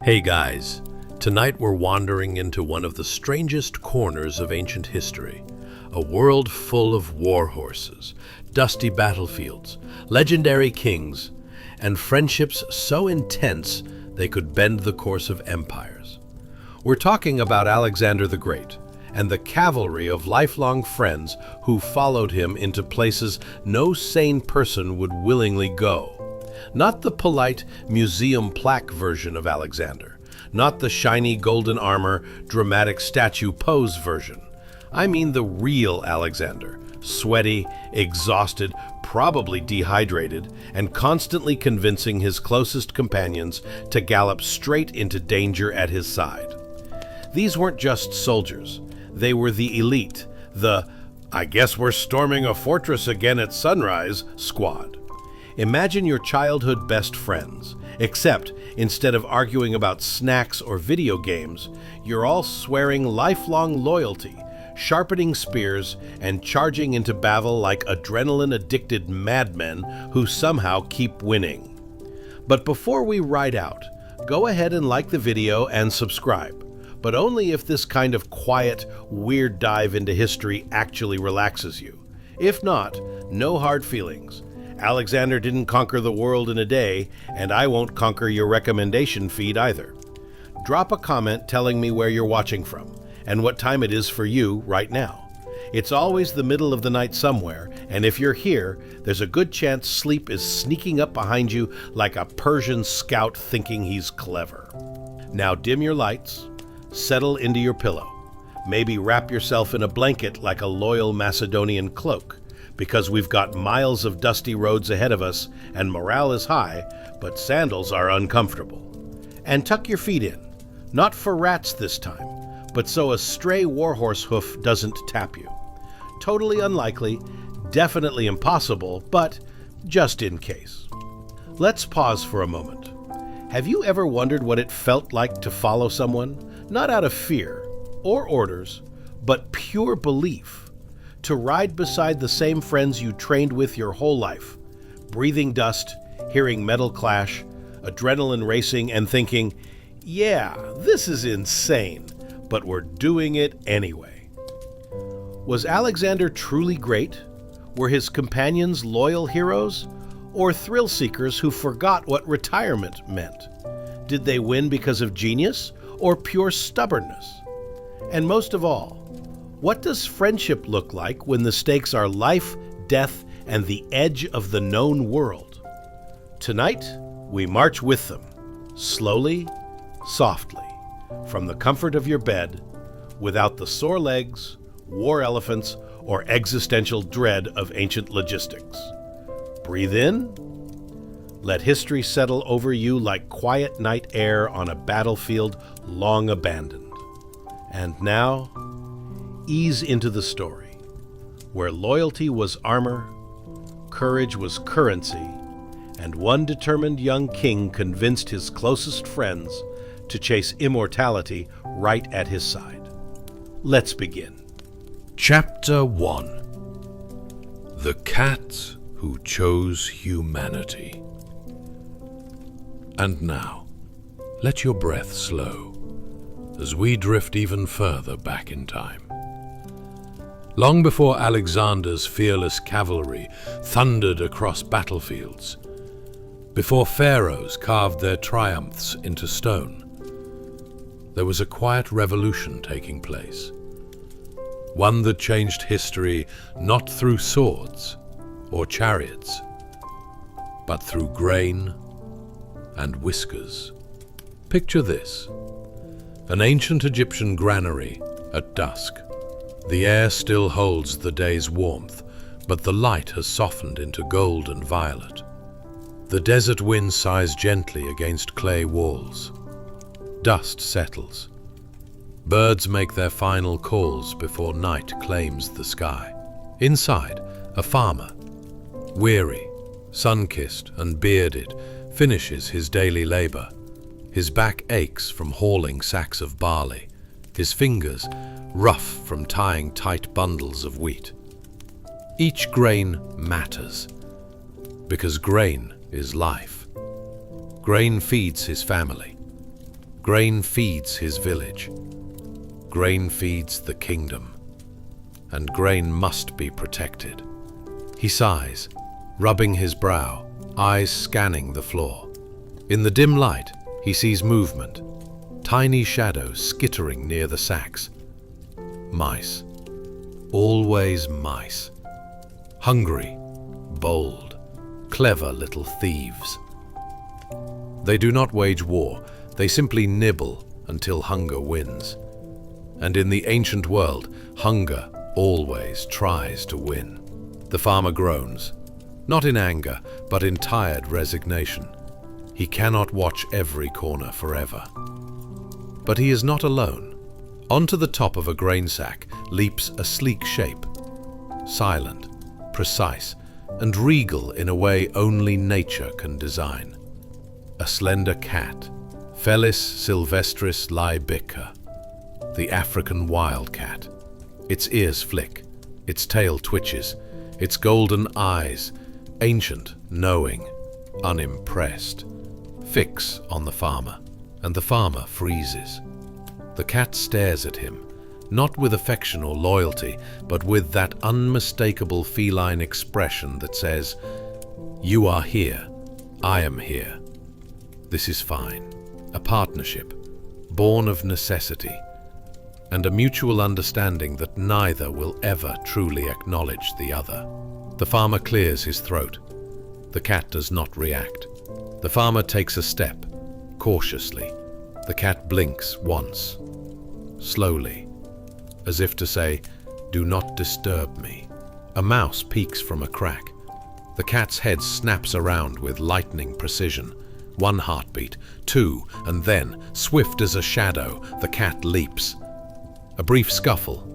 Hey guys, tonight we're wandering into one of the strangest corners of ancient history. A world full of war horses, dusty battlefields, legendary kings, and friendships so intense they could bend the course of empires. We're talking about Alexander the Great and the cavalry of lifelong friends who followed him into places no sane person would willingly go. Not the polite museum plaque version of Alexander, not the shiny golden armor, dramatic statue pose version. I mean the real Alexander, sweaty, exhausted, probably dehydrated, and constantly convincing his closest companions to gallop straight into danger at his side. These weren't just soldiers, they were the elite, the "I guess we're storming a fortress again at sunrise" squad. Imagine your childhood best friends, except instead of arguing about snacks or video games, you're all swearing lifelong loyalty, sharpening spears, and charging into battle like adrenaline-addicted madmen who somehow keep winning. But before we ride out, go ahead and like the video and subscribe, but only if this kind of quiet, weird dive into history actually relaxes you. If not, no hard feelings. Alexander didn't conquer the world in a day, and I won't conquer your recommendation feed either. Drop a comment telling me where you're watching from, and what time it is for you right now. It's always the middle of the night somewhere, and if you're here, there's a good chance sleep is sneaking up behind you like a Persian scout thinking he's clever. Now dim your lights, settle into your pillow. Maybe wrap yourself in a blanket like a loyal Macedonian cloak, because we've got miles of dusty roads ahead of us and morale is high, but sandals are uncomfortable. And tuck your feet in, not for rats this time, but so a stray warhorse hoof doesn't tap you. Totally unlikely, definitely impossible, but just in case. Let's pause for a moment. Have you ever wondered what it felt like to follow someone, not out of fear or orders, but pure belief? To ride beside the same friends you trained with your whole life, breathing dust, hearing metal clash, adrenaline racing, and thinking, yeah, this is insane, but we're doing it anyway. Was Alexander truly great? Were his companions loyal heroes? Or thrill seekers who forgot what retirement meant? Did they win because of genius or pure stubbornness? And most of all, what does friendship look like when the stakes are life, death, and the edge of the known world? Tonight, we march with them, slowly, softly, from the comfort of your bed, without the sore legs, war elephants, or existential dread of ancient logistics. Breathe in. Let history settle over you like quiet night air on a battlefield long abandoned. And now, ease into the story, where loyalty was armor, courage was currency, and one determined young king convinced his closest friends to chase immortality right at his side. Let's begin. Chapter 1. The Cat Who Chose Humanity. And now, let your breath slow as we drift even further back in time. Long before Alexander's fearless cavalry thundered across battlefields, before pharaohs carved their triumphs into stone, there was a quiet revolution taking place. One that changed history not through swords or chariots, but through grain and whiskers. Picture this: an ancient Egyptian granary at dusk. The air still holds the day's warmth, but the light has softened into gold and violet. The desert wind sighs gently against clay walls. Dust settles. Birds make their final calls before night claims the sky. Inside, a farmer, weary, sun-kissed and bearded, finishes his daily labor. His back aches from hauling sacks of barley, his fingers rough from tying tight bundles of wheat. Each grain matters, because grain is life. Grain feeds his family. Grain feeds his village. Grain feeds the kingdom. And grain must be protected. He sighs, rubbing his brow, eyes scanning the floor. In the dim light, he sees movement, tiny shadows skittering near the sacks. Mice. Always mice. Hungry, bold, clever little thieves. They do not wage war, they simply nibble until hunger wins. And in the ancient world, hunger always tries to win. The farmer groans, not in anger, but in tired resignation. He cannot watch every corner forever. But he is not alone. Onto the top of a grain sack leaps a sleek shape, silent, precise, and regal in a way only nature can design. A slender cat, Felis sylvestris lybica, the African wildcat. Its ears flick, its tail twitches, its golden eyes, ancient, knowing, unimpressed, fix on the farmer, and the farmer freezes. The cat stares at him, not with affection or loyalty, but with that unmistakable feline expression that says, "You are here, I am here." This is fine. A partnership, born of necessity, and a mutual understanding that neither will ever truly acknowledge the other. The farmer clears his throat. The cat does not react. The farmer takes a step, cautiously. The cat blinks once, slowly, as if to say, "Do not disturb me." A mouse peeks from a crack. The cat's head snaps around with lightning precision. One heartbeat, two, and then, swift as a shadow, the cat leaps. A brief scuffle,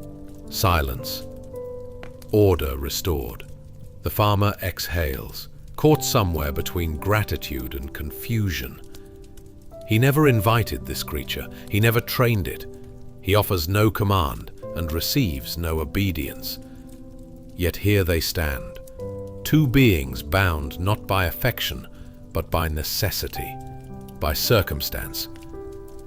silence, order restored. The farmer exhales, caught somewhere between gratitude and confusion. He never invited this creature, he never trained it. He offers no command and receives no obedience. Yet here they stand, two beings bound not by affection, but by necessity, by circumstance,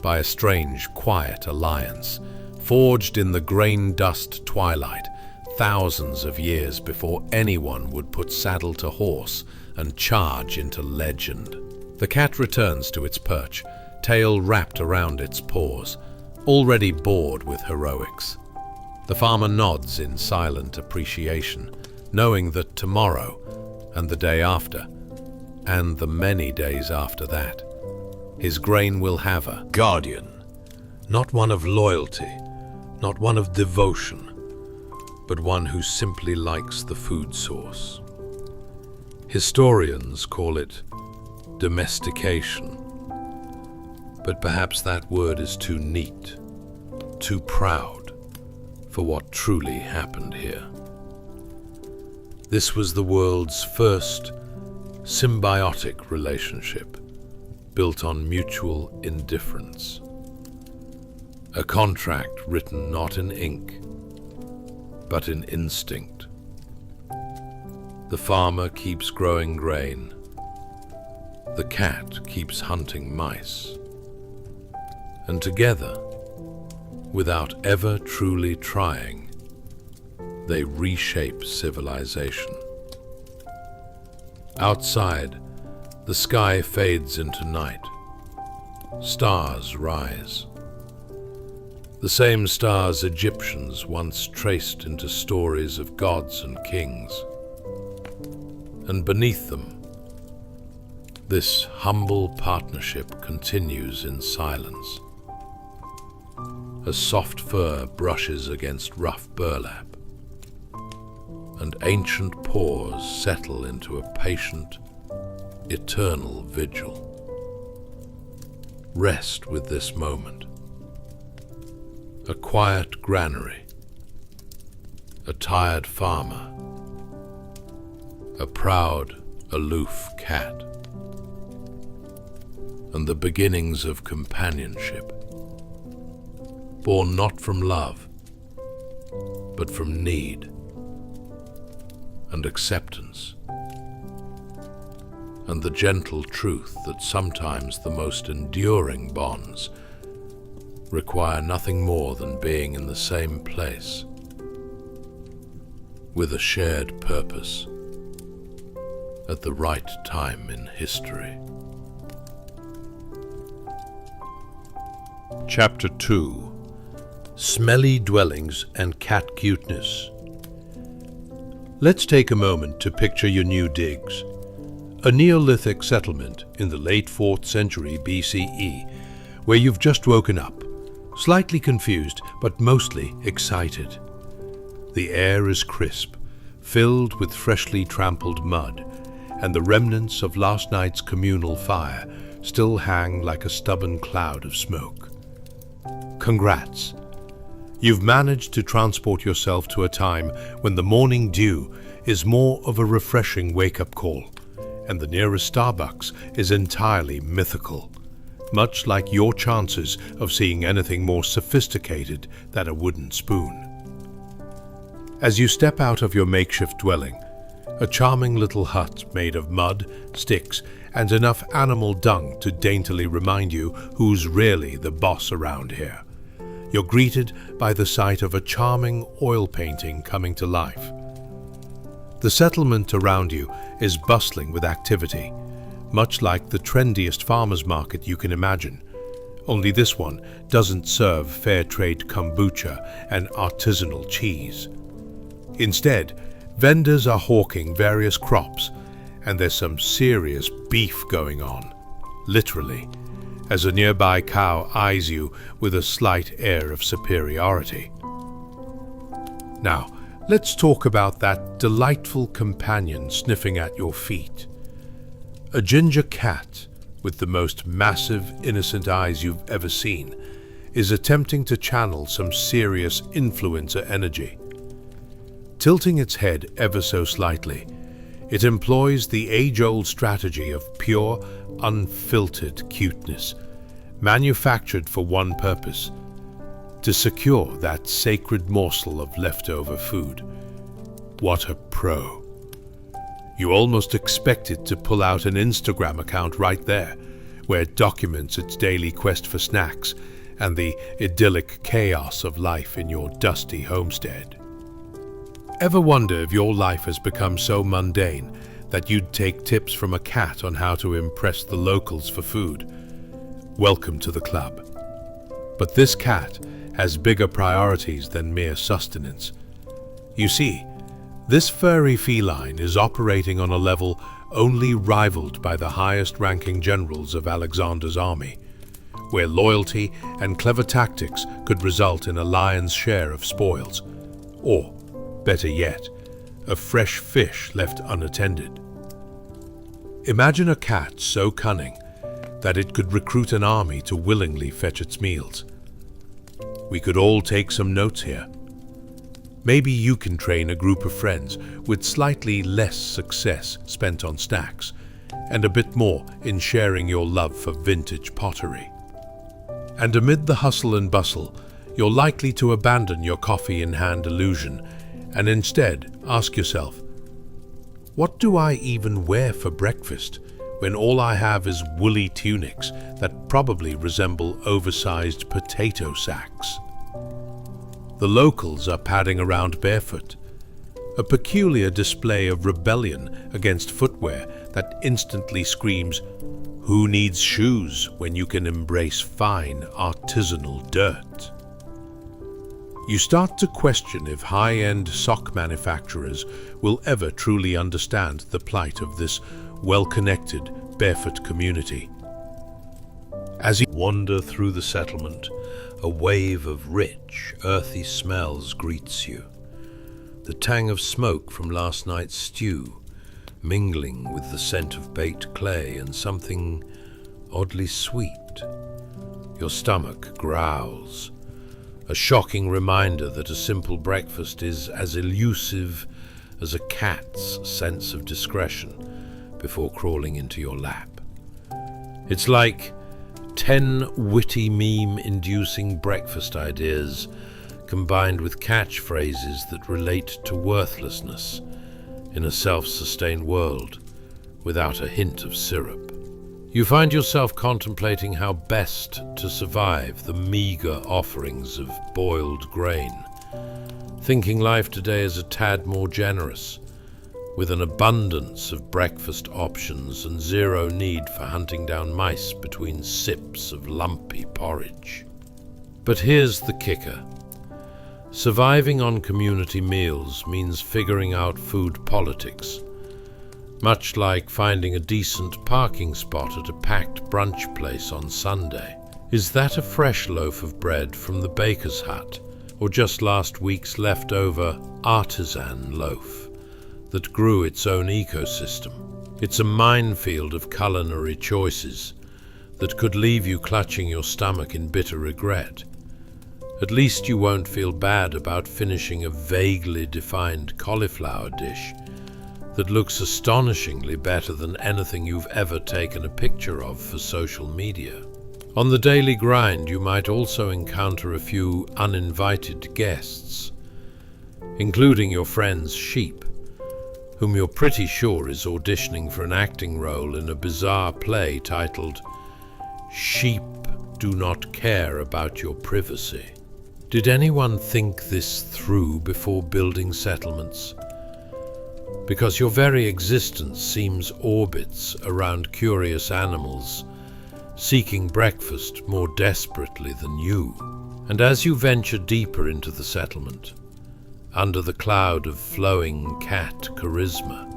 by a strange, quiet alliance, forged in the grain-dust twilight, thousands of years before anyone would put saddle to horse and charge into legend. The cat returns to its perch, tail wrapped around its paws, already bored with heroics. The farmer nods in silent appreciation, knowing that tomorrow, and the day after, and the many days after that, his grain will have a guardian, not one of loyalty, not one of devotion, but one who simply likes the food source. Historians call it domestication, but perhaps that word is too neat, too proud for what truly happened here. This was the world's first symbiotic relationship, built on mutual indifference. A contract written not in ink, but in instinct. The farmer keeps growing grain. The cat keeps hunting mice. And together, without ever truly trying, they reshape civilization. Outside, the sky fades into night. Stars rise. The same stars Egyptians once traced into stories of gods and kings. And beneath them, this humble partnership continues in silence. As soft fur brushes against rough burlap, and ancient pores settle into a patient, eternal vigil. Rest with this moment. A quiet granary, a tired farmer, a proud, aloof cat, and the beginnings of companionship, born not from love, but from need and acceptance, and the gentle truth that sometimes the most enduring bonds require nothing more than being in the same place, with a shared purpose, at the right time in history. Chapter 2: Smelly Dwellings and Cat Cuteness. Let's take a moment to picture your new digs. A Neolithic settlement in the late 4th century BCE, where you've just woken up, slightly confused but mostly excited. The air is crisp, filled with freshly trampled mud, and the remnants of last night's communal fire still hang like a stubborn cloud of smoke. Congrats! You've managed to transport yourself to a time when the morning dew is more of a refreshing wake-up call, and the nearest Starbucks is entirely mythical, much like your chances of seeing anything more sophisticated than a wooden spoon. As you step out of your makeshift dwelling, a charming little hut made of mud, sticks, and enough animal dung to daintily remind you who's really the boss around here, you're greeted by the sight of a charming oil painting coming to life. The settlement around you is bustling with activity, much like the trendiest farmer's market you can imagine, only this one doesn't serve fair trade kombucha and artisanal cheese. Instead, vendors are hawking various crops, and there's some serious beef going on, literally, as a nearby cow eyes you with a slight air of superiority. Now, let's talk about that delightful companion sniffing at your feet. A ginger cat with the most massive, innocent eyes you've ever seen is attempting to channel some serious influencer energy. Tilting its head ever so slightly, it employs the age-old strategy of pure, unfiltered cuteness, manufactured for one purpose: to secure that sacred morsel of leftover food. What a pro! You almost expect it to pull out an Instagram account right there, where it documents its daily quest for snacks and the idyllic chaos of life in your dusty homestead. Ever wonder if your life has become so mundane that you'd take tips from a cat on how to impress the locals for food? Welcome to the club. But this cat has bigger priorities than mere sustenance. You see, this furry feline is operating on a level only rivaled by the highest-ranking generals of Alexander's army, where loyalty and clever tactics could result in a lion's share of spoils, or, better yet, a fresh fish left unattended. Imagine a cat so cunning that it could recruit an army to willingly fetch its meals. We could all take some notes here. Maybe you can train a group of friends with slightly less success spent on snacks, and a bit more in sharing your love for vintage pottery. And amid the hustle and bustle, you're likely to abandon your coffee-in-hand illusion and instead ask yourself, what do I even wear for breakfast when all I have is woolly tunics that probably resemble oversized potato sacks? The locals are padding around barefoot, a peculiar display of rebellion against footwear that instantly screams, "Who needs shoes when you can embrace fine artisanal dirt?" You start to question if high-end sock manufacturers will ever truly understand the plight of this well-connected, barefoot community. As you wander through the settlement, a wave of rich, earthy smells greets you. The tang of smoke from last night's stew, mingling with the scent of baked clay and something oddly sweet. Your stomach growls, a shocking reminder that a simple breakfast is as elusive as a cat's sense of discretion before crawling into your lap. It's like 10 witty meme-inducing breakfast ideas combined with catchphrases that relate to worthlessness in a self-sustained world without a hint of syrup. You find yourself contemplating how best to survive the meager offerings of boiled grain, thinking life today is a tad more generous, with an abundance of breakfast options and zero need for hunting down mice between sips of lumpy porridge. But here's the kicker. Surviving on community meals means figuring out food politics, much like finding a decent parking spot at a packed brunch place on Sunday. Is that a fresh loaf of bread from the baker's hut, or just last week's leftover artisan loaf that grew its own ecosystem? It's a minefield of culinary choices that could leave you clutching your stomach in bitter regret. At least you won't feel bad about finishing a vaguely defined cauliflower dish that looks astonishingly better than anything you've ever taken a picture of for social media. On the daily grind, you might also encounter a few uninvited guests, including your friend's sheep, whom you're pretty sure is auditioning for an acting role in a bizarre play titled "Sheep Do Not Care About Your Privacy." Did anyone think this through before building settlements? Because your very existence seems orbits around curious animals seeking breakfast more desperately than you. And as you venture deeper into the settlement, under the cloud of flowing cat charisma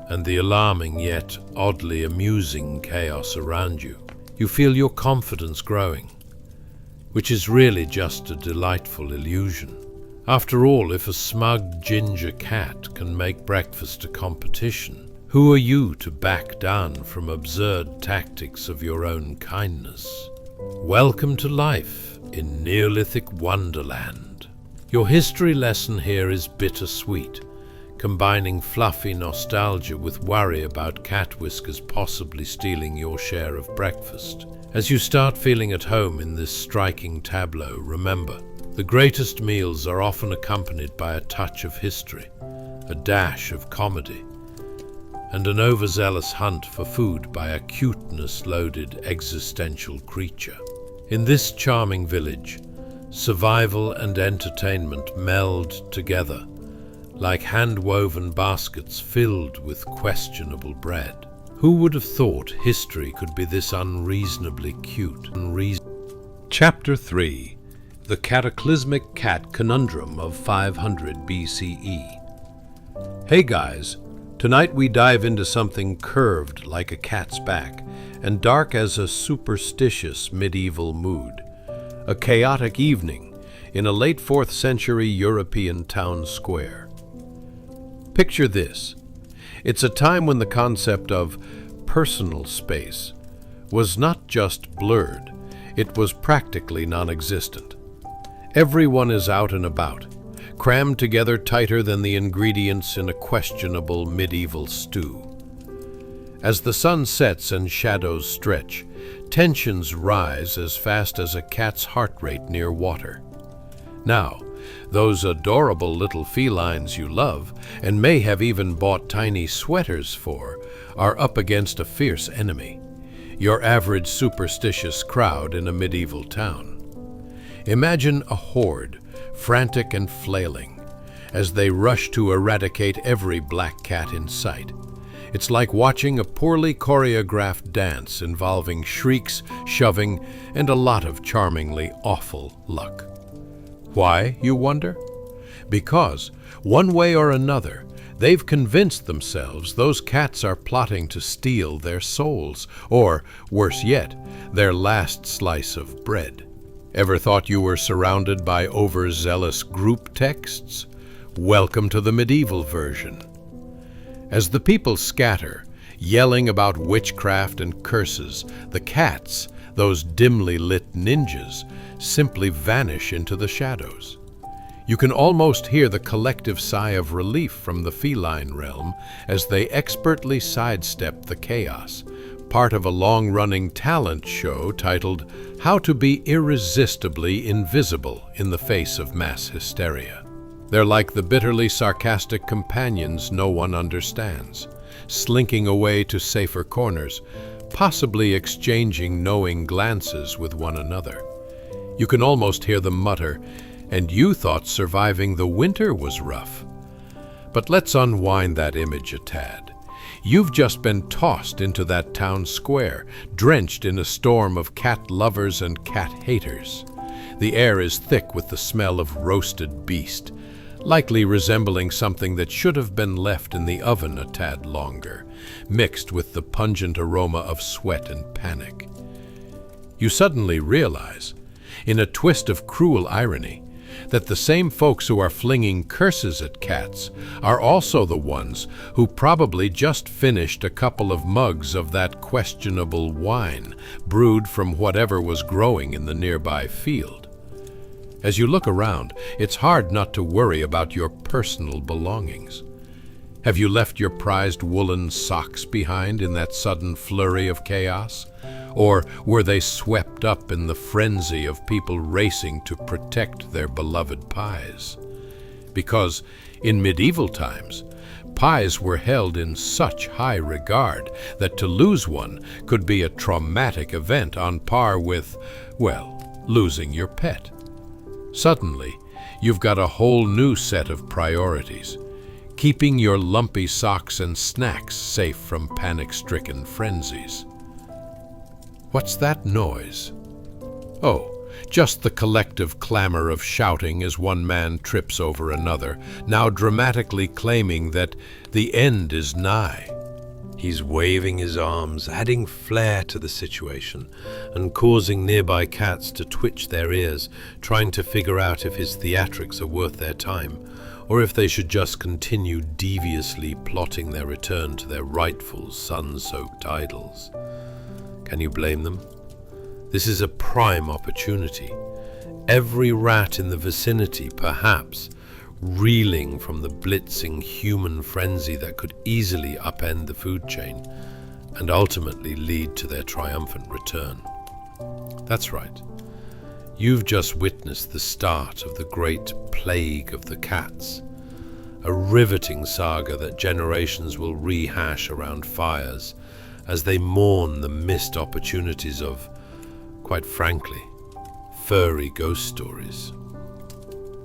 and the alarming yet oddly amusing chaos around you, you feel your confidence growing, which is really just a delightful illusion. After all, if a smug ginger cat can make breakfast a competition, who are you to back down from absurd tactics of your own kindness? Welcome to life in Neolithic Wonderland. Your history lesson here is bittersweet, combining fluffy nostalgia with worry about cat whiskers possibly stealing your share of breakfast. As you start feeling at home in this striking tableau, remember, the greatest meals are often accompanied by a touch of history, a dash of comedy, and an overzealous hunt for food by a cuteness-loaded existential creature. In this charming village, survival and entertainment meld together like hand-woven baskets filled with questionable bread. Who would have thought history could be this unreasonably cute? Chapter 3. The Cataclysmic Cat Conundrum of 500 BCE. Hey guys, tonight we dive into something curved like a cat's back and dark as a superstitious medieval mood. A chaotic evening in a late 4th century European town square. Picture this. It's a time when the concept of personal space was not just blurred, it was practically non-existent. Everyone is out and about, crammed together tighter than the ingredients in a questionable medieval stew. As the sun sets and shadows stretch, tensions rise as fast as a cat's heart rate near water. Now, those adorable little felines you love, and may have even bought tiny sweaters for, are up against a fierce enemy, your average superstitious crowd in a medieval town. Imagine a horde, frantic and flailing, as they rush to eradicate every black cat in sight. It's like watching a poorly choreographed dance involving shrieks, shoving, and a lot of charmingly awful luck. Why, you wonder? Because, one way or another, they've convinced themselves those cats are plotting to steal their souls, or, worse yet, their last slice of bread. Ever thought you were surrounded by overzealous group texts? Welcome to the medieval version. As the people scatter, yelling about witchcraft and curses, the cats, those dimly lit ninjas, simply vanish into the shadows. You can almost hear the collective sigh of relief from the feline realm as they expertly sidestep the chaos, part of a long-running talent show titled How to Be Irresistibly Invisible in the Face of Mass Hysteria. They're like the bitterly sarcastic companions no one understands, slinking away to safer corners, possibly exchanging knowing glances with one another. You can almost hear them mutter, "And you thought surviving the winter was rough." But let's unwind that image a tad. You've just been tossed into that town square, drenched in a storm of cat lovers and cat haters. The air is thick with the smell of roasted beast, likely resembling something that should have been left in the oven a tad longer, mixed with the pungent aroma of sweat and panic. You suddenly realize, in a twist of cruel irony, that the same folks who are flinging curses at cats are also the ones who probably just finished a couple of mugs of that questionable wine brewed from whatever was growing in the nearby field. As you look around, it's hard not to worry about your personal belongings. Have you left your prized woolen socks behind in that sudden flurry of chaos? Or were they swept up in the frenzy of people racing to protect their beloved pies? Because in medieval times, pies were held in such high regard that to lose one could be a traumatic event on par with, well, losing your pet. Suddenly, you've got a whole new set of priorities, keeping your lumpy socks and snacks safe from panic-stricken frenzies. What's that noise? Oh, just the collective clamor of shouting as one man trips over another, now dramatically claiming that the end is nigh. He's waving his arms, adding flair to the situation, and causing nearby cats to twitch their ears, trying to figure out if his theatrics are worth their time, or if they should just continue deviously plotting their return to their rightful sun-soaked idols. Can you blame them? This is a prime opportunity. Every rat in the vicinity, perhaps, reeling from the blitzing human frenzy that could easily upend the food chain and ultimately lead to their triumphant return. That's right. You've just witnessed the start of the great plague of the cats, a riveting saga that generations will rehash around fires as they mourn the missed opportunities of, quite frankly, furry ghost stories.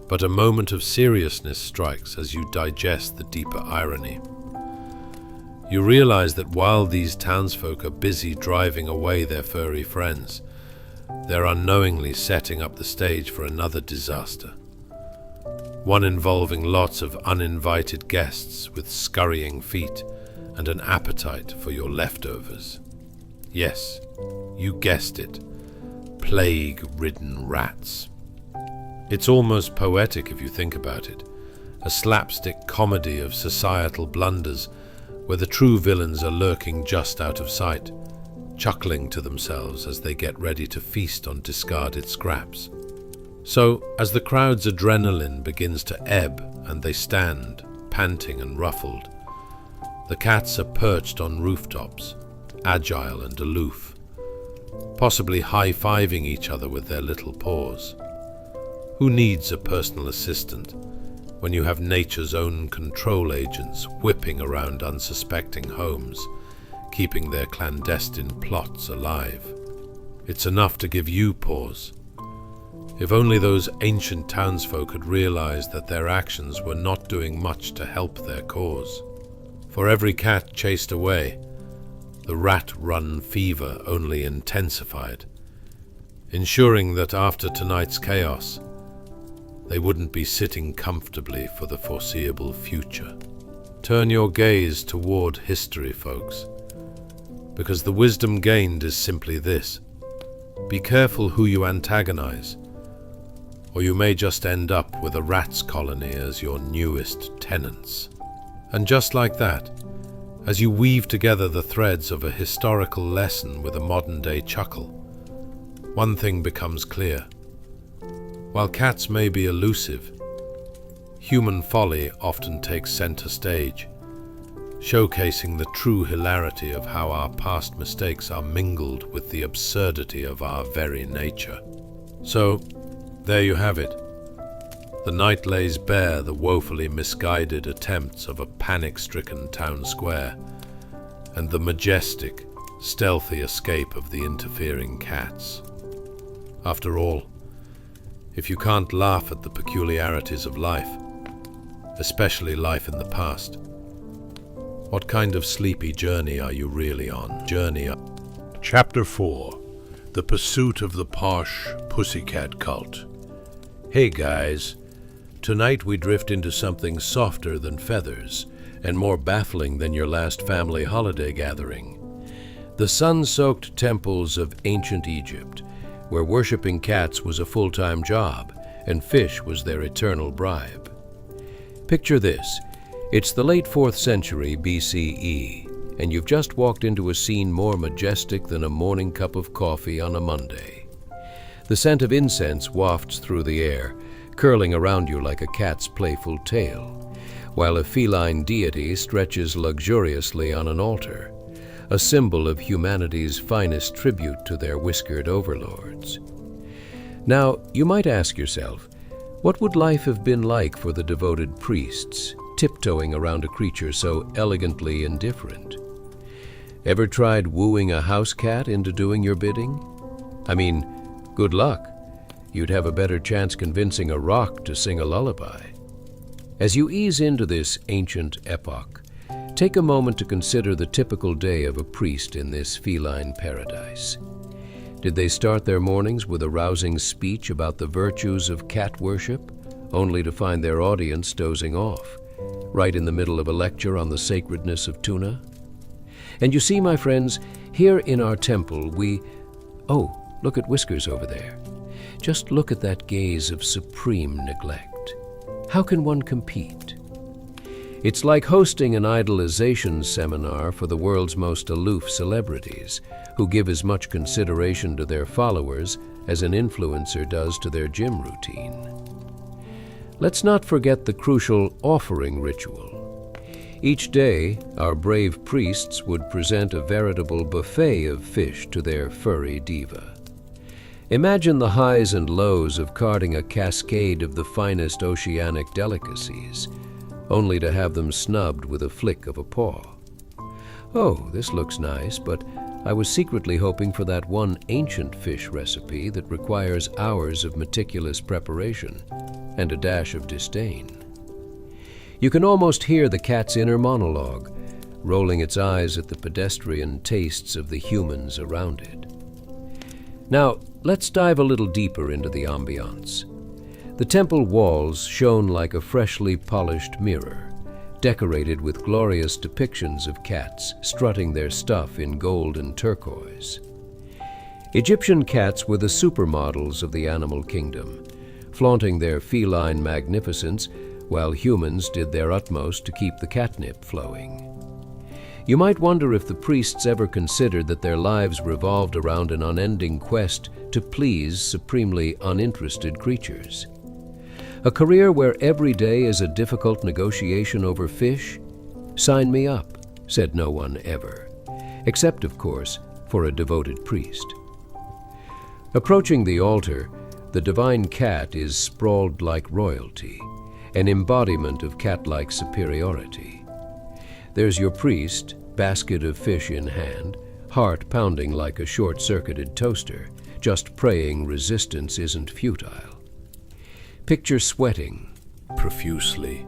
But a moment of seriousness strikes as you digest the deeper irony. You realize that while these townsfolk are busy driving away their furry friends, they're unknowingly setting up the stage for another disaster. One involving lots of uninvited guests with scurrying feet and an appetite for your leftovers. Yes, you guessed it. Plague-ridden rats. It's almost poetic if you think about it. A slapstick comedy of societal blunders where the true villains are lurking just out of sight, chuckling to themselves as they get ready to feast on discarded scraps. So, as the crowd's adrenaline begins to ebb and they stand, panting and ruffled, the cats are perched on rooftops, agile and aloof, possibly high-fiving each other with their little paws. Who needs a personal assistant when you have nature's own control agents whipping around unsuspecting homes, keeping their clandestine plots alive? It's enough to give you pause. If only those ancient townsfolk had realized that their actions were not doing much to help their cause. For every cat chased away, the rat-run fever only intensified, ensuring that after tonight's chaos, they wouldn't be sitting comfortably for the foreseeable future. Turn your gaze toward history, folks, because the wisdom gained is simply this: be careful who you antagonize, or you may just end up with a rat's colony as your newest tenants. And just like that, as you weave together the threads of a historical lesson with a modern-day chuckle, one thing becomes clear. While cats may be elusive, human folly often takes center stage, showcasing the true hilarity of how our past mistakes are mingled with the absurdity of our very nature. So, there you have it. The night lays bare the woefully misguided attempts of a panic-stricken town square, and the majestic, stealthy escape of the interfering cats. After all, if you can't laugh at the peculiarities of life, especially life in the past, what kind of sleepy journey are you really on? Chapter 4. The Pursuit of the Posh Pussycat Cult. Hey guys, tonight we drift into something softer than feathers and more baffling than your last family holiday gathering. The sun-soaked temples of ancient Egypt, where worshipping cats was a full-time job and fish was their eternal bribe. Picture this. It's the late 4th century BCE, and you've just walked into a scene more majestic than a morning cup of coffee on a Monday. The scent of incense wafts through the air, curling around you like a cat's playful tail, while a feline deity stretches luxuriously on an altar, a symbol of humanity's finest tribute to their whiskered overlords. Now, you might ask yourself, what would life have been like for the devoted priests, tiptoeing around a creature so elegantly indifferent? Ever tried wooing a house cat into doing your bidding? I mean, good luck. You'd have a better chance convincing a rock to sing a lullaby. As you ease into this ancient epoch, take a moment to consider the typical day of a priest in this feline paradise. Did they start their mornings with a rousing speech about the virtues of cat worship, only to find their audience dozing off, right in the middle of a lecture on the sacredness of tuna? And you see, my friends, here in our temple Oh, look at Whiskers over there. Just look at that gaze of supreme neglect. How can one compete? It's like hosting an idolization seminar for the world's most aloof celebrities, who give as much consideration to their followers as an influencer does to their gym routine. Let's not forget the crucial offering ritual. Each day, our brave priests would present a veritable buffet of fish to their furry diva. Imagine the highs and lows of carting a cascade of the finest oceanic delicacies, only to have them snubbed with a flick of a paw. Oh, this looks nice, but I was secretly hoping for that one ancient fish recipe that requires hours of meticulous preparation and a dash of disdain. You can almost hear the cat's inner monologue, rolling its eyes at the pedestrian tastes of the humans around it. Now, let's dive a little deeper into the ambiance. The temple walls shone like a freshly polished mirror, decorated with glorious depictions of cats strutting their stuff in gold and turquoise. Egyptian cats were the supermodels of the animal kingdom, flaunting their feline magnificence while humans did their utmost to keep the catnip flowing. You might wonder if the priests ever considered that their lives revolved around an unending quest to please supremely uninterested creatures. A career where every day is a difficult negotiation over fish? Sign me up, said no one ever, except, of course, for a devoted priest. Approaching the altar, the divine cat is sprawled like royalty, an embodiment of cat-like superiority. There's your priest, basket of fish in hand, heart pounding like a short-circuited toaster, just praying resistance isn't futile. Picture sweating profusely,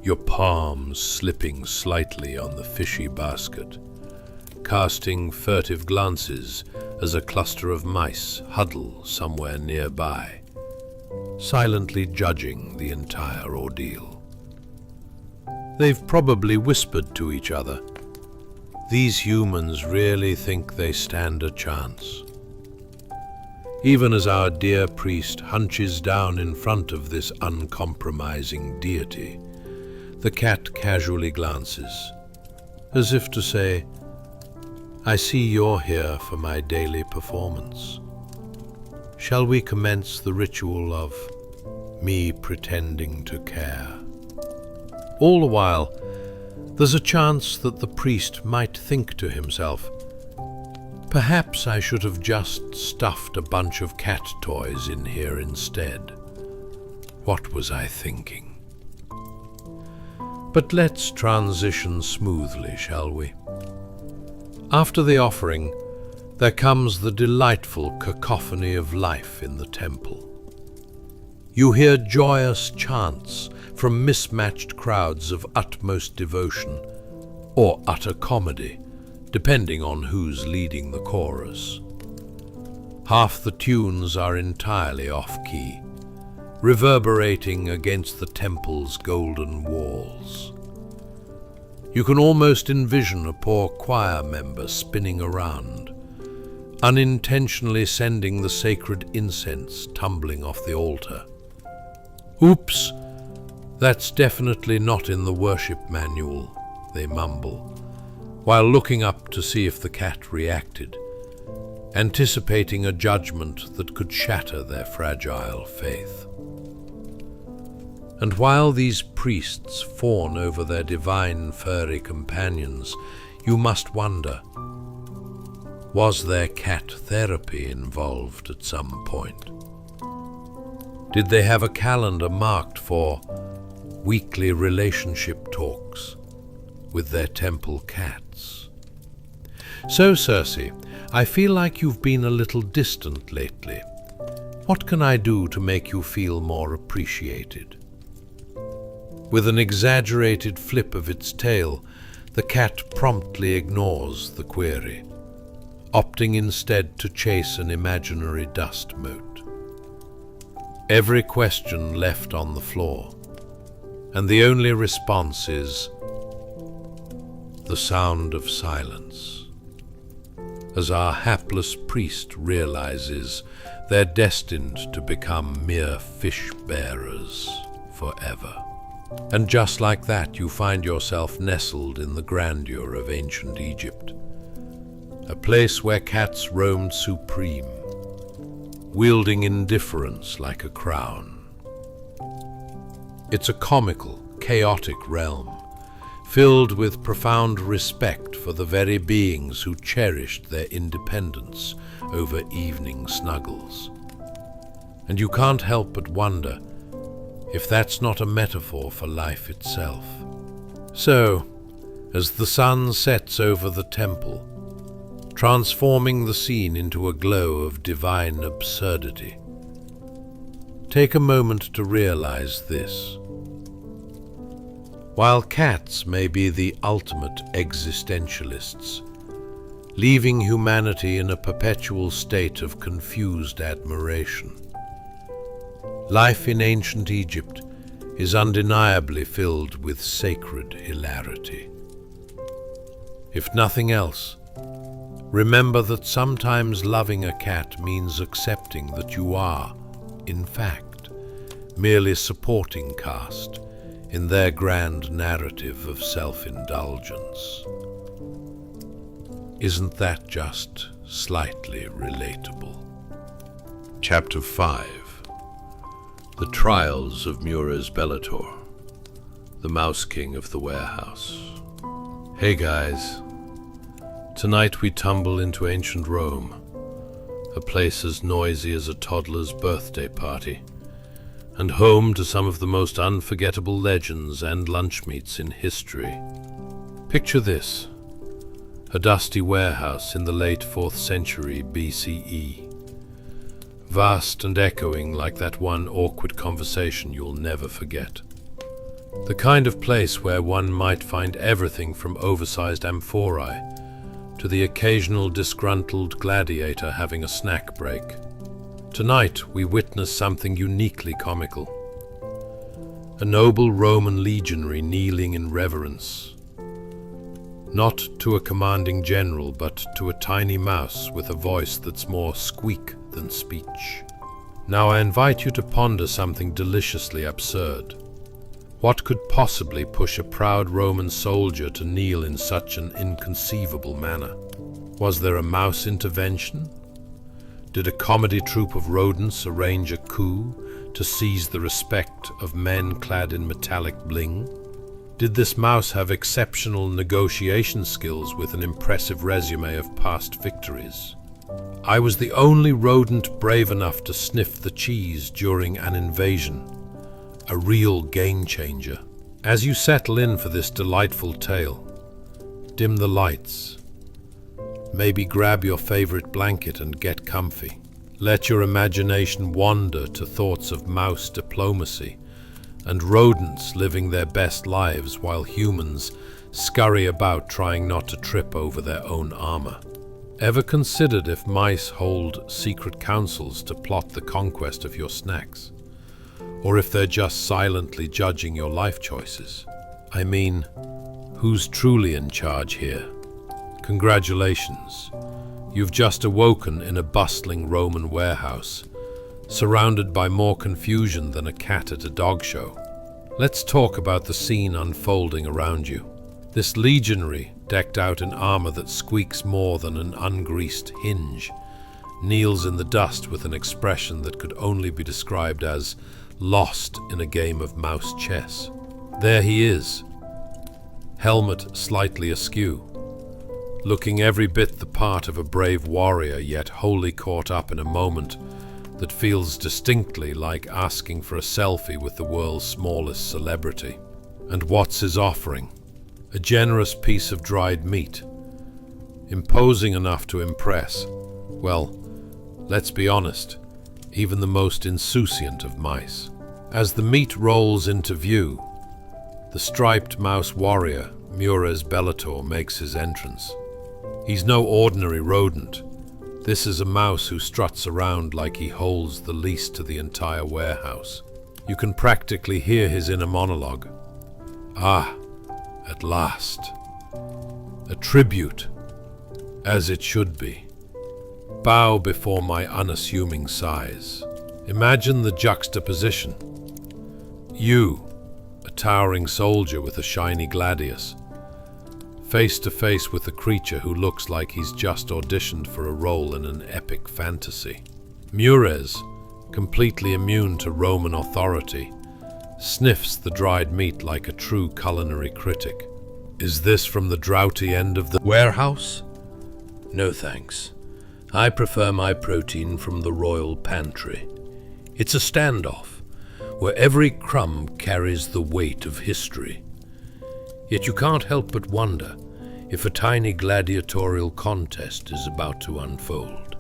your palms slipping slightly on the fishy basket, casting furtive glances as a cluster of mice huddle somewhere nearby, silently judging the entire ordeal. They've probably whispered to each other, "These humans really think they stand a chance." Even as our dear priest hunches down in front of this uncompromising deity, the cat casually glances, as if to say, "I see you're here for my daily performance. Shall we commence the ritual of me pretending to care?" All the while, there's a chance that the priest might think to himself, "Perhaps I should have just stuffed a bunch of cat toys in here instead. What was I thinking?" But let's transition smoothly, shall we? After the offering, there comes the delightful cacophony of life in the temple. You hear joyous chants from mismatched crowds of utmost devotion, or utter comedy, depending on who's leading the chorus. Half the tunes are entirely off-key, reverberating against the temple's golden walls. You can almost envision a poor choir member spinning around, unintentionally sending the sacred incense tumbling off the altar. "Oops, that's definitely not in the worship manual," they mumble, while looking up to see if the cat reacted, anticipating a judgment that could shatter their fragile faith. And while these priests fawn over their divine furry companions, you must wonder, was there cat therapy involved at some point? Did they have a calendar marked for weekly relationship talks with their temple cats? So, Circe, I feel like you've been a little distant lately. What can I do to make you feel more appreciated? With an exaggerated flip of its tail, the cat promptly ignores the query, opting instead to chase an imaginary dust mote. Every question left on the floor, and the only response is the sound of silence, as our hapless priest realizes they're destined to become mere fish-bearers forever. And just like that, you find yourself nestled in the grandeur of ancient Egypt, a place where cats roamed supreme, wielding indifference like a crown. It's a comical, chaotic realm, filled with profound respect for the very beings who cherished their independence over evening snuggles. And you can't help but wonder if that's not a metaphor for life itself. So, as the sun sets over the temple, transforming the scene into a glow of divine absurdity, take a moment to realize this. While cats may be the ultimate existentialists, leaving humanity in a perpetual state of confused admiration, life in ancient Egypt is undeniably filled with sacred hilarity. If nothing else, remember that sometimes loving a cat means accepting that you are, in fact, merely supporting caste in their grand narrative of self-indulgence. Isn't that just slightly relatable? Chapter 5. The Trials of Mures Bellator, the Mouse King of the Warehouse. Hey guys, tonight we tumble into ancient Rome, a place as noisy as a toddler's birthday party, and home to some of the most unforgettable legends and lunch meets in history. Picture this: a dusty warehouse in the late 4th century BCE. Vast and echoing like that one awkward conversation you'll never forget. The kind of place where one might find everything from oversized amphorae to the occasional disgruntled gladiator having a snack break. Tonight we witness something uniquely comical. A noble Roman legionary kneeling in reverence, not to a commanding general, but to a tiny mouse with a voice that's more squeak than speech. Now I invite you to ponder something deliciously absurd. What could possibly push a proud Roman soldier to kneel in such an inconceivable manner? Was there a mouse intervention? Did a comedy troupe of rodents arrange a coup to seize the respect of men clad in metallic bling? Did this mouse have exceptional negotiation skills with an impressive resume of past victories? I was the only rodent brave enough to sniff the cheese during an invasion, a real game changer. As you settle in for this delightful tale, dim the lights, Maybe grab your favorite blanket and get comfy. Let your imagination wander to thoughts of mouse diplomacy and rodents living their best lives while humans scurry about trying not to trip over their own armor. Ever considered if mice hold secret councils to plot the conquest of your snacks? Or if they're just silently judging your life choices? I mean, who's truly in charge here? Congratulations. You've just awoken in a bustling Roman warehouse, surrounded by more confusion than a cat at a dog show. Let's talk about the scene unfolding around you. This legionary, decked out in armor that squeaks more than an ungreased hinge, kneels in the dust with an expression that could only be described as lost in a game of mouse chess. There he is, helmet slightly askew, looking every bit the part of a brave warrior, yet wholly caught up in a moment that feels distinctly like asking for a selfie with the world's smallest celebrity. And what's his offering? A generous piece of dried meat, imposing enough to impress. Well, let's be honest, even the most insouciant of mice. As the meat rolls into view, the striped mouse warrior, Mures Bellator, makes his entrance. He's no ordinary rodent. This is a mouse who struts around like he holds the lease to the entire warehouse. You can practically hear his inner monologue. Ah, at last. A tribute, as it should be. Bow before my unassuming size. Imagine the juxtaposition. You, a towering soldier with a shiny gladius, face to face with a creature who looks like he's just auditioned for a role in an epic fantasy. Mures, completely immune to Roman authority, sniffs the dried meat like a true culinary critic. Is this from the drowsy end of the warehouse? No thanks. I prefer my protein from the royal pantry. It's a standoff, where every crumb carries the weight of history. Yet you can't help but wonder if a tiny gladiatorial contest is about to unfold.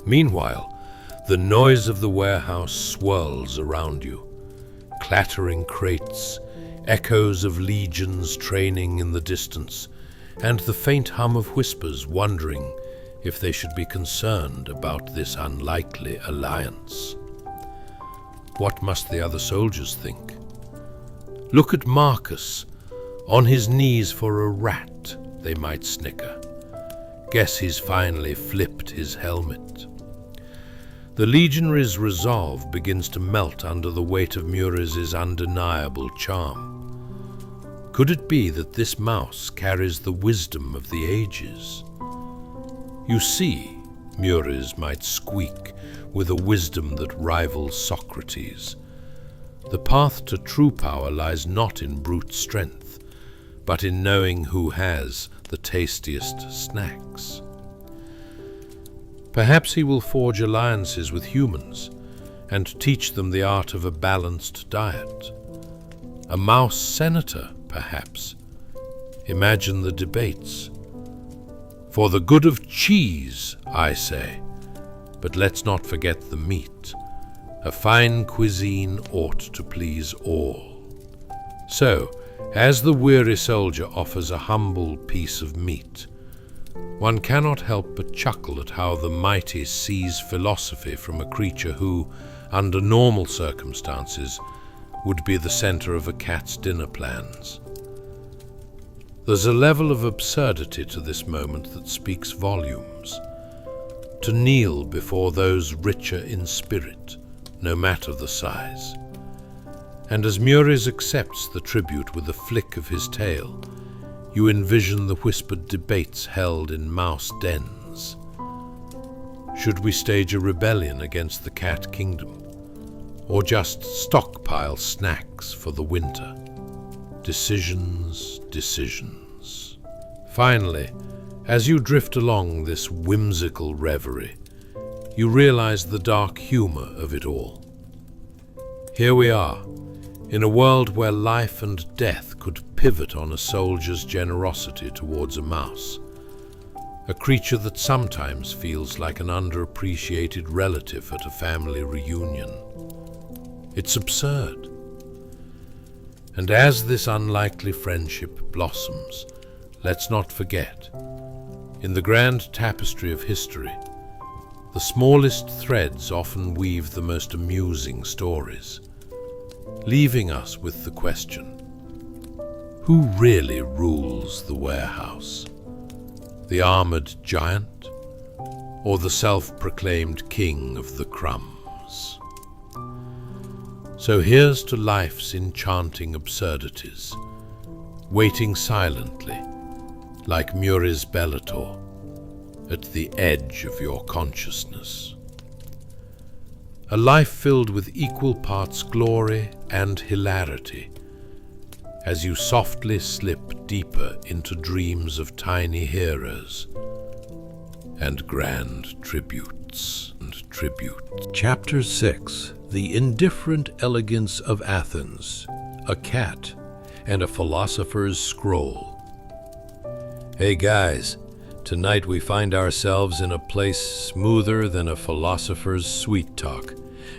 Meanwhile, the noise of the warehouse swirls around you. Clattering crates, echoes of legions training in the distance, and the faint hum of whispers wondering if they should be concerned about this unlikely alliance. What must the other soldiers think? Look at Marcus, on his knees for a rat, they might snicker. Guess he's finally flipped his helmet. The legionary's resolve begins to melt under the weight of Mures' undeniable charm. Could it be that this mouse carries the wisdom of the ages? You see, Mures might squeak, with a wisdom that rivals Socrates. The path to true power lies not in brute strength, but in knowing who has the tastiest snacks. Perhaps he will forge alliances with humans and teach them the art of a balanced diet. A mouse senator, perhaps. Imagine the debates. For the good of cheese, I say, but let's not forget the meat. A fine cuisine ought to please all. So, as the weary soldier offers a humble piece of meat, one cannot help but chuckle at how the mighty sees philosophy from a creature who, under normal circumstances, would be the center of a cat's dinner plans. There's a level of absurdity to this moment that speaks volumes. To kneel before those richer in spirit, no matter the size. And as Mures accepts the tribute with a flick of his tail, you envision the whispered debates held in mouse dens. Should we stage a rebellion against the cat kingdom, or just stockpile snacks for the winter? Decisions, decisions. Finally, as you drift along this whimsical reverie, you realize the dark humor of it all. Here we are, in a world where life and death could pivot on a soldier's generosity towards a mouse. a creature that sometimes feels like an underappreciated relative at a family reunion. It's absurd. And as this unlikely friendship blossoms, let's not forget, in the grand tapestry of history, the smallest threads often weave the most amusing stories, leaving us with the question, who really rules the warehouse? The armored giant, or the self-proclaimed king of the crumbs? So here's to life's enchanting absurdities, waiting silently, like Muri's Bellator, at the edge of your consciousness. A life filled with equal parts glory and hilarity, as you softly slip deeper into dreams of tiny heroes and grand tributes. Chapter 6. The Indifferent Elegance of Athens, a Cat, and a Philosopher's Scroll. Hey guys, tonight we find ourselves in a place smoother than a philosopher's sweet talk,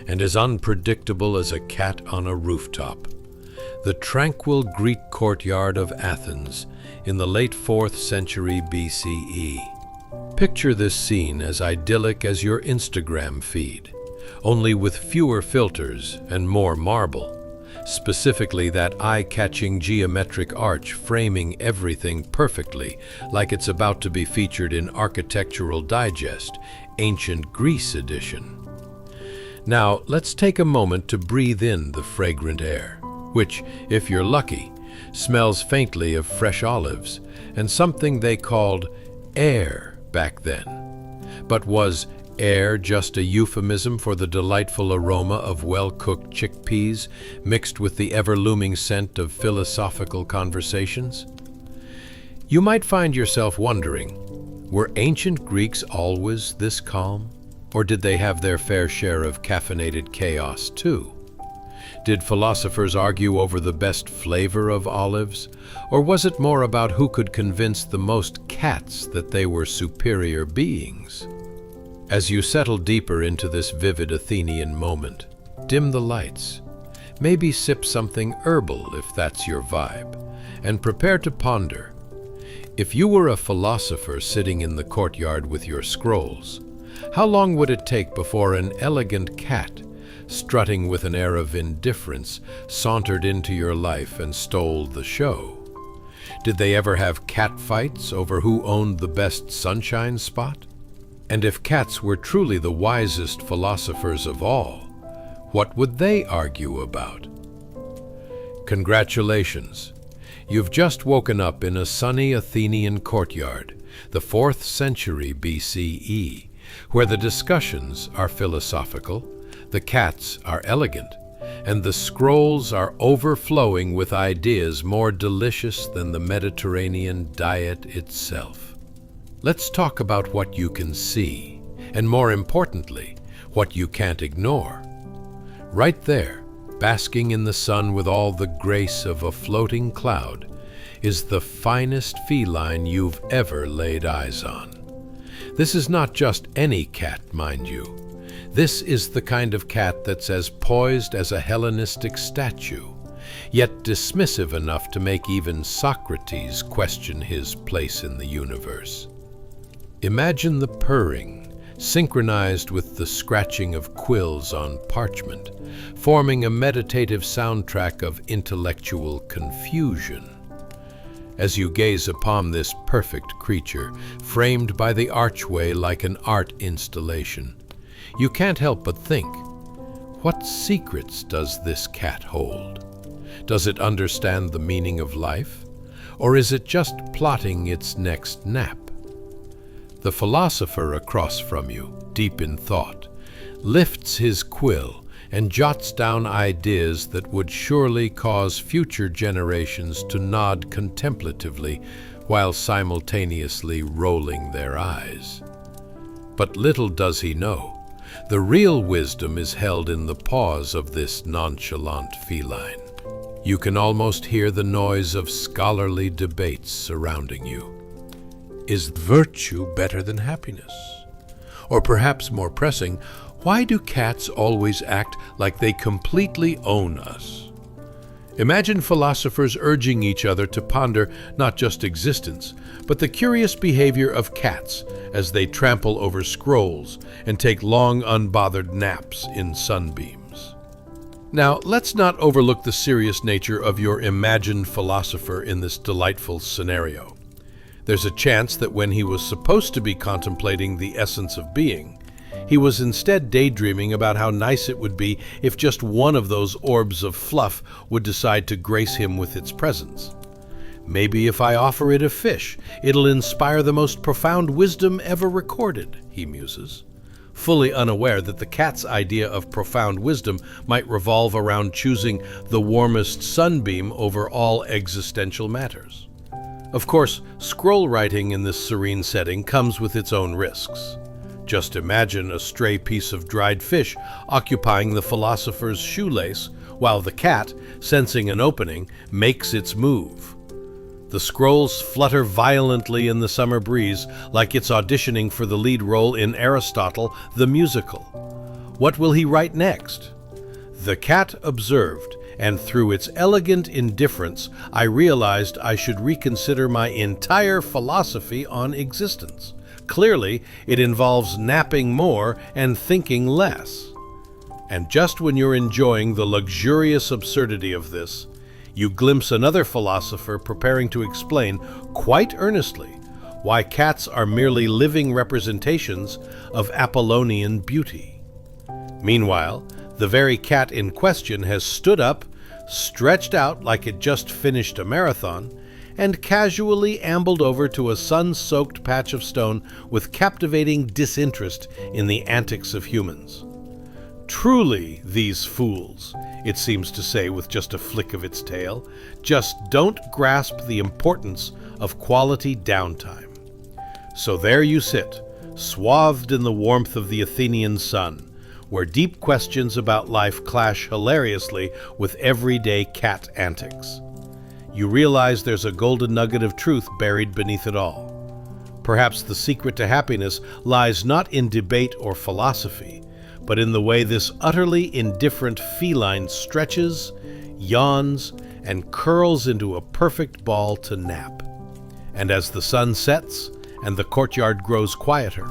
and as unpredictable as a cat on a rooftop. The tranquil Greek courtyard of Athens in the late 4th century BCE. Picture this scene as idyllic as your Instagram feed, only with fewer filters and more marble, specifically that eye-catching geometric arch framing everything perfectly, like it's about to be featured in Architectural Digest, Ancient Greece edition. Now, let's take a moment to breathe in the fragrant air, which, if you're lucky, smells faintly of fresh olives and something they called air back then. But was air just a euphemism for the delightful aroma of well-cooked chickpeas mixed with the ever-looming scent of philosophical conversations? You might find yourself wondering, were ancient Greeks always this calm? Or did they have their fair share of caffeinated chaos too? Did philosophers argue over the best flavor of olives? Or was it more about who could convince the most cats that they were superior beings? As you settle deeper into this vivid Athenian moment, dim the lights, maybe sip something herbal if that's your vibe, and prepare to ponder. If you were a philosopher sitting in the courtyard with your scrolls, how long would it take before an elegant cat, strutting with an air of indifference, sauntered into your life and stole the show? Did they ever have cat fights over who owned the best sunshine spot? And if cats were truly the wisest philosophers of all, what would they argue about? Congratulations! You've just woken up in a sunny Athenian courtyard, the 4th century BCE, where the discussions are philosophical, the cats are elegant, and the scrolls are overflowing with ideas more delicious than the Mediterranean diet itself. Let's talk about what you can see, and more importantly, what you can't ignore. Right there, basking in the sun with all the grace of a floating cloud, is the finest feline you've ever laid eyes on. This is not just any cat, mind you. This is the kind of cat that's as poised as a Hellenistic statue, yet dismissive enough to make even Socrates question his place in the universe. Imagine the purring, synchronized with the scratching of quills on parchment, forming a meditative soundtrack of intellectual confusion. As you gaze upon this perfect creature, framed by the archway like an art installation, you can't help but think, what secrets does this cat hold? Does it understand the meaning of life? Or is it just plotting its next nap? The philosopher across from you, deep in thought, lifts his quill and jots down ideas that would surely cause future generations to nod contemplatively while simultaneously rolling their eyes. But little does he know, the real wisdom is held in the pause of this nonchalant feline. You can almost hear the noise of scholarly debates surrounding you. Is virtue better than happiness? Or perhaps more pressing, why do cats always act like they completely own us? Imagine philosophers urging each other to ponder not just existence, but the curious behavior of cats as they trample over scrolls and take long, unbothered naps in sunbeams. Now, let's not overlook the serious nature of your imagined philosopher in this delightful scenario. There's a chance that when he was supposed to be contemplating the essence of being, he was instead daydreaming about how nice it would be if just one of those orbs of fluff would decide to grace him with its presence. Maybe if I offer it a fish, it'll inspire the most profound wisdom ever recorded, he muses, fully unaware that the cat's idea of profound wisdom might revolve around choosing the warmest sunbeam over all existential matters. Of course, scroll writing in this serene setting comes with its own risks. Just imagine a stray piece of dried fish occupying the philosopher's shoelace, while the cat, sensing an opening, makes its move. The scrolls flutter violently in the summer breeze, like it's auditioning for the lead role in Aristotle, the musical. What will he write next? The cat observed, and through its elegant indifference, I realized I should reconsider my entire philosophy on existence. Clearly, it involves napping more and thinking less. And just when you're enjoying the luxurious absurdity of this, you glimpse another philosopher preparing to explain, quite earnestly, why cats are merely living representations of Apollonian beauty. Meanwhile, the very cat in question has stood up, stretched out like it just finished a marathon, and casually ambled over to a sun-soaked patch of stone with captivating disinterest in the antics of humans. Truly, these fools, it seems to say with just a flick of its tail, just don't grasp the importance of quality downtime. So there you sit, swathed in the warmth of the Athenian sun, where deep questions about life clash hilariously with everyday cat antics. You realize there's a golden nugget of truth buried beneath it all. Perhaps the secret to happiness lies not in debate or philosophy, but in the way this utterly indifferent feline stretches, yawns, and curls into a perfect ball to nap. And as the sun sets and the courtyard grows quieter,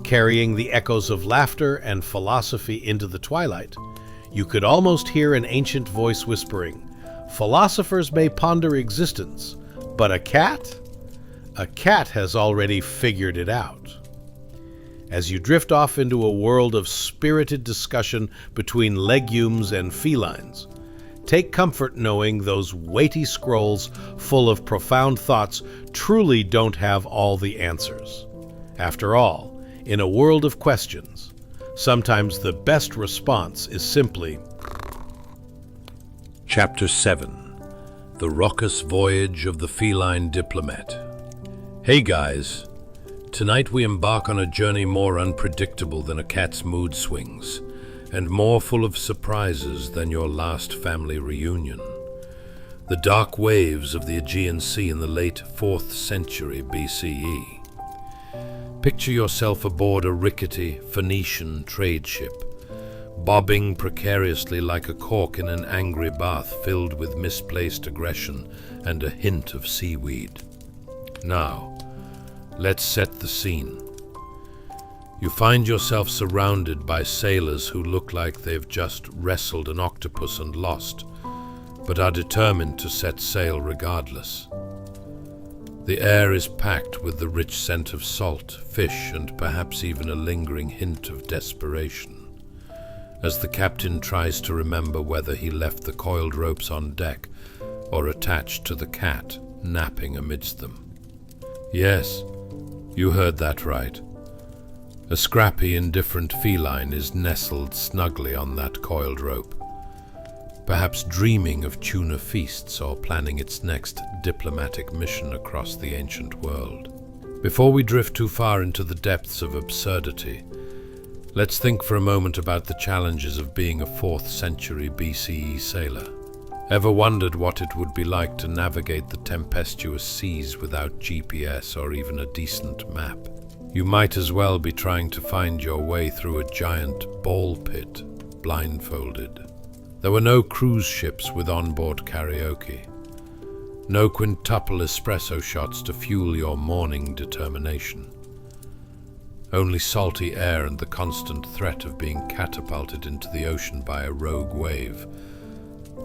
carrying the echoes of laughter and philosophy into the twilight, you could almost hear an ancient voice whispering, "Philosophers may ponder existence, but a cat? A cat has already figured it out." As you drift off into a world of spirited discussion between legumes and felines, take comfort knowing those weighty scrolls full of profound thoughts truly don't have all the answers. After all, in a world of questions, sometimes the best response is simply... Chapter 7. The Raucous Voyage of the Feline Diplomat. Hey guys, tonight we embark on a journey more unpredictable than a cat's mood swings, and more full of surprises than your last family reunion. The dark waves of the Aegean Sea in the late 4th century BCE. Picture yourself aboard a rickety Phoenician trade ship, bobbing precariously like a cork in an angry bath filled with misplaced aggression and a hint of seaweed. Now, let's set the scene. You find yourself surrounded by sailors who look like they've just wrestled an octopus and lost, but are determined to set sail regardless. The air is packed with the rich scent of salt, fish, and perhaps even a lingering hint of desperation, as the captain tries to remember whether he left the coiled ropes on deck or attached to the cat napping amidst them. Yes, you heard that right. A scrappy, indifferent feline is nestled snugly on that coiled rope, perhaps dreaming of tuna feasts or planning its next diplomatic mission across the ancient world. Before we drift too far into the depths of absurdity, let's think for a moment about the challenges of being a 4th century BCE sailor. Ever wondered what it would be like to navigate the tempestuous seas without GPS or even a decent map? You might as well be trying to find your way through a giant ball pit, blindfolded. There were no cruise ships with onboard karaoke. No quintuple espresso shots to fuel your morning determination. Only salty air and the constant threat of being catapulted into the ocean by a rogue wave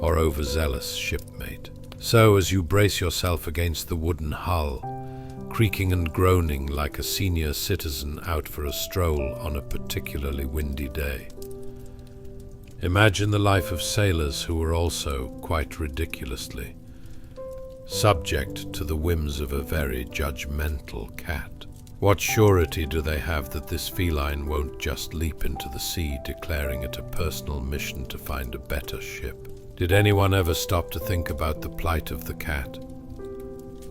or overzealous shipmate. So, as you brace yourself against the wooden hull, creaking and groaning like a senior citizen out for a stroll on a particularly windy day, imagine the life of sailors who were also, quite ridiculously, subject to the whims of a very judgmental cat. What surety do they have that this feline won't just leap into the sea, declaring it a personal mission to find a better ship? Did anyone ever stop to think about the plight of the cat,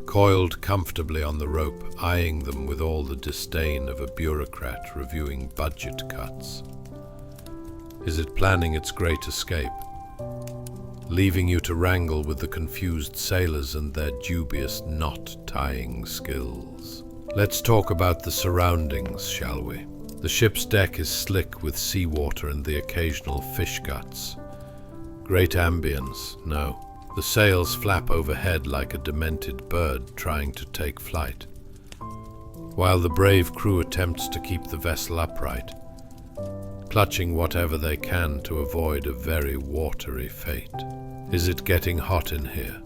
coiled comfortably on the rope, eyeing them with all the disdain of a bureaucrat reviewing budget cuts? Is it planning its great escape, leaving you to wrangle with the confused sailors and their dubious knot-tying skills? Let's talk about the surroundings, shall we? The ship's deck is slick with seawater and the occasional fish guts. Great ambience, no. The sails flap overhead like a demented bird trying to take flight, while the brave crew attempts to keep the vessel upright, clutching whatever they can to avoid a very watery fate. Is it getting hot in here?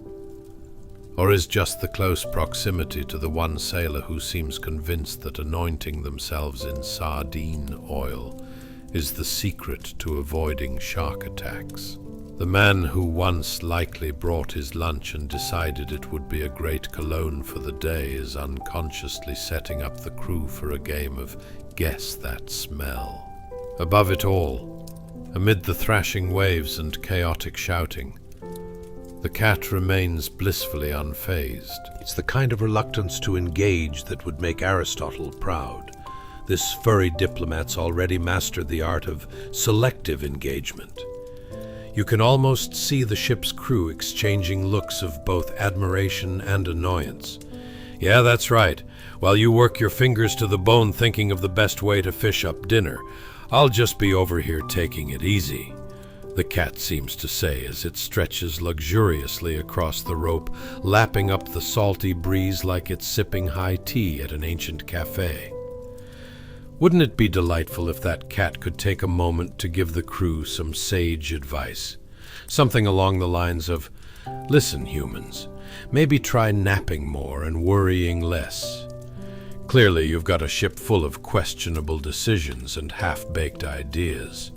Or is just the close proximity to the one sailor who seems convinced that anointing themselves in sardine oil is the secret to avoiding shark attacks? The man who once likely brought his lunch and decided it would be a great cologne for the day is unconsciously setting up the crew for a game of guess that smell. Above it all, amid the thrashing waves and chaotic shouting, the cat remains blissfully unfazed. It's the kind of reluctance to engage that would make Aristotle proud. This furry diplomat's already mastered the art of selective engagement. You can almost see the ship's crew exchanging looks of both admiration and annoyance. Yeah, that's right. While you work your fingers to the bone thinking of the best way to fish up dinner, I'll just be over here taking it easy, the cat seems to say as it stretches luxuriously across the rope, lapping up the salty breeze like it's sipping high tea at an ancient cafe. Wouldn't it be delightful if that cat could take a moment to give the crew some sage advice? Something along the lines of, "Listen, humans, maybe try napping more and worrying less. Clearly, you've got a ship full of questionable decisions and half-baked ideas.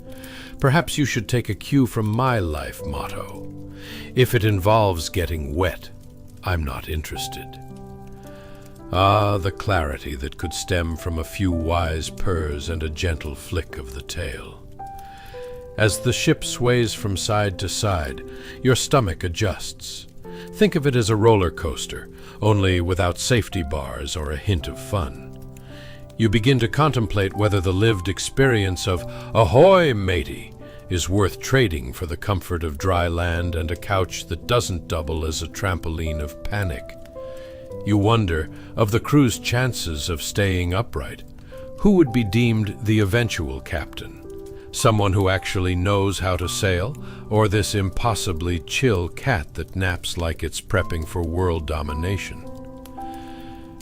Perhaps you should take a cue from my life motto. If it involves getting wet, I'm not interested." Ah, the clarity that could stem from a few wise purrs and a gentle flick of the tail. As the ship sways from side to side, your stomach adjusts. Think of it as a roller coaster, only without safety bars or a hint of fun. You begin to contemplate whether the lived experience of "Ahoy, matey!" is worth trading for the comfort of dry land and a couch that doesn't double as a trampoline of panic. You wonder, of the crew's chances of staying upright, who would be deemed the eventual captain? Someone who actually knows how to sail, or this impossibly chill cat that naps like it's prepping for world domination?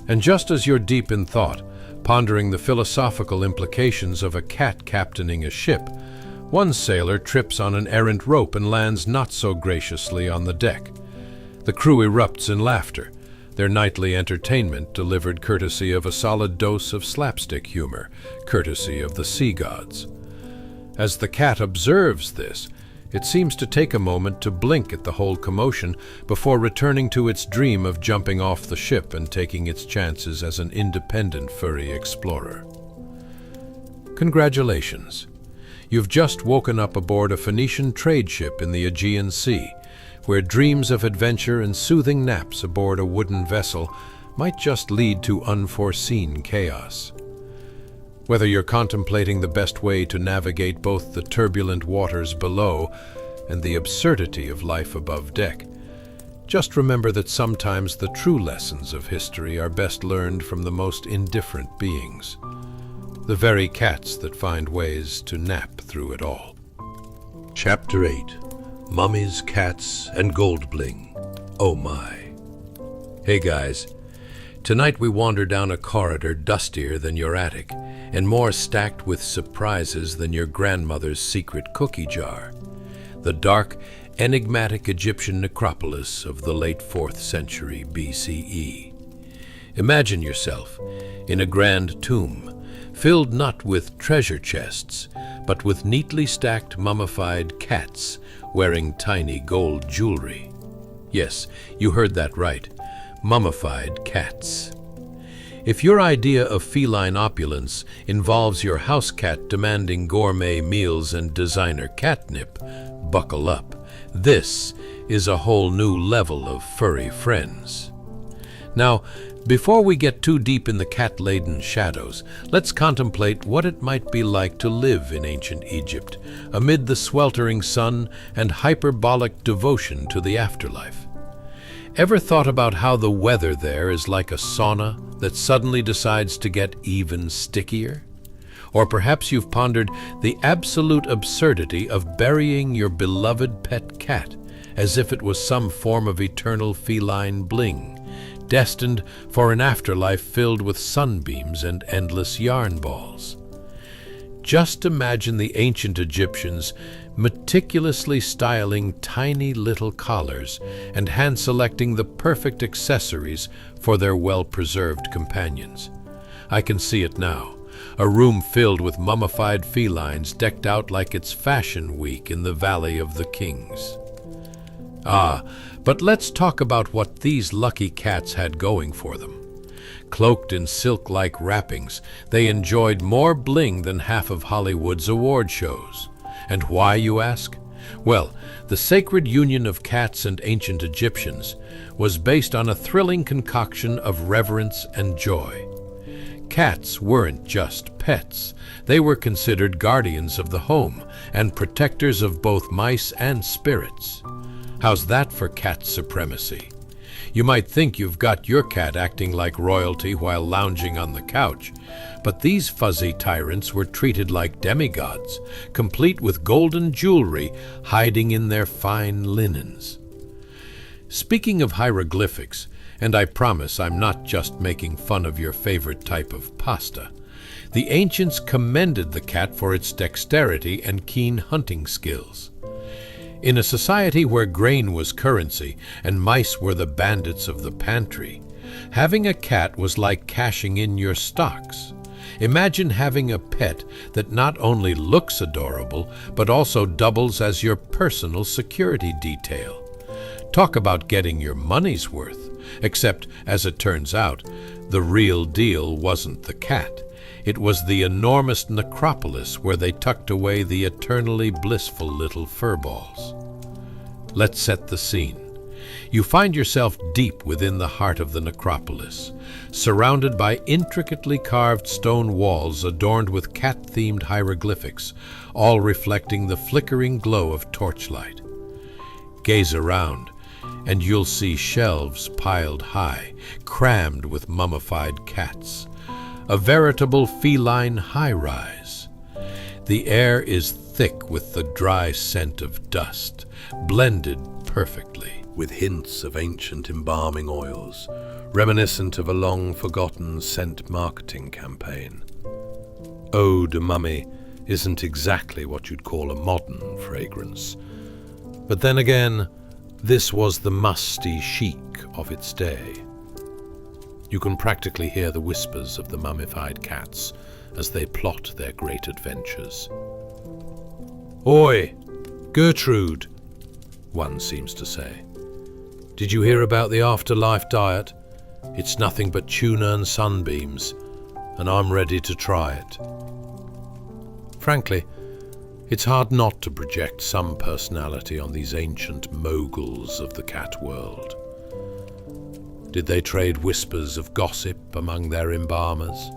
And just as you're deep in thought, pondering the philosophical implications of a cat captaining a ship, one sailor trips on an errant rope and lands not so graciously on the deck. The crew erupts in laughter, their nightly entertainment delivered courtesy of a solid dose of slapstick humor, courtesy of the sea gods. As the cat observes this, it seems to take a moment to blink at the whole commotion before returning to its dream of jumping off the ship and taking its chances as an independent furry explorer. Congratulations. You've just woken up aboard a Phoenician trade ship in the Aegean Sea, where dreams of adventure and soothing naps aboard a wooden vessel might just lead to unforeseen chaos. Whether you're contemplating the best way to navigate both the turbulent waters below and the absurdity of life above deck. Just remember that sometimes the true lessons of history are best learned from the most indifferent beings, the very cats that find ways to nap through it all. Chapter 8. Mummies, Cats, and Gold Bling. Oh my. Hey guys, tonight we wander down a corridor dustier than your attic, and more stacked with surprises than your grandmother's secret cookie jar. The dark, enigmatic Egyptian necropolis of the late 4th century BCE. Imagine yourself in a grand tomb, filled not with treasure chests, but with neatly stacked mummified cats wearing tiny gold jewelry. Yes, you heard that right, mummified cats. If your idea of feline opulence involves your house cat demanding gourmet meals and designer catnip, buckle up. This is a whole new level of furry friends. Now, before we get too deep in the cat-laden shadows, let's contemplate what it might be like to live in ancient Egypt, amid the sweltering sun and hyperbolic devotion to the afterlife. Ever thought about how the weather there is like a sauna that suddenly decides to get even stickier? Or perhaps you've pondered the absolute absurdity of burying your beloved pet cat as if it was some form of eternal feline bling, destined for an afterlife filled with sunbeams and endless yarn balls. Just imagine the ancient Egyptians meticulously styling tiny little collars and hand-selecting the perfect accessories for their well-preserved companions. I can see it now, a room filled with mummified felines decked out like it's Fashion Week in the Valley of the Kings. But let's talk about what these lucky cats had going for them. Cloaked in silk-like wrappings, they enjoyed more bling than half of Hollywood's award shows. And why, you ask? Well, the sacred union of cats and ancient Egyptians was based on a thrilling concoction of reverence and joy. Cats weren't just pets. They were considered guardians of the home and protectors of both mice and spirits. How's that for cat supremacy? You might think you've got your cat acting like royalty while lounging on the couch, but these fuzzy tyrants were treated like demigods, complete with golden jewelry hiding in their fine linens. Speaking of hieroglyphics, and I promise I'm not just making fun of your favorite type of pasta, the ancients commended the cat for its dexterity and keen hunting skills. In a society where grain was currency and mice were the bandits of the pantry, having a cat was like cashing in your stocks. Imagine having a pet that not only looks adorable, but also doubles as your personal security detail. Talk about getting your money's worth. Except, as it turns out, the real deal wasn't the cat. It was the enormous necropolis where they tucked away the eternally blissful little furballs. Let's set the scene. You find yourself deep within the heart of the necropolis, surrounded by intricately carved stone walls adorned with cat-themed hieroglyphics, all reflecting the flickering glow of torchlight. Gaze around, and you'll see shelves piled high, crammed with mummified cats. A veritable feline high-rise. The air is thick with the dry scent of dust, blended perfectly with hints of ancient embalming oils, reminiscent of a long-forgotten scent marketing campaign. Eau de Mummy isn't exactly what you'd call a modern fragrance. But then again, this was the musty chic of its day. You can practically hear the whispers of the mummified cats as they plot their great adventures. "Oi, Gertrude," one seems to say. "Did you hear about the afterlife diet? It's nothing but tuna and sunbeams, and I'm ready to try it." Frankly, it's hard not to project some personality on these ancient moguls of the cat world. Did they trade whispers of gossip among their embalmers?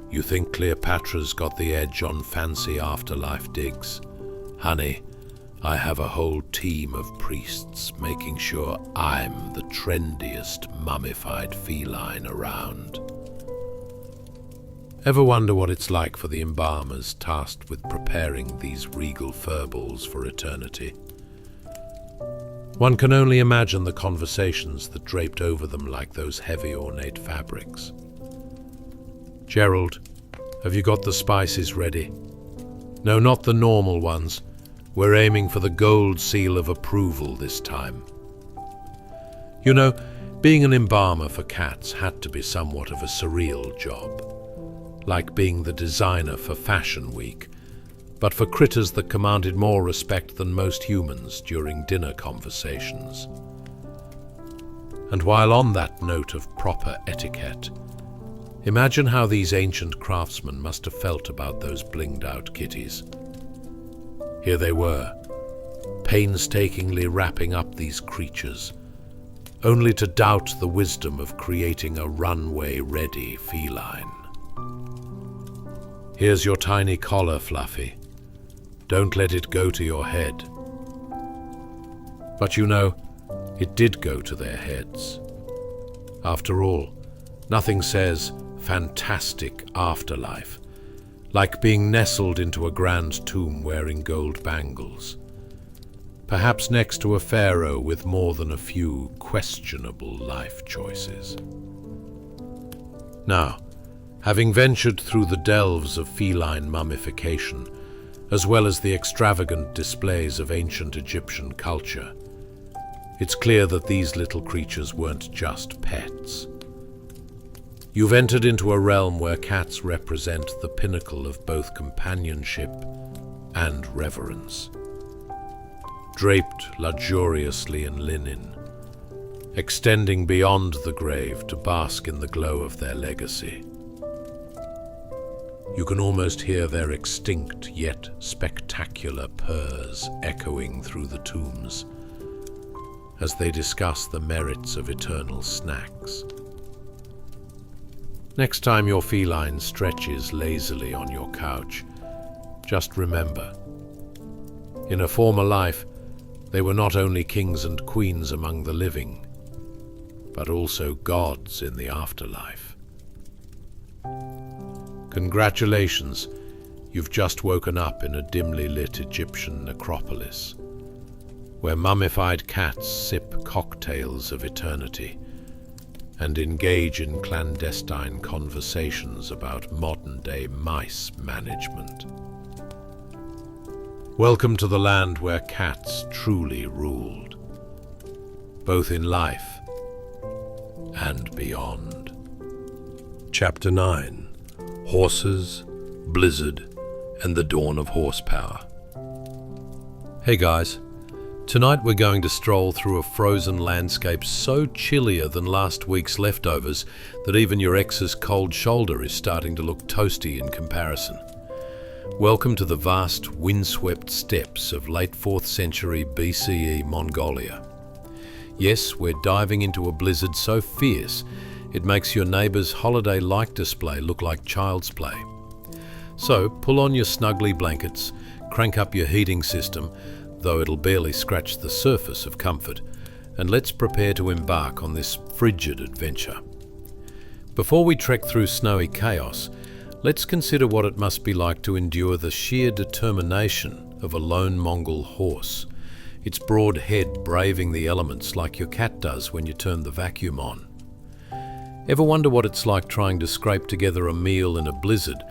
You think Cleopatra's got the edge on fancy afterlife digs? Honey, I have a whole team of priests making sure I'm the trendiest mummified feline around. Ever wonder what it's like for the embalmers tasked with preparing these regal furballs for eternity? One can only imagine the conversations that draped over them like those heavy ornate fabrics. Gerald, have you got the spices ready? No, not the normal ones. We're aiming for the gold seal of approval this time. You know, being an embalmer for cats had to be somewhat of a surreal job. Like being the designer for Fashion Week, but for critters that commanded more respect than most humans during dinner conversations. And while on that note of proper etiquette, imagine how these ancient craftsmen must have felt about those blinged-out kitties. Here they were, painstakingly wrapping up these creatures, only to doubt the wisdom of creating a runway-ready feline. Here's your tiny collar, Fluffy. Don't let it go to your head. But you know, it did go to their heads. After all, nothing says fantastic afterlife like being nestled into a grand tomb wearing gold bangles, perhaps next to a pharaoh with more than a few questionable life choices. Now, having ventured through the delves of feline mummification, as well as the extravagant displays of ancient Egyptian culture, it's clear that these little creatures weren't just pets. You've entered into a realm where cats represent the pinnacle of both companionship and reverence. Draped luxuriously in linen, extending beyond the grave to bask in the glow of their legacy. You can almost hear their extinct yet spectacular purrs echoing through the tombs as they discuss the merits of eternal snacks. Next time your feline stretches lazily on your couch, just remember, in a former life, they were not only kings and queens among the living, but also gods in the afterlife. Congratulations, you've just woken up in a dimly lit Egyptian necropolis, where mummified cats sip cocktails of eternity and engage in clandestine conversations about modern-day mice management. Welcome to the land where cats truly ruled, both in life and beyond. Chapter 9. Horses, Blizzard, and the Dawn of Horsepower. Hey guys, tonight we're going to stroll through a frozen landscape so chillier than last week's leftovers that even your ex's cold shoulder is starting to look toasty in comparison. Welcome to the vast, windswept steppes of late 4th century BCE Mongolia. Yes, we're diving into a blizzard so fierce it makes your neighbour's holiday light display look like child's play. So pull on your snuggly blankets, crank up your heating system, though it'll barely scratch the surface of comfort, and let's prepare to embark on this frigid adventure. Before we trek through snowy chaos, let's consider what it must be like to endure the sheer determination of a lone Mongol horse, its broad head braving the elements like your cat does when you turn the vacuum on. Ever wonder what it's like trying to scrape together a meal in a blizzard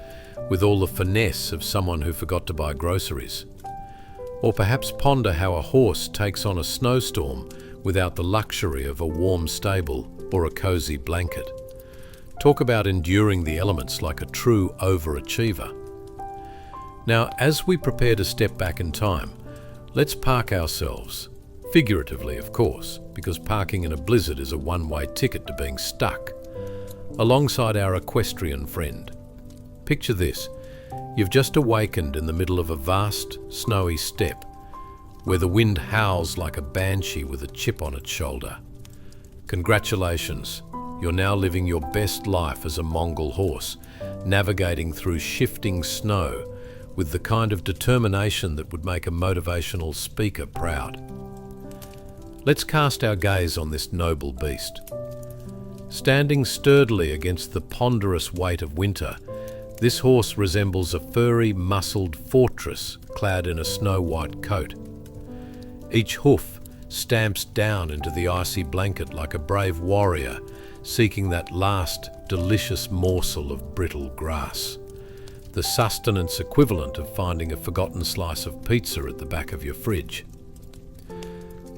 with all the finesse of someone who forgot to buy groceries? Or perhaps ponder how a horse takes on a snowstorm without the luxury of a warm stable or a cozy blanket. Talk about enduring the elements like a true overachiever. Now, as we prepare to step back in time, let's park ourselves, figuratively of course, because parking in a blizzard is a one-way ticket to being stuck, alongside our equestrian friend. Picture this. You've just awakened in the middle of a vast, snowy steppe, where the wind howls like a banshee with a chip on its shoulder. Congratulations, you're now living your best life as a Mongol horse, navigating through shifting snow, with the kind of determination that would make a motivational speaker proud. Let's cast our gaze on this noble beast. Standing sturdily against the ponderous weight of winter, this horse resembles a furry, muscled fortress clad in a snow-white coat. Each hoof stamps down into the icy blanket like a brave warrior seeking that last delicious morsel of brittle grass, the sustenance equivalent of finding a forgotten slice of pizza at the back of your fridge.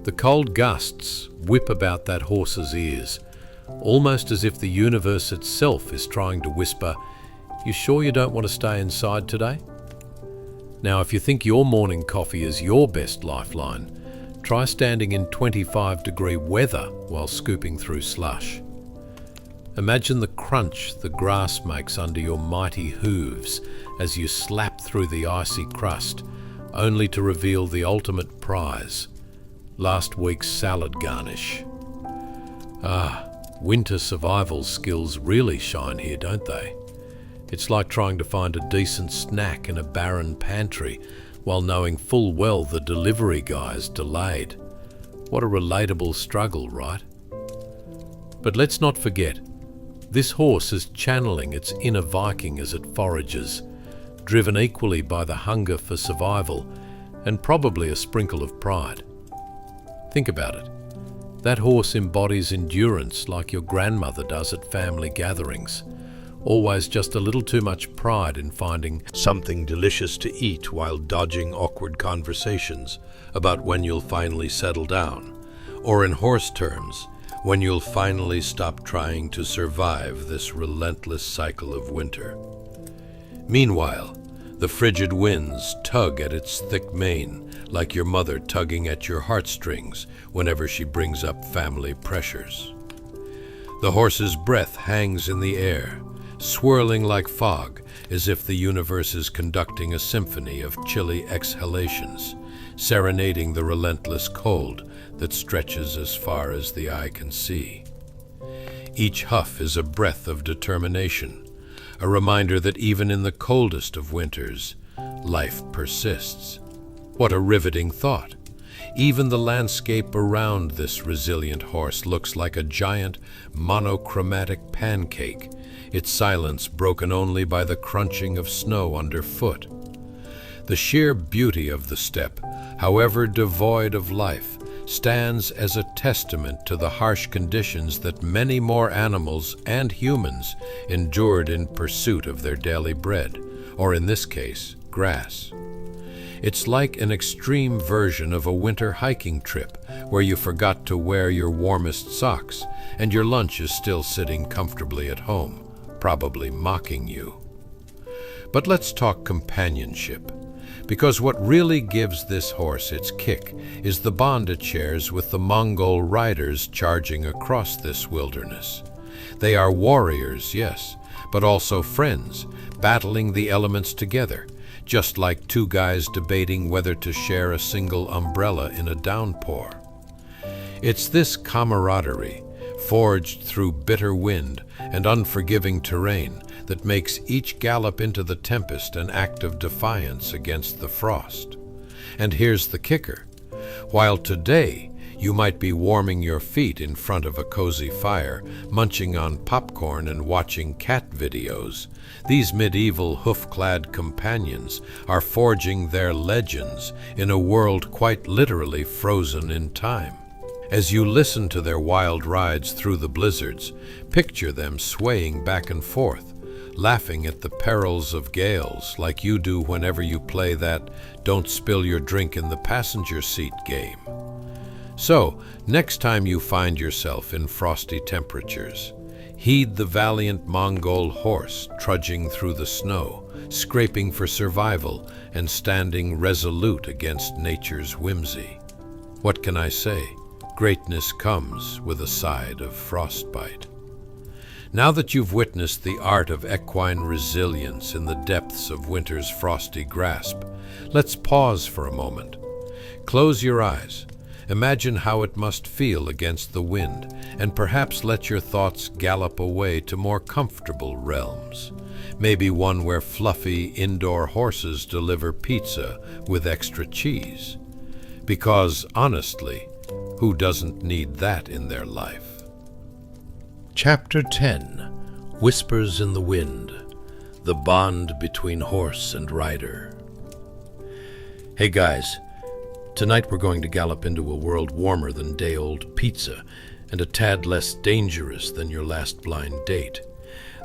The cold gusts whip about that horse's ears, almost as if the universe itself is trying to whisper, "You sure you don't want to stay inside today?" Now, if you think your morning coffee is your best lifeline, try standing in 25-degree weather while scooping through slush. Imagine the crunch the grass makes under your mighty hooves as you slap through the icy crust, only to reveal the ultimate prize, last week's salad garnish. Winter survival skills really shine here, don't they? It's like trying to find a decent snack in a barren pantry while knowing full well the delivery guy's delayed. What a relatable struggle, right? But let's not forget, this horse is channeling its inner Viking as it forages, driven equally by the hunger for survival and probably a sprinkle of pride. Think about it. That horse embodies endurance like your grandmother does at family gatherings. Always just a little too much pride in finding something delicious to eat while dodging awkward conversations about when you'll finally settle down, or in horse terms, when you'll finally stop trying to survive this relentless cycle of winter. Meanwhile, the frigid winds tug at its thick mane like your mother tugging at your heartstrings whenever she brings up family pressures. The horse's breath hangs in the air, swirling like fog, as if the universe is conducting a symphony of chilly exhalations, serenading the relentless cold that stretches as far as the eye can see. Each huff is a breath of determination, a reminder that even in the coldest of winters, life persists. What a riveting thought! Even the landscape around this resilient horse looks like a giant, monochromatic pancake, its silence broken only by the crunching of snow underfoot. The sheer beauty of the steppe, however devoid of life, stands as a testament to the harsh conditions that many more animals and humans endured in pursuit of their daily bread, or in this case, grass. It's like an extreme version of a winter hiking trip where you forgot to wear your warmest socks and your lunch is still sitting comfortably at home, probably mocking you. But let's talk companionship, because what really gives this horse its kick is the bond it shares with the Mongol riders charging across this wilderness. They are warriors, yes, but also friends, battling the elements together, just like two guys debating whether to share a single umbrella in a downpour. It's this camaraderie, forged through bitter wind and unforgiving terrain, that makes each gallop into the tempest an act of defiance against the frost. And here's the kicker. While today you might be warming your feet in front of a cozy fire, munching on popcorn and watching cat videos, these medieval hoof-clad companions are forging their legends in a world quite literally frozen in time. As you listen to their wild rides through the blizzards, picture them swaying back and forth, laughing at the perils of gales like you do whenever you play that "don't spill your drink in the passenger seat" game. So, next time you find yourself in frosty temperatures, heed the valiant Mongol horse trudging through the snow, scraping for survival and standing resolute against nature's whimsy. What can I say? Greatness comes with a side of frostbite. Now that you've witnessed the art of equine resilience in the depths of winter's frosty grasp, let's pause for a moment. Close your eyes. Imagine how it must feel against the wind, and perhaps let your thoughts gallop away to more comfortable realms. maybe one where fluffy indoor horses deliver pizza with extra cheese. Because, honestly, who doesn't need that in their life? Chapter 10. Whispers in the Wind. The Bond Between Horse and Rider. Hey guys, tonight we're going to gallop into a world warmer than day-old pizza and a tad less dangerous than your last blind date.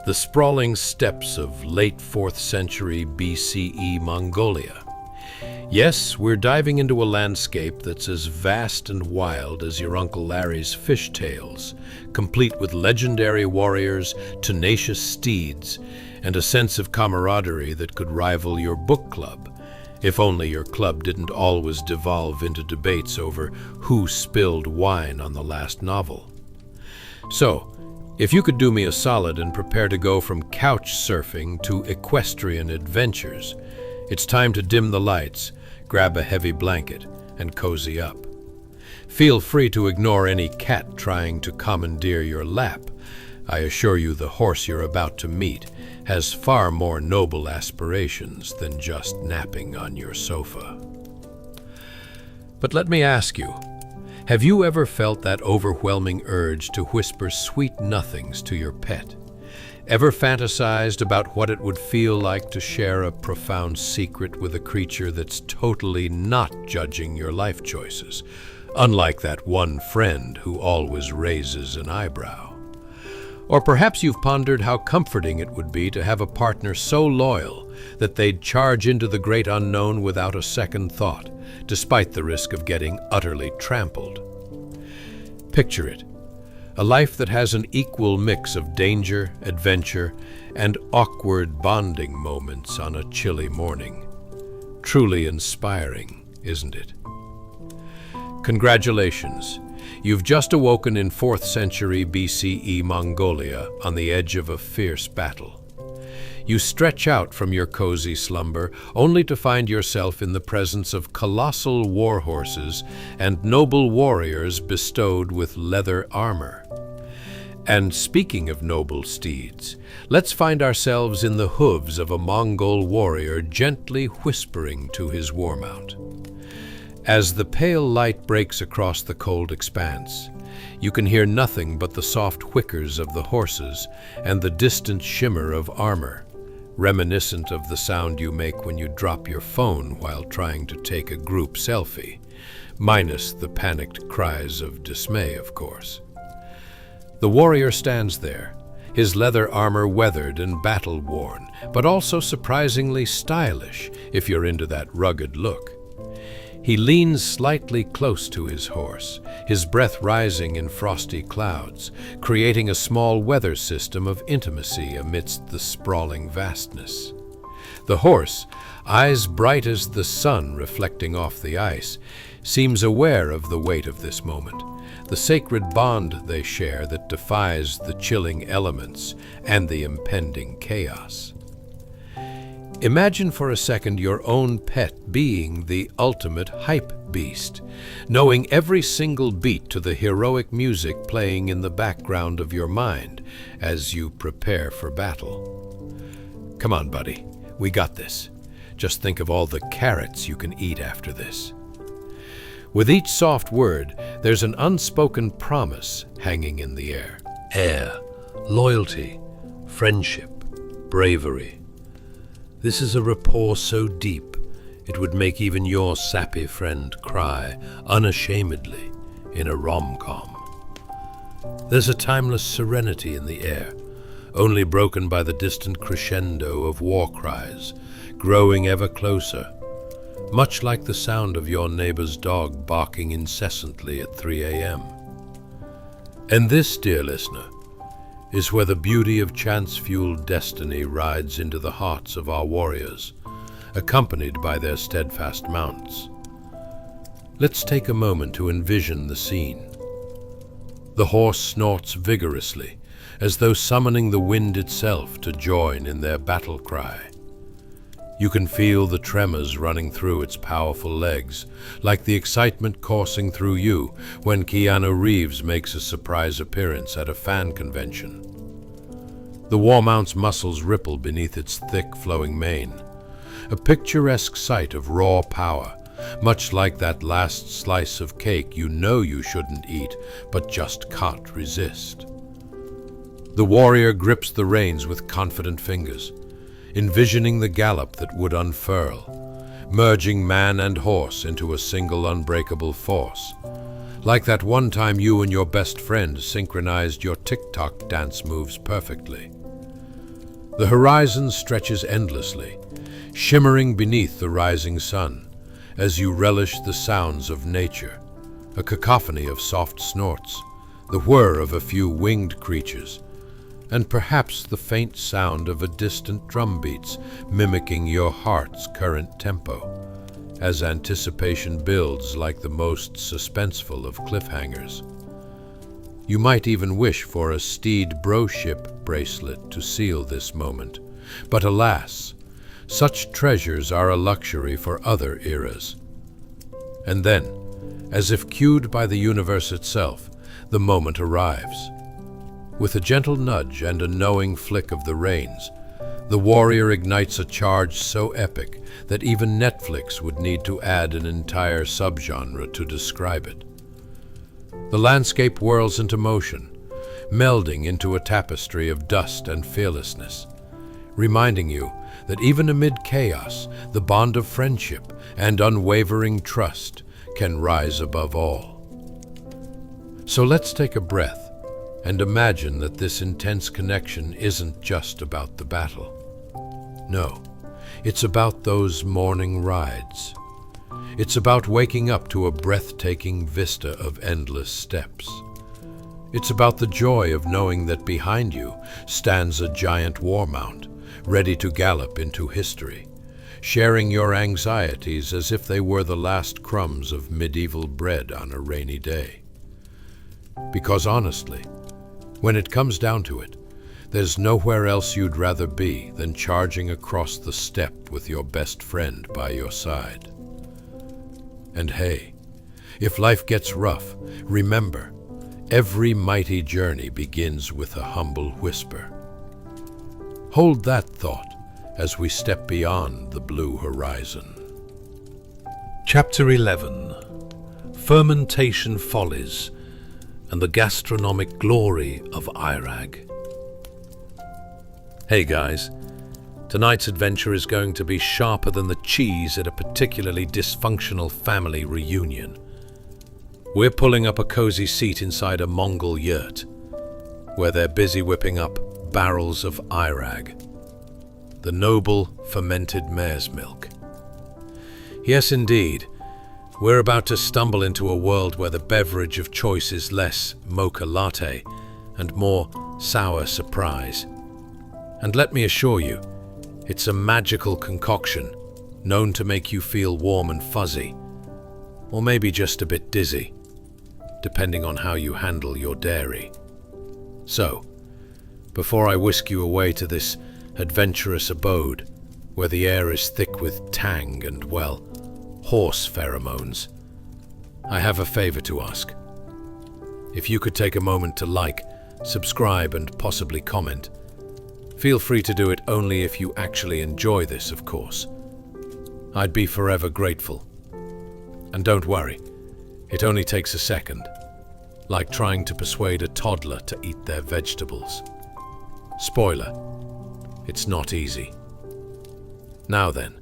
The sprawling steppes of late 4th century BCE Mongolia. Yes, we're diving into a landscape that's as vast and wild as your Uncle Larry's fishtails, complete with legendary warriors, tenacious steeds, and a sense of camaraderie that could rival your book club, if only your club didn't always devolve into debates over who spilled wine on the last novel. So, if you could do me a solid and prepare to go from couch surfing to equestrian adventures, it's time to dim the lights, grab a heavy blanket, and cozy up. Feel free to ignore any cat trying to commandeer your lap. I assure you the horse you're about to meet has far more noble aspirations than just napping on your sofa. But let me ask you, have you ever felt that overwhelming urge to whisper sweet nothings to your pet? Ever fantasized about what it would feel like to share a profound secret with a creature that's totally not judging your life choices, unlike that one friend who always raises an eyebrow? Or perhaps you've pondered how comforting it would be to have a partner so loyal that they'd charge into the great unknown without a second thought, despite the risk of getting utterly trampled. Picture it. A life that has an equal mix of danger, adventure, and awkward bonding moments on a chilly morning. Truly inspiring, isn't it? Congratulations. You've just awoken in 4th century BCE Mongolia on the edge of a fierce battle. You stretch out from your cozy slumber only to find yourself in the presence of colossal war horses and noble warriors bestowed with leather armor. And speaking of noble steeds, let's find ourselves in the hooves of a Mongol warrior gently whispering to his war mount. As the pale light breaks across the cold expanse, you can hear nothing but the soft whickers of the horses and the distant shimmer of armor, reminiscent of the sound you make when you drop your phone while trying to take a group selfie, minus the panicked cries of dismay, of course. The warrior stands there, his leather armor weathered and battle-worn, but also surprisingly stylish if you're into that rugged look. He leans slightly close to his horse, his breath rising in frosty clouds, creating a small weather system of intimacy amidst the sprawling vastness. The horse, eyes bright as the sun reflecting off the ice, seems aware of the weight of this moment, the sacred bond they share that defies the chilling elements and the impending chaos. Imagine for a second your own pet being the ultimate hype beast, knowing every single beat to the heroic music playing in the background of your mind as you prepare for battle. Come on, buddy, we got this. Just think of all the carrots you can eat after this. With each soft word, there's an unspoken promise hanging in the air. Air, loyalty, friendship, bravery. This is a rapport so deep, it would make even your sappy friend cry unashamedly in a rom-com. There's a timeless serenity in the air, only broken by the distant crescendo of war cries, growing ever closer, much like the sound of your neighbor's dog barking incessantly at 3 a.m. And this, dear listener, is where the beauty of chance-fueled destiny rides into the hearts of our warriors, accompanied by their steadfast mounts. Let's take a moment to envision the scene. The horse snorts vigorously, as though summoning the wind itself to join in their battle cry. You can feel the tremors running through its powerful legs, like the excitement coursing through you when Keanu Reeves makes a surprise appearance at a fan convention. The war mount's muscles ripple beneath its thick, flowing mane, a picturesque sight of raw power, much like that last slice of cake you know you shouldn't eat, but just can't resist. The warrior grips the reins with confident fingers, envisioning the gallop that would unfurl, merging man and horse into a single unbreakable force, like that one time you and your best friend synchronized your TikTok dance moves perfectly. The horizon stretches endlessly, shimmering beneath the rising sun, as you relish the sounds of nature, a cacophony of soft snorts, the whir of a few winged creatures, and perhaps the faint sound of a distant drum beats mimicking your heart's current tempo, as anticipation builds like the most suspenseful of cliffhangers. You might even wish for a steed broship bracelet to seal this moment, but alas, such treasures are a luxury for other eras. And then, as if cued by the universe itself, the moment arrives. With a gentle nudge and a knowing flick of the reins, the warrior ignites a charge so epic that even Netflix would need to add an entire subgenre to describe it. The landscape whirls into motion, melding into a tapestry of dust and fearlessness, reminding you that even amid chaos, the bond of friendship and unwavering trust can rise above all. So let's take a breath and imagine that this intense connection isn't just about the battle. No, it's about those morning rides. It's about waking up to a breathtaking vista of endless steps. It's about the joy of knowing that behind you stands a giant war mount, ready to gallop into history, sharing your anxieties as if they were the last crumbs of medieval bread on a rainy day. Because honestly, when it comes down to it, there's nowhere else you'd rather be than charging across the steppe with your best friend by your side. And hey, if life gets rough, remember, every mighty journey begins with a humble whisper. Hold that thought as we step beyond the blue horizon. Chapter 11. Fermentation Follies and the Gastronomic Glory of Irag. Hey guys, tonight's adventure is going to be sharper than the cheese at a particularly dysfunctional family reunion. We're pulling up a cozy seat inside a Mongol yurt, where they're busy whipping up barrels of Irag, the noble fermented mare's milk. Yes, indeed, we're about to stumble into a world where the beverage of choice is less mocha latte and more sour surprise. And let me assure you, it's a magical concoction known to make you feel warm and fuzzy, or maybe just a bit dizzy, depending on how you handle your dairy. So, before I whisk you away to this adventurous abode, where the air is thick with tang and, well, horse pheromones, I have a favor to ask. If you could take a moment to like, subscribe, and possibly comment. Feel free to do it only if you actually enjoy this, of course. I'd be forever grateful. And don't worry, it only takes a second, like trying to persuade a toddler to eat their vegetables. Spoiler, it's not easy. Now then,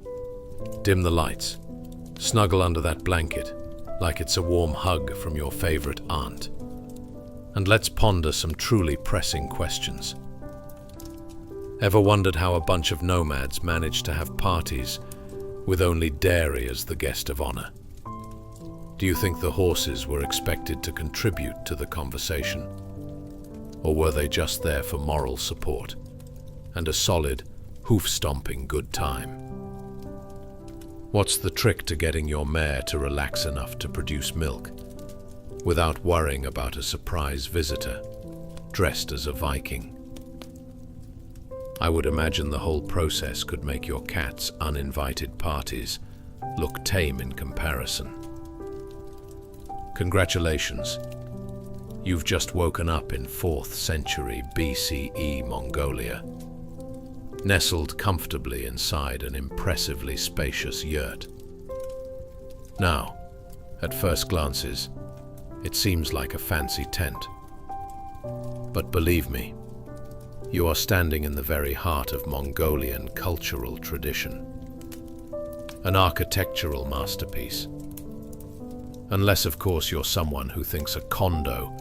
dim the lights, snuggle under that blanket like it's a warm hug from your favorite aunt, and let's ponder some truly pressing questions. Ever wondered how a bunch of nomads managed to have parties with only dairy as the guest of honor? Do you think the horses were expected to contribute to the conversation? Or were they just there for moral support and a solid, hoof-stomping good time? What's the trick to getting your mare to relax enough to produce milk without worrying about a surprise visitor dressed as a Viking? I would imagine the whole process could make your cat's uninvited parties look tame in comparison. Congratulations. You've just woken up in 4th century BCE Mongolia, nestled comfortably inside an impressively spacious yurt. Now, at first glances, it seems like a fancy tent. But believe me, you are standing in the very heart of Mongolian cultural tradition. An architectural masterpiece. Unless, of course, you're someone who thinks a condo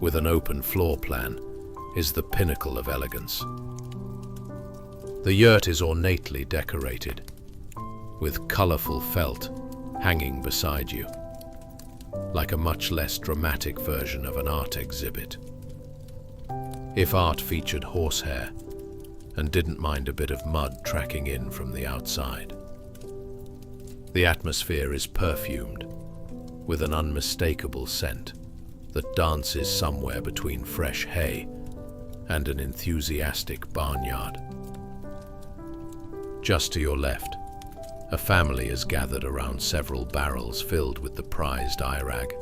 with an open floor plan is the pinnacle of elegance. The yurt is ornately decorated, with colorful felt hanging beside you, like a much less dramatic version of an art exhibit. If art featured horsehair and didn't mind a bit of mud tracking in from the outside. The atmosphere is perfumed, with an unmistakable scent that dances somewhere between fresh hay and an enthusiastic barnyard. Just to your left, a family is gathered around several barrels filled with the prized airag,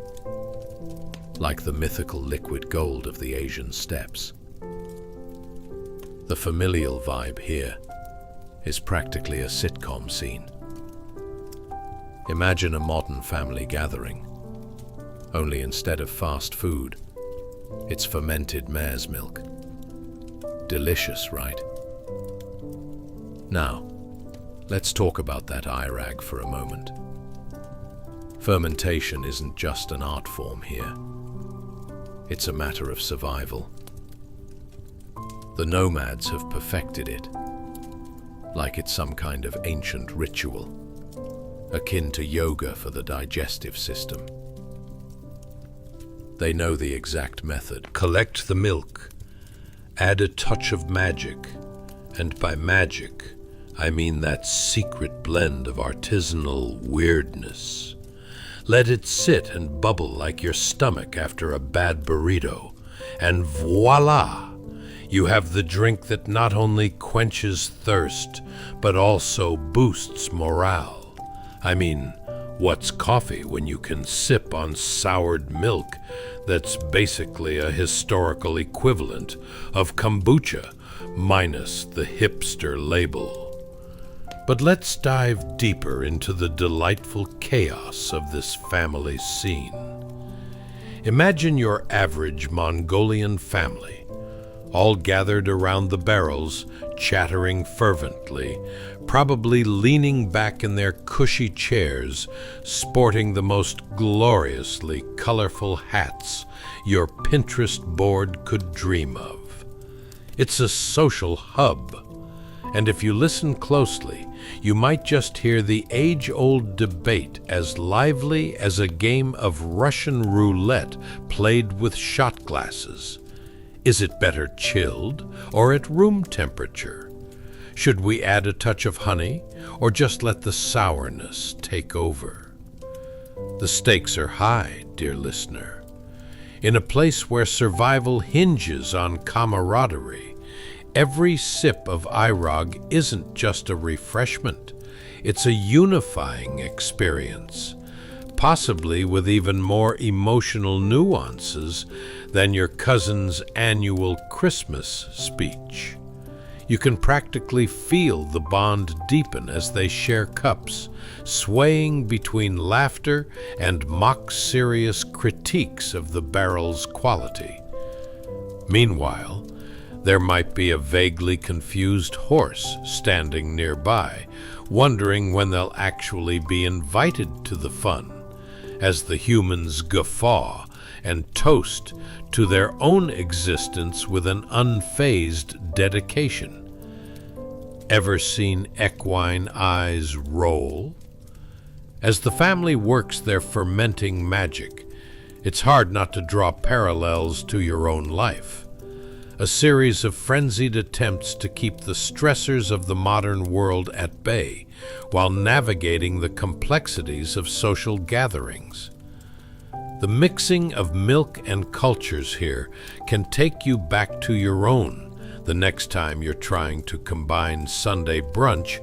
like the mythical liquid gold of the Asian steppes. The familial vibe here is practically a sitcom scene. Imagine a modern family gathering, only instead of fast food, it's fermented mare's milk. Delicious, right? Now, let's talk about that airag for a moment. Fermentation isn't just an art form here. It's a matter of survival. The nomads have perfected it, like it's some kind of ancient ritual, akin to yoga for the digestive system. They know the exact method. Collect the milk, add a touch of magic, and by magic, I mean that secret blend of artisanal weirdness. Let it sit and bubble like your stomach after a bad burrito, and voila! You have the drink that not only quenches thirst, but also boosts morale. I mean, what's coffee when you can sip on soured milk that's basically a historical equivalent of kombucha, minus the hipster label? But let's dive deeper into the delightful chaos of this family scene. Imagine your average Mongolian family, all gathered around the barrels, chattering fervently, probably leaning back in their cushy chairs, sporting the most gloriously colorful hats your Pinterest board could dream of. It's a social hub, and if you listen closely, you might just hear the age-old debate as lively as a game of Russian roulette played with shot glasses. Is it better chilled or at room temperature? Should we add a touch of honey or just let the sourness take over? The stakes are high, dear listener. In a place where survival hinges on camaraderie, every sip of airag isn't just a refreshment, it's a unifying experience, possibly with even more emotional nuances than your cousin's annual Christmas speech. You can practically feel the bond deepen as they share cups, swaying between laughter and mock-serious critiques of the barrel's quality. Meanwhile, there might be a vaguely confused horse standing nearby, wondering when they'll actually be invited to the fun, as the humans guffaw and toast to their own existence with an unfazed dedication. Ever seen equine eyes roll? As the family works their fermenting magic, it's hard not to draw parallels to your own life. A series of frenzied attempts to keep the stressors of the modern world at bay while navigating the complexities of social gatherings. The mixing of milk and cultures here can take you back to your own the next time you're trying to combine Sunday brunch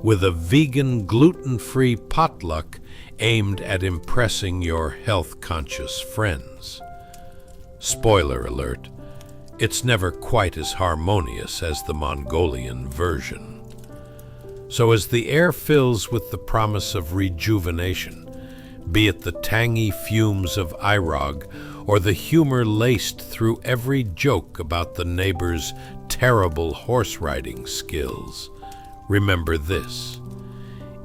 with a vegan, gluten-free potluck aimed at impressing your health-conscious friends. Spoiler alert, it's never quite as harmonious as the Mongolian version. So as the air fills with the promise of rejuvenation, be it the tangy fumes of Irog or the humor laced through every joke about the neighbor's terrible horse-riding skills, remember this: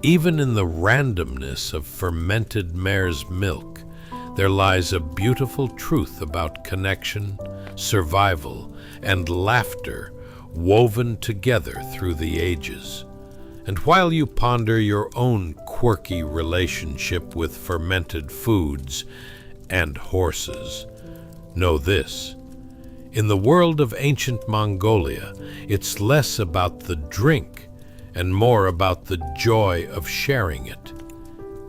even in the randomness of fermented mare's milk, there lies a beautiful truth about connection, survival, and laughter woven together through the ages. And while you ponder your own quirky relationship with fermented foods and horses, know this: in the world of ancient Mongolia, it's less about the drink and more about the joy of sharing it,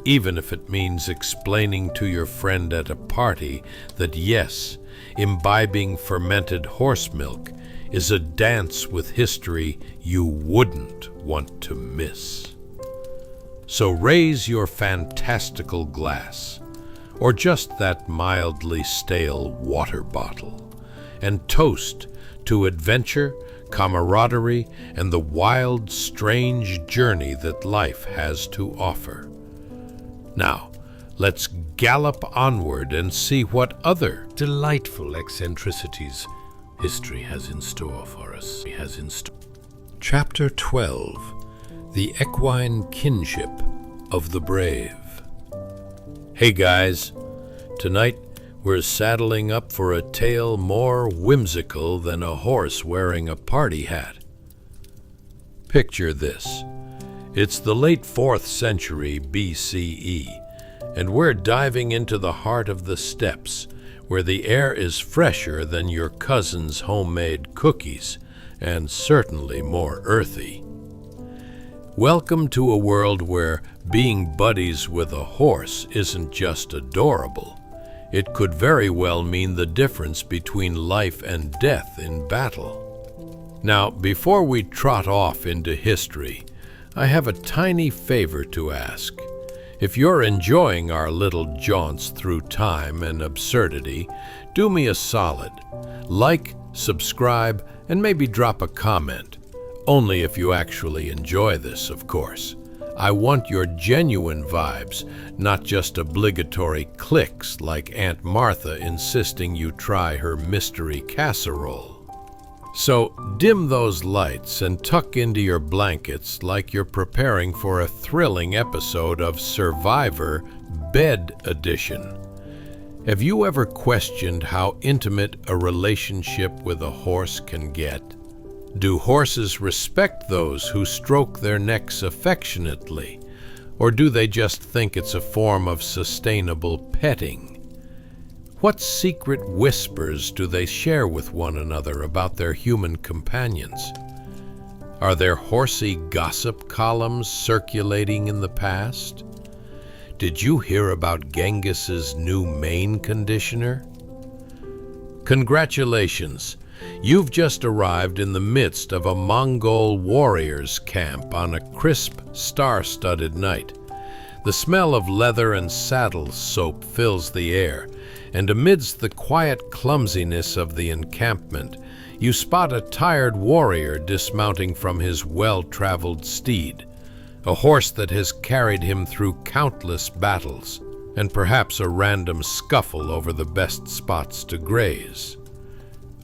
even if it means explaining to your friend at a party that yes, imbibing fermented horse milk is a dance with history you wouldn't want to miss. So raise your fantastical glass, or just that mildly stale water bottle, and toast to adventure, camaraderie, and the wild, strange journey that life has to offer. Now, let's gallop onward and see what other delightful eccentricities history has in store for us. Chapter 12, The Equine Kinship of the Brave. Hey guys, tonight we're saddling up for a tale more whimsical than a horse wearing a party hat. Picture this. It's the late 4th century BCE, and we're diving into the heart of the steppes, where the air is fresher than your cousin's homemade cookies, and certainly more earthy. Welcome to a world where being buddies with a horse isn't just adorable. It could very well mean the difference between life and death in battle. Now, before we trot off into history, I have a tiny favor to ask. If you're enjoying our little jaunts through time and absurdity, do me a solid. Like, subscribe, and maybe drop a comment. Only if you actually enjoy this, of course. I want your genuine vibes, not just obligatory clicks like Aunt Martha insisting you try her mystery casserole. So dim those lights and tuck into your blankets like you're preparing for a thrilling episode of Survivor Bed Edition. Have you ever questioned how intimate a relationship with a horse can get? Do horses respect those who stroke their necks affectionately, or do they just think it's a form of sustainable petting? What secret whispers do they share with one another about their human companions? Are there horsey gossip columns circulating in the past? Did you hear about Genghis's new mane conditioner? Congratulations! You've just arrived in the midst of a Mongol warrior's camp on a crisp, star-studded night. The smell of leather and saddle soap fills the air, and amidst the quiet clumsiness of the encampment, you spot a tired warrior dismounting from his well-traveled steed, a horse that has carried him through countless battles, and perhaps a random scuffle over the best spots to graze.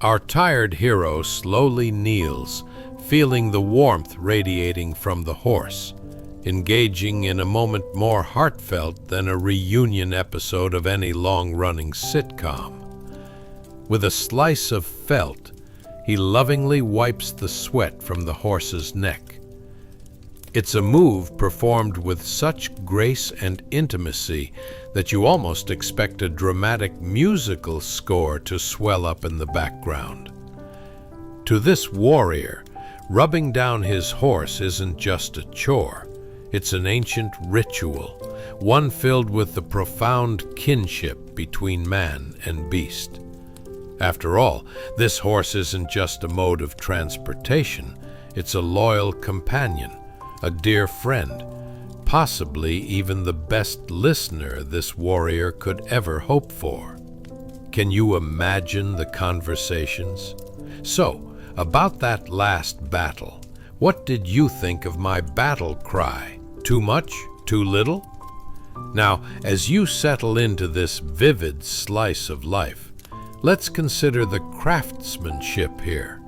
Our tired hero slowly kneels, feeling the warmth radiating from the horse, engaging in a moment more heartfelt than a reunion episode of any long-running sitcom. With a slice of felt, he lovingly wipes the sweat from the horse's neck. It's a move performed with such grace and intimacy that you almost expect a dramatic musical score to swell up in the background. To this warrior, rubbing down his horse isn't just a chore. It's an ancient ritual, one filled with the profound kinship between man and beast. After all, this horse isn't just a mode of transportation, it's a loyal companion, a dear friend, possibly even the best listener this warrior could ever hope for. Can you imagine the conversations? So, about that last battle, what did you think of my battle cry? Too much? Too little? Now, as you settle into this vivid slice of life, let's consider the craftsmanship here.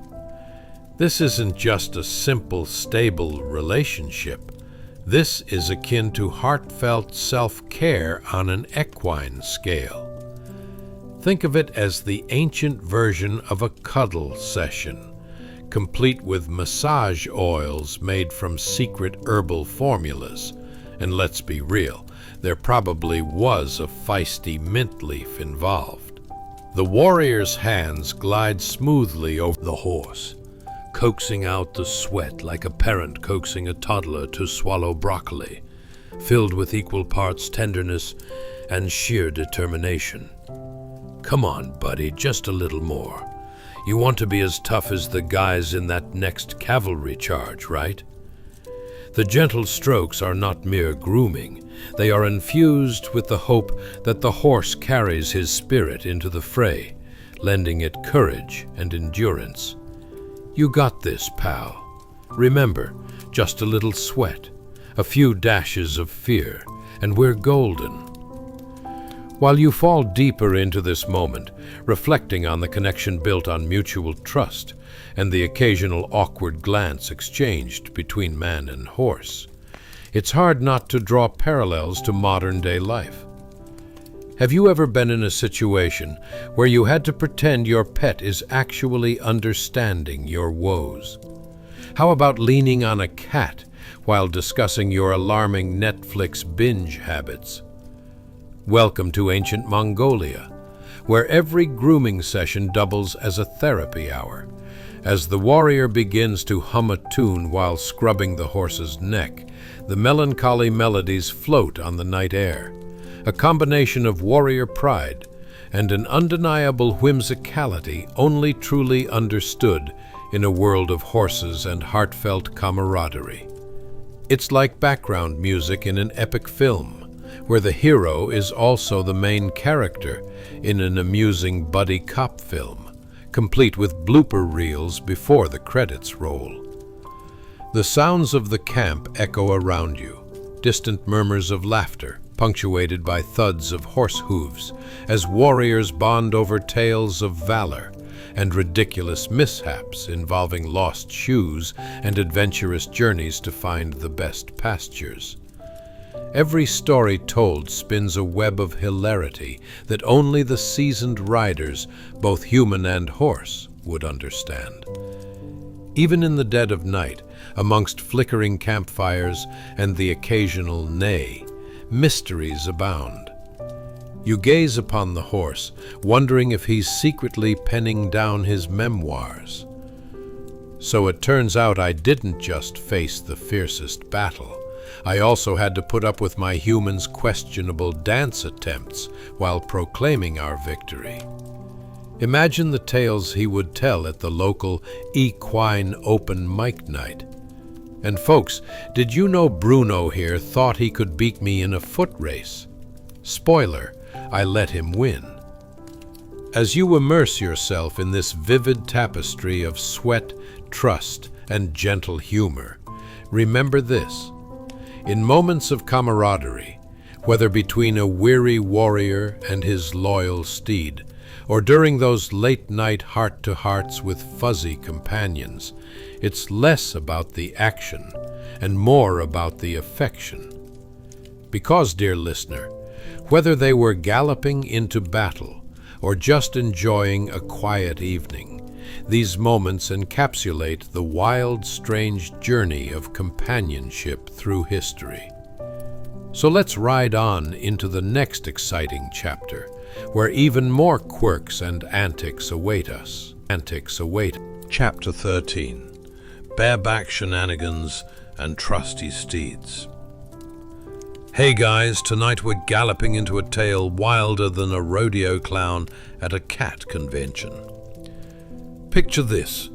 This isn't just a simple, stable relationship. This is akin to heartfelt self-care on an equine scale. Think of it as the ancient version of a cuddle session, complete with massage oils made from secret herbal formulas. And let's be real, there probably was a feisty mint leaf involved. The warrior's hands glide smoothly over the horse, coaxing out the sweat like a parent coaxing a toddler to swallow broccoli, filled with equal parts tenderness and sheer determination. Come on, buddy, just a little more. You want to be as tough as the guys in that next cavalry charge, right? The gentle strokes are not mere grooming. They are infused with the hope that the horse carries his spirit into the fray, lending it courage and endurance. You got this, pal. Remember, just a little sweat, a few dashes of fear, and we're golden. While you fall deeper into this moment, reflecting on the connection built on mutual trust and the occasional awkward glance exchanged between man and horse, it's hard not to draw parallels to modern-day life. Have you ever been in a situation where you had to pretend your pet is actually understanding your woes? How about leaning on a cat while discussing your alarming Netflix binge habits? Welcome to ancient Mongolia, where every grooming session doubles as a therapy hour. As the warrior begins to hum a tune while scrubbing the horse's neck, the melancholy melodies float on the night air, a combination of warrior pride and an undeniable whimsicality only truly understood in a world of horses and heartfelt camaraderie. It's like background music in an epic film, where the hero is also the main character in an amusing buddy cop film, complete with blooper reels before the credits roll. The sounds of the camp echo around you, distant murmurs of laughter, punctuated by thuds of horse hooves, as warriors bond over tales of valor and ridiculous mishaps involving lost shoes and adventurous journeys to find the best pastures. Every story told spins a web of hilarity that only the seasoned riders, both human and horse, would understand. Even in the dead of night, amongst flickering campfires and the occasional neigh, mysteries abound. You gaze upon the horse, wondering if he's secretly penning down his memoirs. So it turns out I didn't just face the fiercest battle. I also had to put up with my human's questionable dance attempts while proclaiming our victory. Imagine the tales he would tell at the local equine open mic night. And folks, did you know Bruno here thought he could beat me in a foot race? Spoiler, I let him win. As you immerse yourself in this vivid tapestry of sweat, trust, and gentle humor, remember this. In moments of camaraderie, whether between a weary warrior and his loyal steed, or during those late-night heart-to-hearts with fuzzy companions, it's less about the action and more about the affection. Because, dear listener, whether they were galloping into battle or just enjoying a quiet evening, these moments encapsulate the wild, strange journey of companionship through history. So let's ride on into the next exciting chapter, where even more quirks and antics await us. Chapter 13. Bareback Shenanigans and Trusty Steeds. Hey guys, tonight we're galloping into a tale wilder than a rodeo clown at a cat convention. Picture this.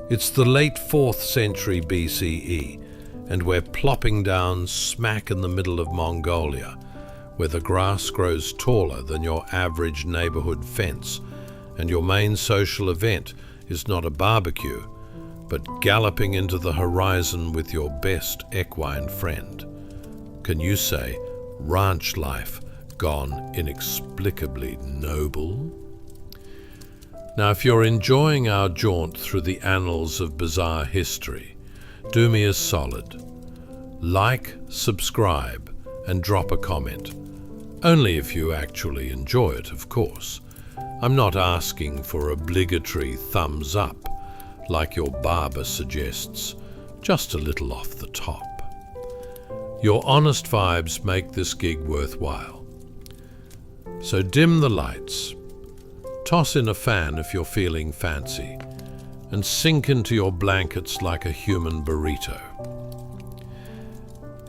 It's the late 4th century BCE, and we're plopping down smack in the middle of Mongolia, where the grass grows taller than your average neighborhood fence, and your main social event is not a barbecue, but galloping into the horizon with your best equine friend. Can you say ranch life gone inexplicably noble? Now, if you're enjoying our jaunt through the annals of bizarre history, do me a solid. Like, subscribe, and drop a comment. Only if you actually enjoy it, of course. I'm not asking for obligatory thumbs up, like your barber suggests, just a little off the top. Your honest vibes make this gig worthwhile. So dim the lights, toss in a fan if you're feeling fancy, and sink into your blankets like a human burrito.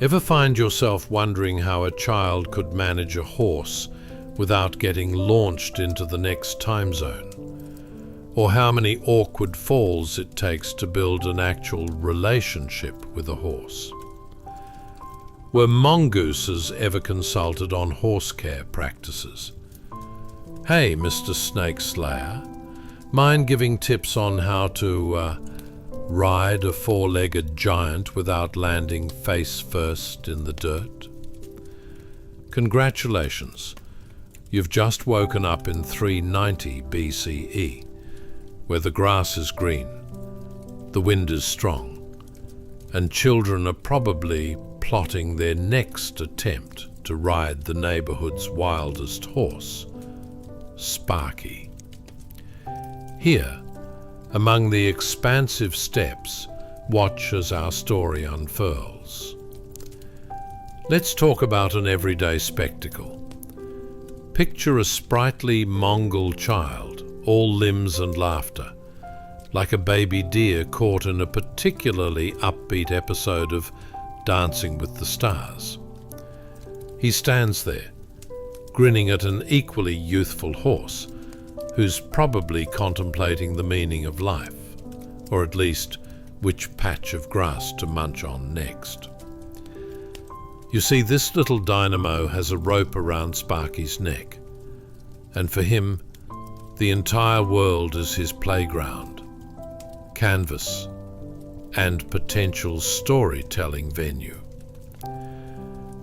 Ever find yourself wondering how a child could manage a horse without getting launched into the next time zone? Or how many awkward falls it takes to build an actual relationship with a horse? Were mongooses ever consulted on horse care practices? Hey, Mr. Snake Slayer, mind giving tips on how to ride a four-legged giant without landing face first in the dirt? Congratulations, you've just woken up in 390 BCE, where the grass is green, the wind is strong, and children are probably plotting their next attempt to ride the neighborhood's wildest horse, Sparky. Here, among the expansive steps, watch as our story unfurls. Let's talk about an everyday spectacle. Picture a sprightly Mongol child, all limbs and laughter, like a baby deer caught in a particularly upbeat episode of Dancing with the Stars. He stands there, grinning at an equally youthful horse, who's probably contemplating the meaning of life, or at least which patch of grass to munch on next. You see, this little dynamo has a rope around Sparky's neck, and for him, the entire world is his playground, canvas, and potential storytelling venue.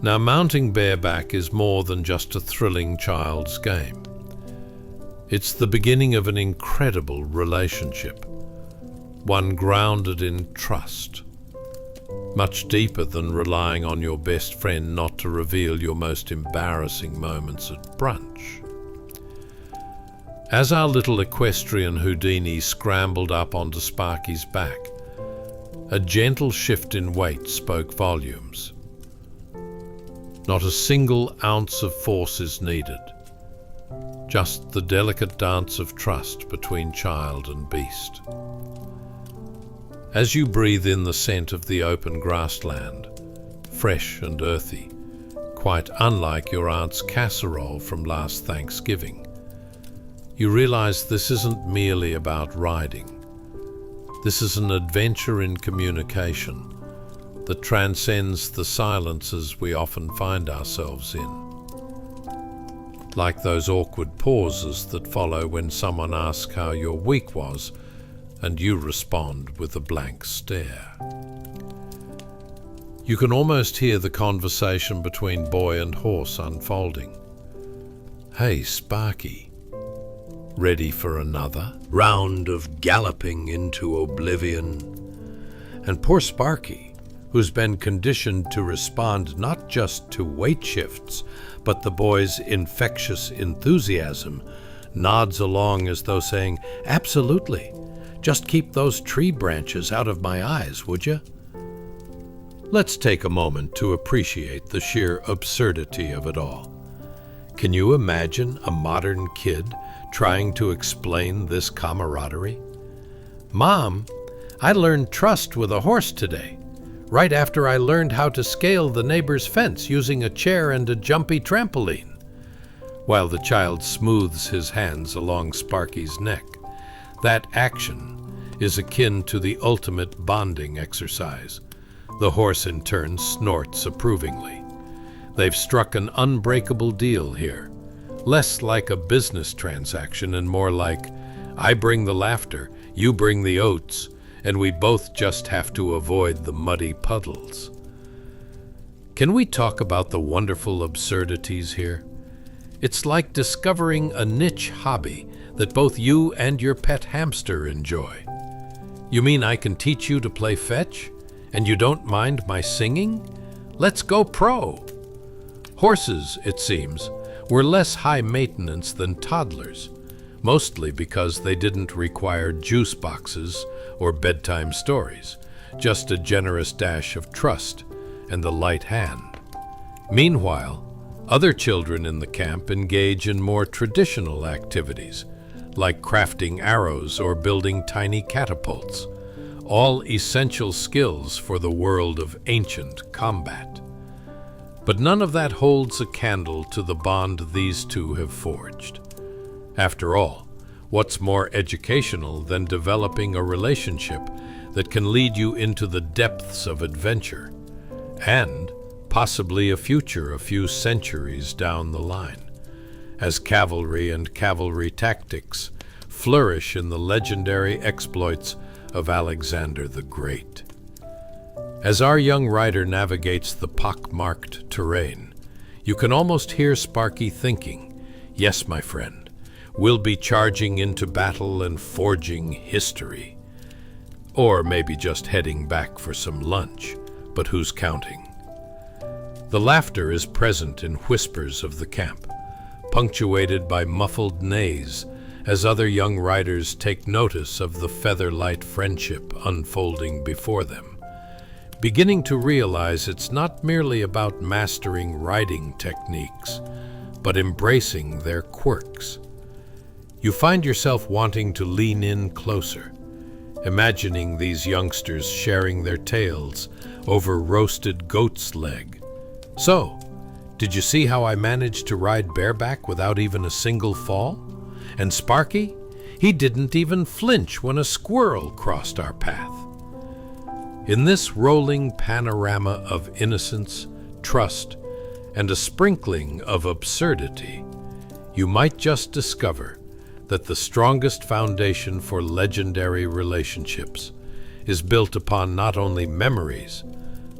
Now, mounting bareback is more than just a thrilling child's game. It's the beginning of an incredible relationship, one grounded in trust, much deeper than relying on your best friend not to reveal your most embarrassing moments at brunch. As our little equestrian Houdini scrambled up onto Sparky's back, a gentle shift in weight spoke volumes. Not a single ounce of force is needed, just the delicate dance of trust between child and beast. As you breathe in the scent of the open grassland, fresh and earthy, quite unlike your aunt's casserole from last Thanksgiving, you realize this isn't merely about riding. This is an adventure in communication that transcends the silences we often find ourselves in. Like those awkward pauses that follow when someone asks how your week was, and you respond with a blank stare. You can almost hear the conversation between boy and horse unfolding. Hey, Sparky, ready for another round of galloping into oblivion? And poor Sparky, who's been conditioned to respond not just to weight shifts, but the boy's infectious enthusiasm, nods along as though saying, "Absolutely. Just keep those tree branches out of my eyes, would you?" Let's take a moment to appreciate the sheer absurdity of it all. Can you imagine a modern kid trying to explain this camaraderie? "Mom, I learned trust with a horse today, right after I learned how to scale the neighbor's fence using a chair and a jumpy trampoline," while the child smooths his hands along Sparky's neck. That action is akin to the ultimate bonding exercise. The horse in turn snorts approvingly. They've struck an unbreakable deal here, less like a business transaction and more like, I bring the laughter, you bring the oats, and we both just have to avoid the muddy puddles. Can we talk about the wonderful absurdities here? It's like discovering a niche hobby that both you and your pet hamster enjoy. You mean I can teach you to play fetch, and you don't mind my singing? Let's go pro! Horses, it seems, were less high maintenance than toddlers, mostly because they didn't require juice boxes or bedtime stories, just a generous dash of trust and the light hand. Meanwhile, other children in the camp engage in more traditional activities, like crafting arrows or building tiny catapults, all essential skills for the world of ancient combat. But none of that holds a candle to the bond these two have forged. After all, what's more educational than developing a relationship that can lead you into the depths of adventure, and possibly a future a few centuries down the line, as cavalry and cavalry tactics flourish in the legendary exploits of Alexander the Great. As our young rider navigates the pock-marked terrain, you can almost hear Sparky thinking, yes, my friend, we'll be charging into battle and forging history. Or maybe just heading back for some lunch, but who's counting? The laughter is present in whispers of the camp, punctuated by muffled neighs as other young riders take notice of the feather-light friendship unfolding before them, beginning to realize it's not merely about mastering riding techniques, but embracing their quirks. You find yourself wanting to lean in closer, imagining these youngsters sharing their tales over roasted goat's leg. So, did you see how I managed to ride bareback without even a single fall? And Sparky? He didn't even flinch when a squirrel crossed our path. In this rolling panorama of innocence, trust, and a sprinkling of absurdity, you might just discover that the strongest foundation for legendary relationships is built upon not only memories,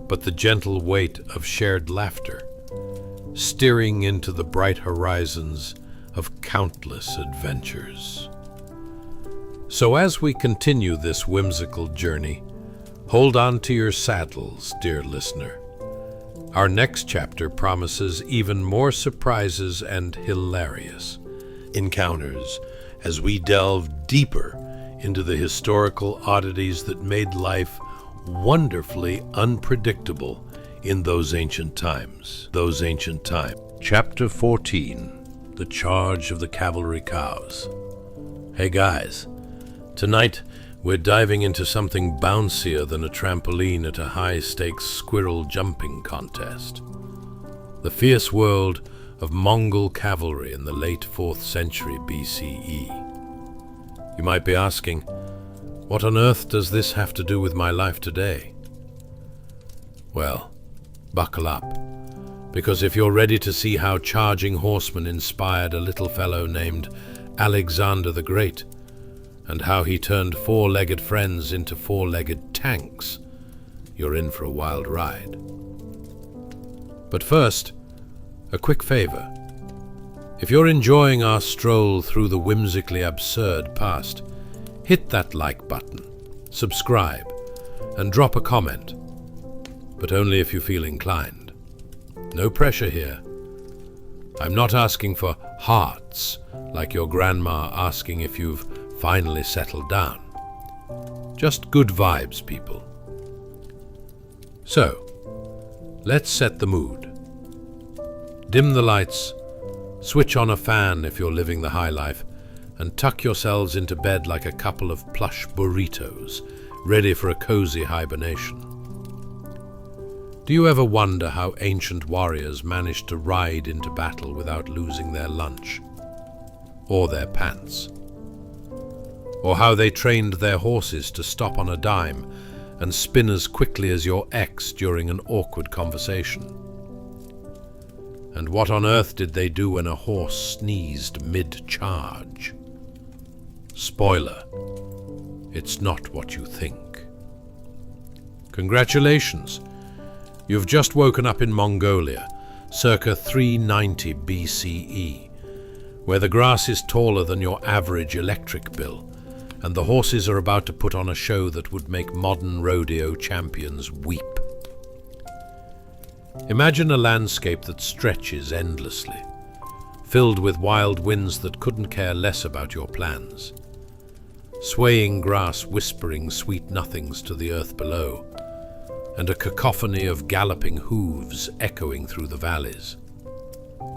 but the gentle weight of shared laughter, steering into the bright horizons of countless adventures. So as we continue this whimsical journey, hold on to your saddles, dear listener. Our next chapter promises even more surprises and hilarious encounters as we delve deeper into the historical oddities that made life wonderfully unpredictable in those ancient times. Chapter 14, The Charge of the Cavalry Cows. Hey guys, tonight we're diving into something bouncier than a trampoline at a high-stakes squirrel jumping contest. The fierce world of Mongol cavalry in the late 4th century BCE. You might be asking, what on earth does this have to do with my life today? Well, buckle up, because if you're ready to see how charging horsemen inspired a little fellow named Alexander the Great, and how he turned four-legged friends into four-legged tanks, you're in for a wild ride. But first, a quick favor. If you're enjoying our stroll through the whimsically absurd past, hit that like button, subscribe, and drop a comment, but only if you feel inclined. No pressure here. I'm not asking for hearts, like your grandma asking if you've finally settled down. Just good vibes, people. So, let's set the mood. Dim the lights, switch on a fan if you're living the high life, and tuck yourselves into bed like a couple of plush burritos, ready for a cozy hibernation. Do you ever wonder how ancient warriors managed to ride into battle without losing their lunch? Or their pants? Or how they trained their horses to stop on a dime and spin as quickly as your ex during an awkward conversation? And what on earth did they do when a horse sneezed mid-charge? Spoiler, it's not what you think. Congratulations, you've just woken up in Mongolia, circa 390 BCE, where the grass is taller than your average electric bill, and the horses are about to put on a show that would make modern rodeo champions weep. Imagine a landscape that stretches endlessly, filled with wild winds that couldn't care less about your plans. Swaying grass whispering sweet nothings to the earth below, and a cacophony of galloping hooves echoing through the valleys.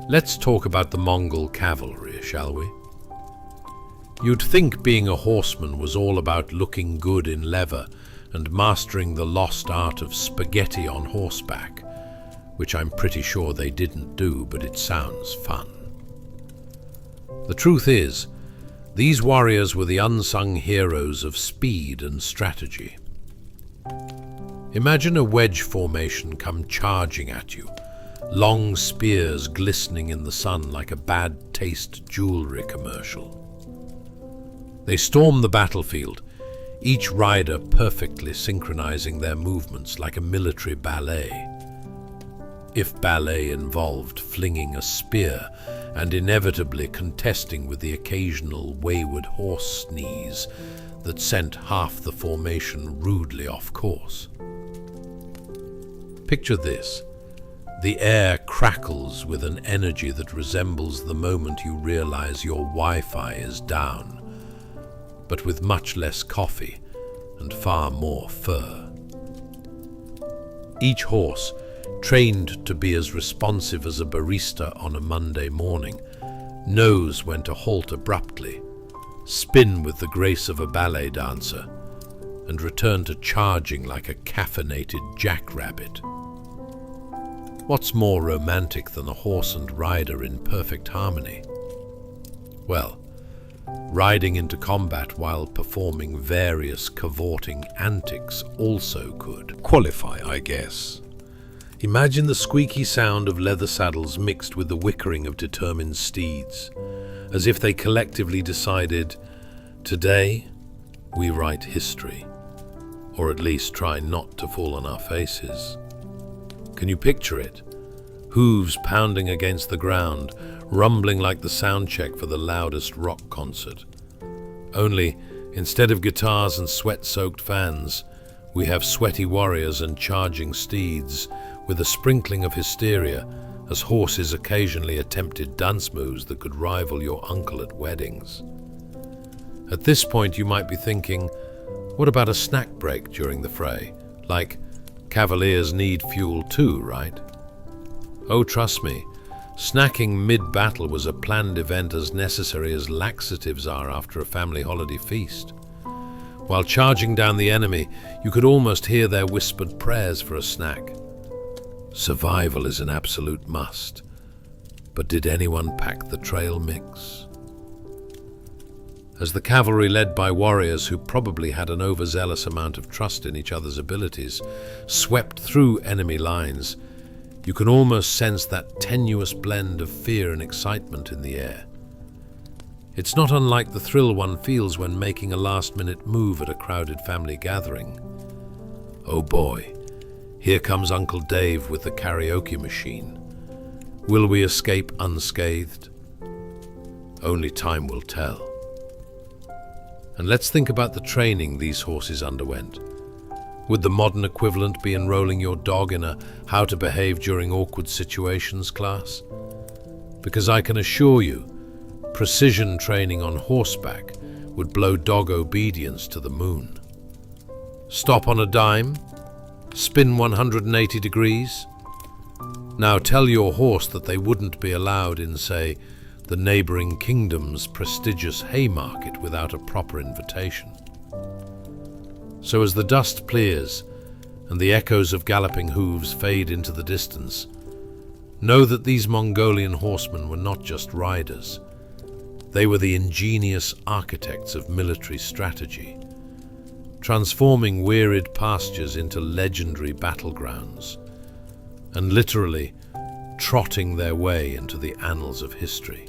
Let's talk about the Mongol cavalry, shall we? You'd think being a horseman was all about looking good in leather and mastering the lost art of spaghetti on horseback, which I'm pretty sure they didn't do, but it sounds fun. The truth is, these warriors were the unsung heroes of speed and strategy. Imagine a wedge formation come charging at you, long spears glistening in the sun like a bad taste jewelry commercial. They storm the battlefield, each rider perfectly synchronizing their movements like a military ballet. If ballet involved flinging a spear and inevitably contesting with the occasional wayward horse sneeze that sent half the formation rudely off course. Picture this. The air crackles with an energy that resembles the moment you realize your Wi-Fi is down, but with much less coffee and far more fur. Each horse, trained to be as responsive as a barista on a Monday morning, knows when to halt abruptly, spin with the grace of a ballet dancer, and return to charging like a caffeinated jackrabbit. What's more romantic than a horse and rider in perfect harmony? Well, riding into combat while performing various cavorting antics also could qualify, I guess. Imagine the squeaky sound of leather saddles mixed with the whickering of determined steeds, as if they collectively decided, today we write history, or at least try not to fall on our faces. Can you picture it? Hooves pounding against the ground, rumbling like the sound check for the loudest rock concert. Only, instead of guitars and sweat-soaked fans, we have sweaty warriors and charging steeds, with a sprinkling of hysteria, as horses occasionally attempted dance moves that could rival your uncle at weddings. At this point you might be thinking, what about a snack break during the fray? Like, cavaliers need fuel too, right? Oh, trust me, snacking mid-battle was a planned event as necessary as laxatives are after a family holiday feast. While charging down the enemy, you could almost hear their whispered prayers for a snack. Survival is an absolute must. But did anyone pack the trail mix? As the cavalry, led by warriors who probably had an overzealous amount of trust in each other's abilities, swept through enemy lines, you can almost sense that tenuous blend of fear and excitement in the air. It's not unlike the thrill one feels when making a last-minute move at a crowded family gathering. Oh boy, here comes Uncle Dave with the karaoke machine. Will we escape unscathed? Only time will tell. And let's think about the training these horses underwent. Would the modern equivalent be enrolling your dog in a how to behave during awkward situations class? Because I can assure you, precision training on horseback would blow dog obedience to the moon. Stop on a dime? Spin 180 degrees? Now tell your horse that they wouldn't be allowed in, say, the neighboring kingdom's prestigious Haymarket without a proper invitation. So as the dust clears and the echoes of galloping hooves fade into the distance, know that these Mongolian horsemen were not just riders. They were the ingenious architects of military strategy, transforming wearied pastures into legendary battlegrounds, and literally trotting their way into the annals of history.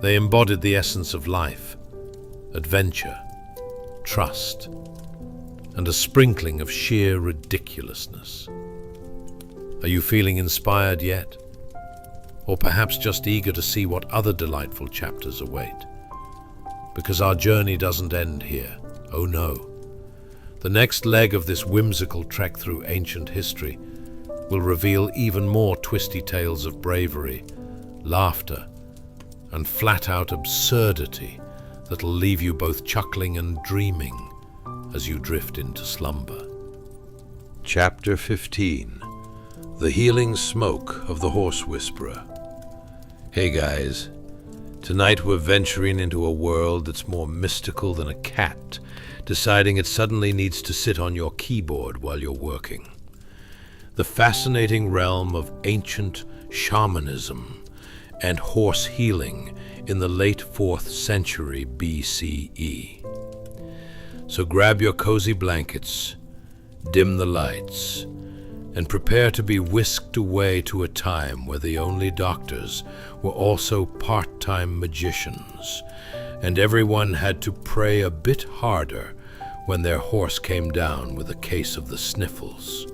They embodied the essence of life, adventure, trust, and a sprinkling of sheer ridiculousness. Are you feeling inspired yet? Or perhaps just eager to see what other delightful chapters await? Because our journey doesn't end here. Oh no. The next leg of this whimsical trek through ancient history will reveal even more twisty tales of bravery, laughter, and flat-out absurdity that'll leave you both chuckling and dreaming as you drift into slumber. Chapter 15. The Healing Smoke of the Horse Whisperer. Hey guys, tonight we're venturing into a world that's more mystical than a cat deciding it suddenly needs to sit on your keyboard while you're working. The fascinating realm of ancient shamanism and horse healing in the late 4th century BCE. So grab your cozy blankets, dim the lights, and prepare to be whisked away to a time where the only doctors were also part-time magicians, and everyone had to pray a bit harder when their horse came down with a case of the sniffles.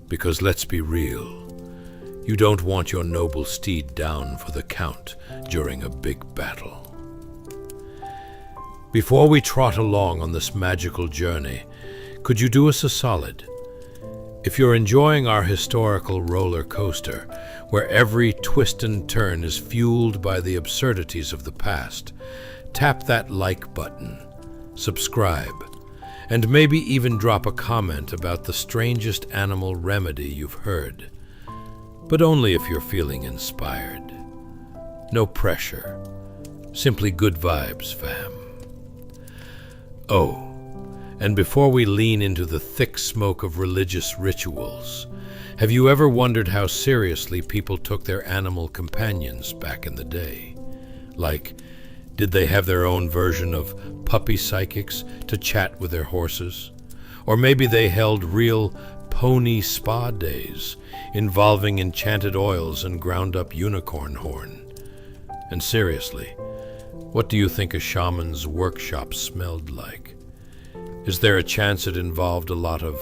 Because let's be real, you don't want your noble steed down for the count during a big battle. Before we trot along on this magical journey, could you do us a solid? If you're enjoying our historical roller coaster, where every twist and turn is fueled by the absurdities of the past, tap that like button, subscribe, and maybe even drop a comment about the strangest animal remedy you've heard. But only if you're feeling inspired. No pressure. Simply good vibes, fam. Oh, and before we lean into the thick smoke of religious rituals, have you ever wondered how seriously people took their animal companions back in the day? Like, did they have their own version of puppy psychics to chat with their horses? Or maybe they held real pony spa days involving enchanted oils and ground-up unicorn horn. And seriously, what do you think a shaman's workshop smelled like? Is there a chance it involved a lot of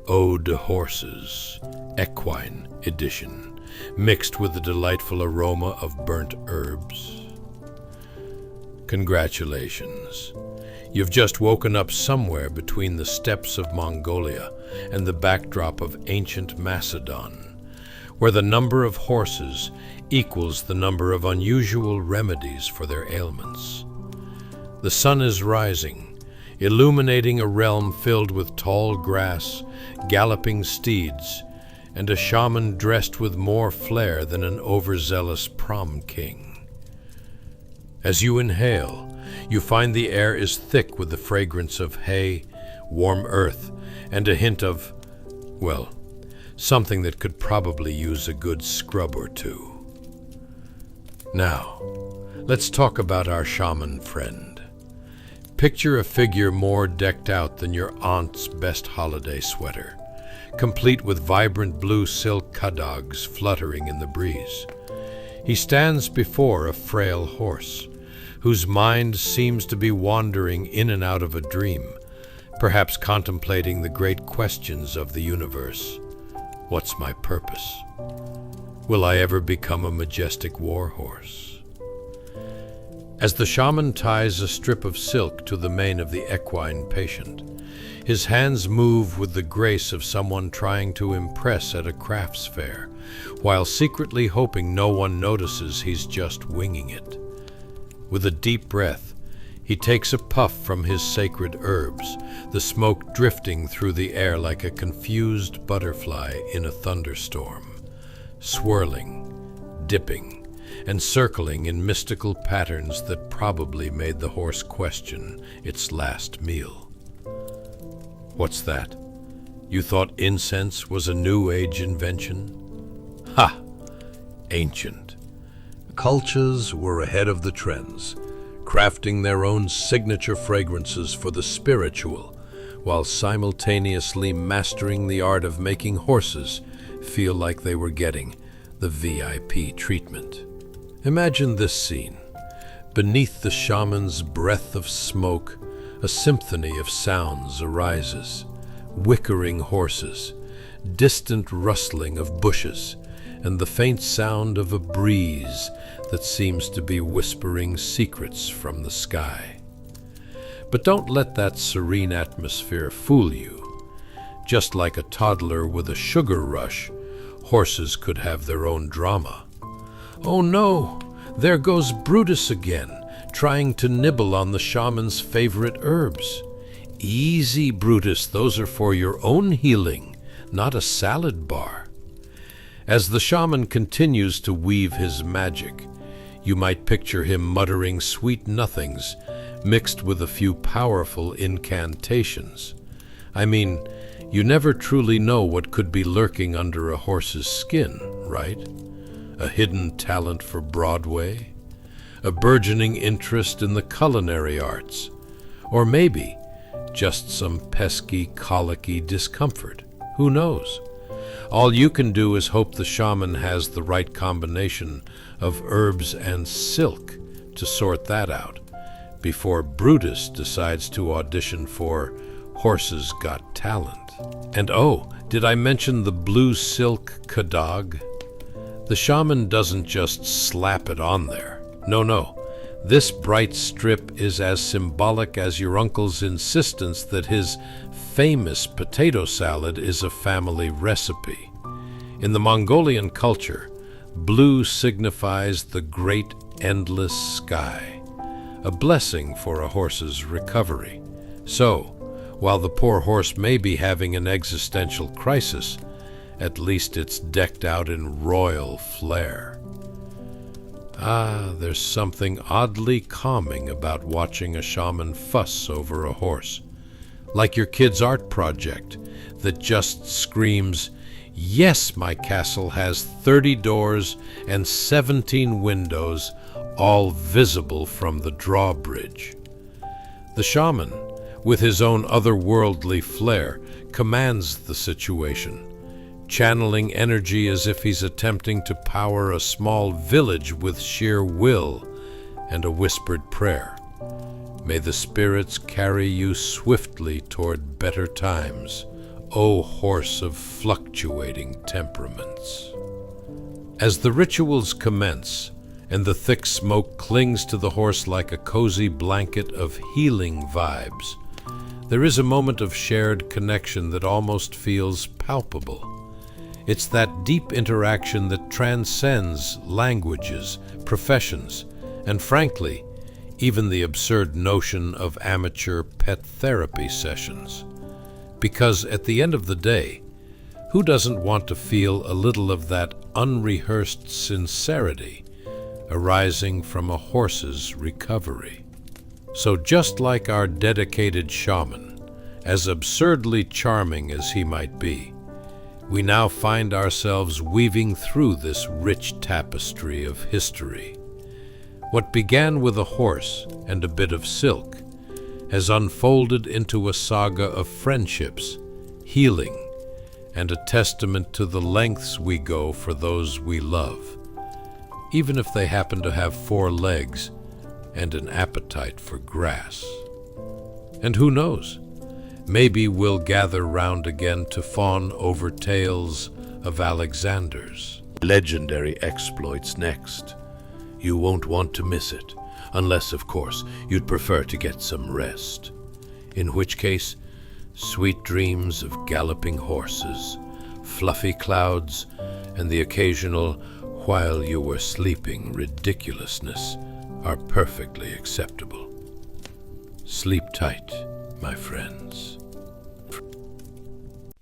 eau de horses, equine edition, mixed with the delightful aroma of burnt herbs? Congratulations. You've just woken up somewhere between the steppes of Mongolia and the backdrop of ancient Macedon, where the number of horses equals the number of unusual remedies for their ailments. The sun is rising, illuminating a realm filled with tall grass, galloping steeds, and a shaman dressed with more flair than an overzealous prom king. As you inhale, you find the air is thick with the fragrance of hay, warm earth, and a hint of, well, something that could probably use a good scrub or two. Now, let's talk about our shaman friend. Picture a figure more decked out than your aunt's best holiday sweater, complete with vibrant blue silk kadogs fluttering in the breeze. He stands before a frail horse, whose mind seems to be wandering in and out of a dream, perhaps contemplating the great questions of the universe. What's my purpose? Will I ever become a majestic war horse? As the shaman ties a strip of silk to the mane of the equine patient, his hands move with the grace of someone trying to impress at a crafts fair, while secretly hoping no one notices he's just winging it. With a deep breath, he takes a puff from his sacred herbs, the smoke drifting through the air like a confused butterfly in a thunderstorm, swirling, dipping, and circling in mystical patterns that probably made the horse question its last meal. What's that? You thought incense was a New Age invention? Ha! Ancient. Cultures were ahead of the trends, crafting their own signature fragrances for the spiritual, while simultaneously mastering the art of making horses feel like they were getting the VIP treatment. Imagine this scene. Beneath the shaman's breath of smoke, a symphony of sounds arises. Whickering horses, distant rustling of bushes, and the faint sound of a breeze that seems to be whispering secrets from the sky. But don't let that serene atmosphere fool you. Just like a toddler with a sugar rush, horses could have their own drama. Oh no, there goes Brutus again, trying to nibble on the shaman's favorite herbs. Easy, Brutus, those are for your own healing, not a salad bar. As the shaman continues to weave his magic, you might picture him muttering sweet nothings mixed with a few powerful incantations. I mean, you never truly know what could be lurking under a horse's skin, right? A hidden talent for Broadway? A burgeoning interest in the culinary arts? Or maybe just some pesky, colicky discomfort. Who knows? All you can do is hope the shaman has the right combination of herbs and silk to sort that out before Brutus decides to audition for Horses Got Talent. And oh, did I mention the blue silk kadog? The shaman doesn't just slap it on there. No. This bright strip is as symbolic as your uncle's insistence that his famous potato salad is a family recipe. In the Mongolian culture, blue signifies the great endless sky, a blessing for a horse's recovery. So, while the poor horse may be having an existential crisis, at least it's decked out in royal flair. There's something oddly calming about watching a shaman fuss over a horse. Like your kid's art project that just screams, "Yes, my castle has 30 doors and 17 windows, all visible from the drawbridge." The shaman, with his own otherworldly flair, commands the situation, channeling energy as if he's attempting to power a small village with sheer will and a whispered prayer. May the spirits carry you swiftly toward better times, O horse of fluctuating temperaments. As the rituals commence, and the thick smoke clings to the horse like a cozy blanket of healing vibes, there is a moment of shared connection that almost feels palpable. It's that deep interaction that transcends languages, professions, and frankly, even the absurd notion of amateur pet therapy sessions. Because at the end of the day, who doesn't want to feel a little of that unrehearsed sincerity arising from a horse's recovery? So just like our dedicated shaman, as absurdly charming as he might be, we now find ourselves weaving through this rich tapestry of history. What began with a horse and a bit of silk has unfolded into a saga of friendships, healing, and a testament to the lengths we go for those we love, even if they happen to have 4 legs and an appetite for grass. And who knows? Maybe we'll gather round again to fawn over tales of Alexander's legendary exploits next. You won't want to miss it, unless, of course, you'd prefer to get some rest. In which case, sweet dreams of galloping horses, fluffy clouds, and the occasional while you were sleeping ridiculousness are perfectly acceptable. Sleep tight, my friends.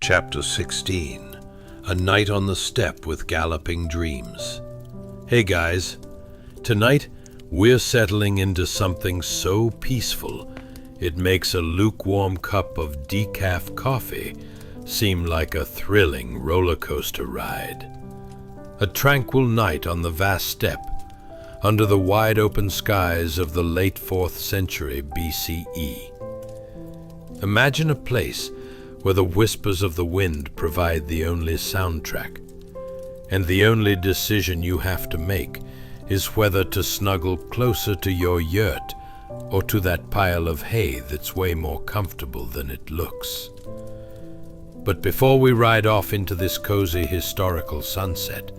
Chapter 16. A Night on the Steppe with Galloping Dreams. Hey guys, tonight we're settling into something so peaceful it makes a lukewarm cup of decaf coffee seem like a thrilling roller coaster ride. A tranquil night on the vast steppe, under the wide open skies of the late 4th century BCE. Imagine a place where the whispers of the wind provide the only soundtrack, And the only decision you have to make is whether to snuggle closer to your yurt or to that pile of hay that's way more comfortable than it looks. But before we ride off into this cozy historical sunset,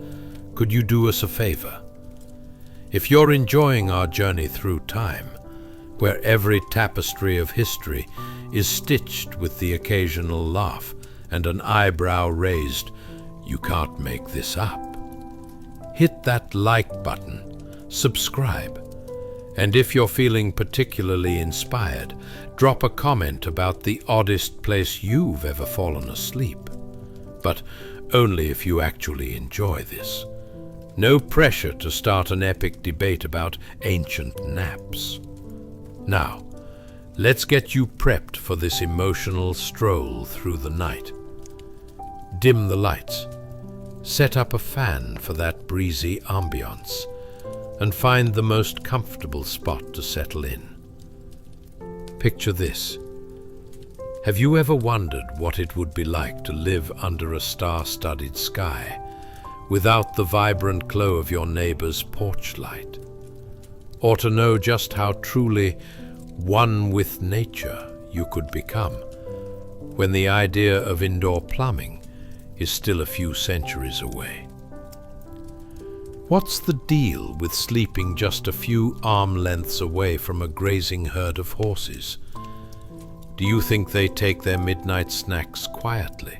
could you do us a favor? If you're enjoying our journey through time, where every tapestry of history is stitched with the occasional laugh and an eyebrow raised, you can't make this up. Hit that like button, subscribe, and if you're feeling particularly inspired, drop a comment about the oddest place you've ever fallen asleep. But only if you actually enjoy this. No pressure to start an epic debate about ancient naps. Now, let's get you prepped for this emotional stroll through the night. Dim the lights. Set up a fan for that breezy ambiance, and find the most comfortable spot to settle in. Picture this. Have you ever wondered what it would be like to live under a star-studded sky, without the vibrant glow of your neighbor's porch light? Or to know just how truly one with nature you could become, when the idea of indoor plumbing is still a few centuries away? What's the deal with sleeping just a few arm lengths away from a grazing herd of horses? Do you think they take their midnight snacks quietly?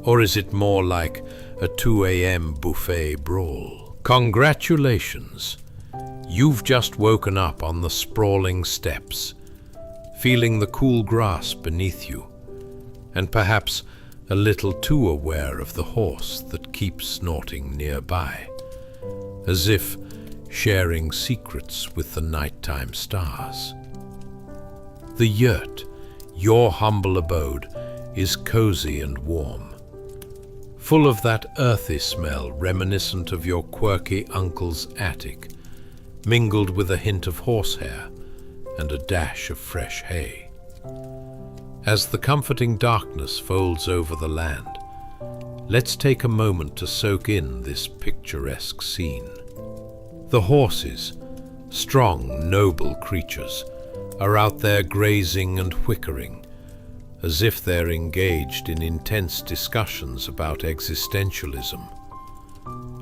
Or is it more like a 2 a.m. buffet brawl? Congratulations! You've just woken up on the sprawling steps, feeling the cool grass beneath you, and perhaps a little too aware of the horse that keeps snorting nearby, as if sharing secrets with the nighttime stars. The yurt, your humble abode, is cozy and warm, full of that earthy smell reminiscent of your quirky uncle's attic, mingled with a hint of horsehair and a dash of fresh hay. As the comforting darkness folds over the land, let's take a moment to soak in this picturesque scene. The horses, strong, noble creatures, are out there grazing and whickering, as if they're engaged in intense discussions about existentialism,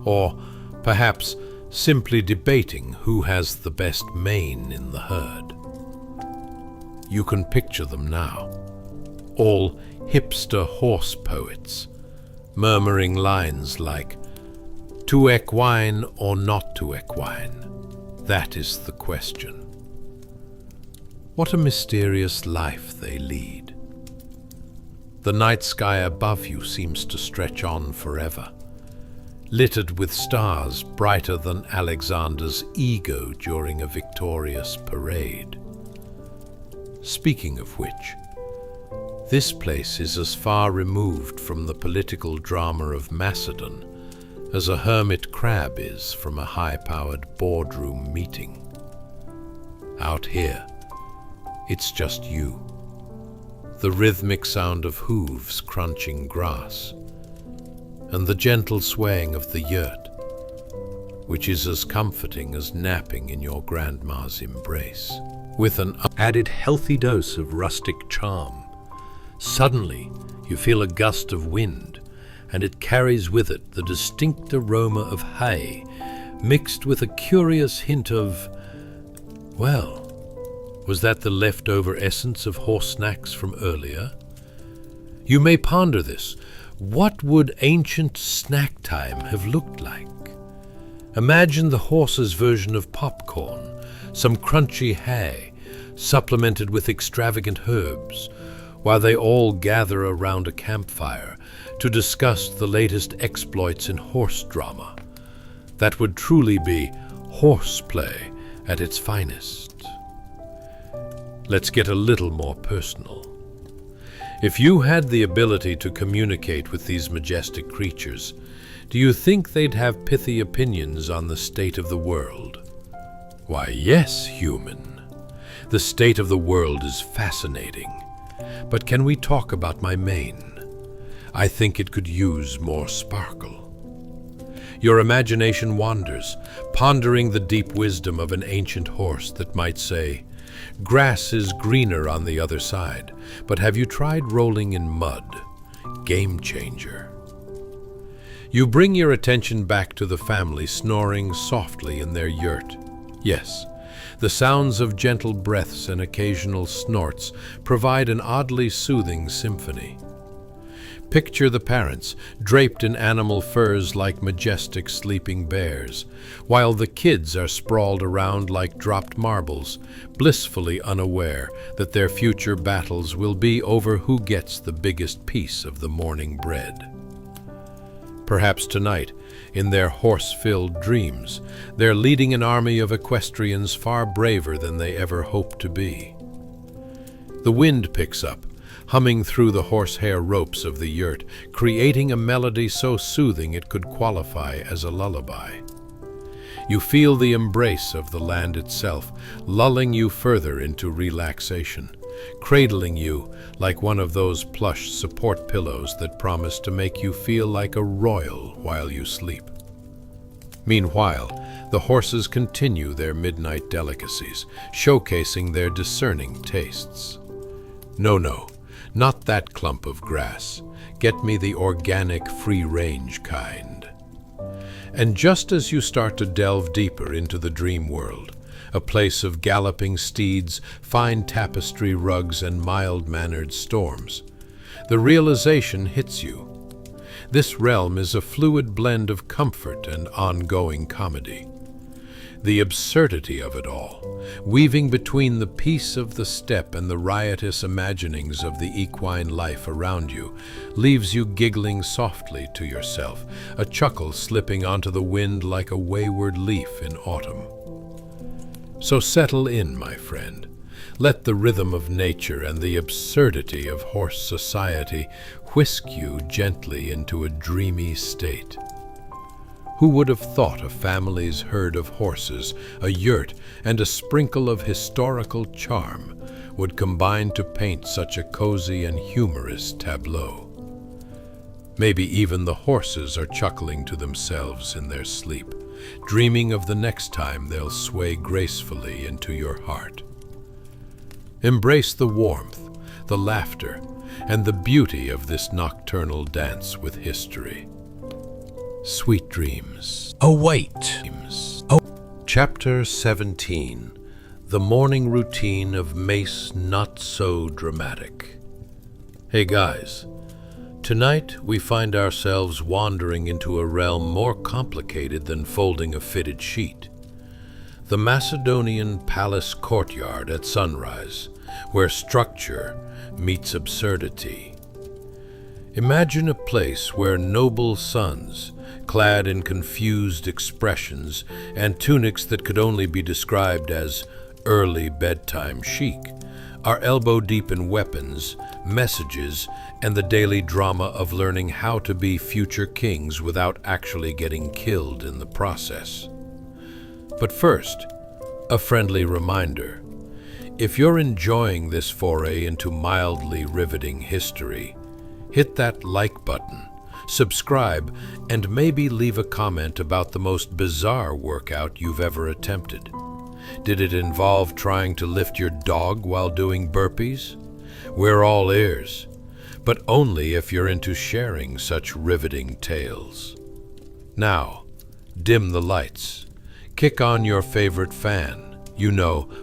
or perhaps simply debating who has the best mane in the herd. You can picture them now, all hipster horse poets, murmuring lines like, "To equine or not to equine? That is the question." What a mysterious life they lead. The night sky above you seems to stretch on forever, littered with stars brighter than Alexander's ego during a victorious parade. Speaking of which, this place is as far removed from the political drama of Macedon as a hermit crab is from a high-powered boardroom meeting. Out here, it's just you, the rhythmic sound of hooves crunching grass, and the gentle swaying of the yurt, which is as comforting as napping in your grandma's embrace. With an added healthy dose of rustic charm, suddenly you feel a gust of wind, and it carries with it the distinct aroma of hay, mixed with a curious hint of, well, was that the leftover essence of horse snacks from earlier? You may ponder this. What would ancient snack time have looked like? Imagine the horse's version of popcorn, some crunchy hay, supplemented with extravagant herbs, while they all gather around a campfire to discuss the latest exploits in horse drama. That would truly be horseplay at its finest. Let's get a little more personal. If you had the ability to communicate with these majestic creatures, do you think they'd have pithy opinions on the state of the world? Why, yes, human. The state of the world is fascinating. But can we talk about my mane? I think it could use more sparkle. Your imagination wanders, pondering the deep wisdom of an ancient horse that might say, "Grass is greener on the other side, but have you tried rolling in mud? Game changer." You bring your attention back to the family snoring softly in their yurt. Yes, the sounds of gentle breaths and occasional snorts provide an oddly soothing symphony. Picture the parents, draped in animal furs like majestic sleeping bears, while the kids are sprawled around like dropped marbles, blissfully unaware that their future battles will be over who gets the biggest piece of the morning bread. Perhaps tonight, in their horse-filled dreams, they're leading an army of equestrians far braver than they ever hoped to be. The wind picks up, humming through the horsehair ropes of the yurt, creating a melody so soothing it could qualify as a lullaby. You feel the embrace of the land itself, lulling you further into relaxation, cradling you like one of those plush support pillows that promise to make you feel like a royal while you sleep. Meanwhile, the horses continue their midnight delicacies, showcasing their discerning tastes. No, not that clump of grass. Get me the organic, free-range kind. And just as you start to delve deeper into the dream world, a place of galloping steeds, fine tapestry rugs, and mild-mannered storms, the realization hits you. This realm is a fluid blend of comfort and ongoing comedy. The absurdity of it all, weaving between the peace of the steppe and the riotous imaginings of the equine life around you, leaves you giggling softly to yourself, a chuckle slipping onto the wind like a wayward leaf in autumn. So settle in, my friend. Let the rhythm of nature and the absurdity of horse society whisk you gently into a dreamy state. Who would have thought a family's herd of horses, a yurt, and a sprinkle of historical charm would combine to paint such a cozy and humorous tableau? Maybe even the horses are chuckling to themselves in their sleep, dreaming of the next time they'll sway gracefully into your heart. Embrace the warmth, the laughter, and the beauty of this nocturnal dance with history. Sweet dreams. Await. Chapter 17. The Morning Routine of Mace Not So Dramatic. Hey guys, tonight we find ourselves wandering into a realm more complicated than folding a fitted sheet. The Macedonian palace courtyard at sunrise, where structure meets absurdity. Imagine a place where noble sons, clad in confused expressions and tunics that could only be described as early bedtime chic, are elbow-deep in weapons, messages, and the daily drama of learning how to be future kings without actually getting killed in the process. But first, a friendly reminder. If you're enjoying this foray into mildly riveting history, hit that like button, subscribe, and maybe leave a comment about the most bizarre workout you've ever attempted. Did it involve trying to lift your dog while doing burpees? We're all ears, but only if you're into sharing such riveting tales. Now, dim the lights, kick on your favorite fan,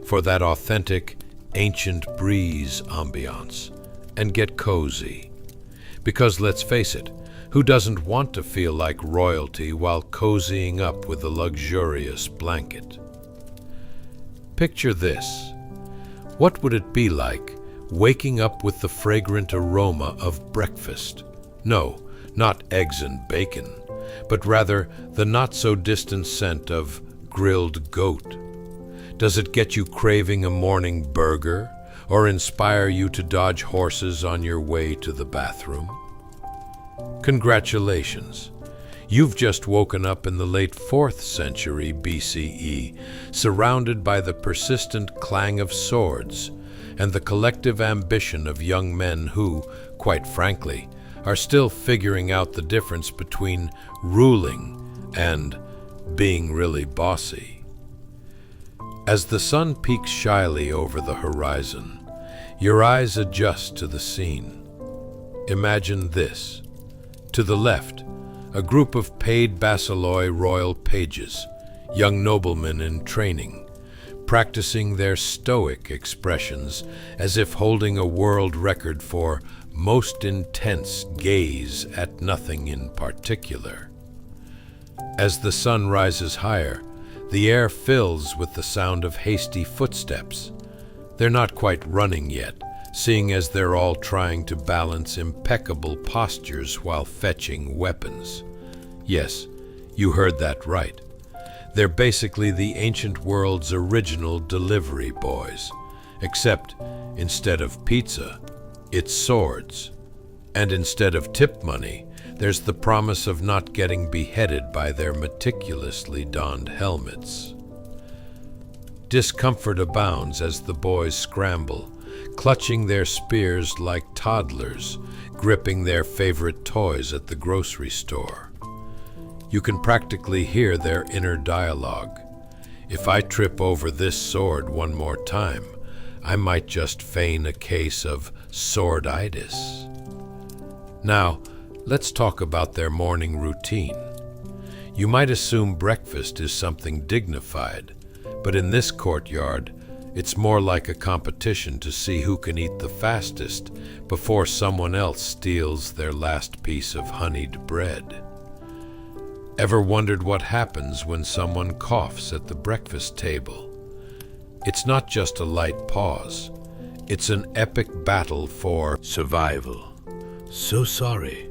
for that authentic, ancient breeze ambiance, and get cozy. Because let's face it, who doesn't want to feel like royalty while cozying up with a luxurious blanket? Picture this. What would it be like waking up with the fragrant aroma of breakfast? No, not eggs and bacon, but rather the not-so-distant scent of grilled goat. Does it get you craving a morning burger, or inspire you to dodge horses on your way to the bathroom? Congratulations! You've just woken up in the late 4th century BCE, surrounded by the persistent clang of swords and the collective ambition of young men who, quite frankly, are still figuring out the difference between ruling, and being really bossy. As the sun peeks shyly over the horizon, your eyes adjust to the scene. Imagine this. To the left, a group of paid Basileia royal pages, young noblemen in training, practicing their stoic expressions as if holding a world record for most intense gaze at nothing in particular. As the sun rises higher, the air fills with the sound of hasty footsteps. They're not quite running yet, seeing as they're all trying to balance impeccable postures while fetching weapons. Yes, you heard that right. They're basically the ancient world's original delivery boys, except instead of pizza, it's swords. And instead of tip money, there's the promise of not getting beheaded by their meticulously donned helmets. Discomfort abounds as the boys scramble, clutching their spears like toddlers, gripping their favorite toys at the grocery store. You can practically hear their inner dialogue. If I trip over this sword one more time, I might just feign a case of sworditis. Now, let's talk about their morning routine. You might assume breakfast is something dignified, but in this courtyard, it's more like a competition to see who can eat the fastest before someone else steals their last piece of honeyed bread. Ever wondered what happens when someone coughs at the breakfast table? It's not just a light pause. It's an epic battle for survival. So sorry,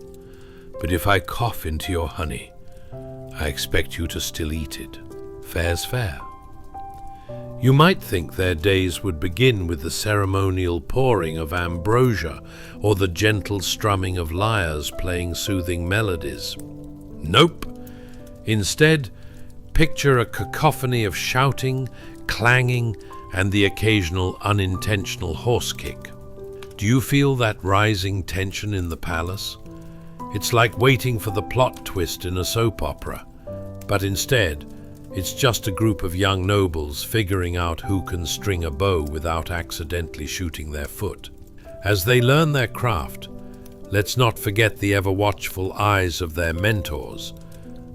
but if I cough into your honey, I expect you to still eat it. Fair's fair. You might think their days would begin with the ceremonial pouring of ambrosia or the gentle strumming of lyres playing soothing melodies. Nope. Instead, picture a cacophony of shouting, clanging, and the occasional unintentional horse kick. Do you feel that rising tension in the palace? It's like waiting for the plot twist in a soap opera, but instead, it's just a group of young nobles figuring out who can string a bow without accidentally shooting their foot. As they learn their craft, let's not forget the ever-watchful eyes of their mentors,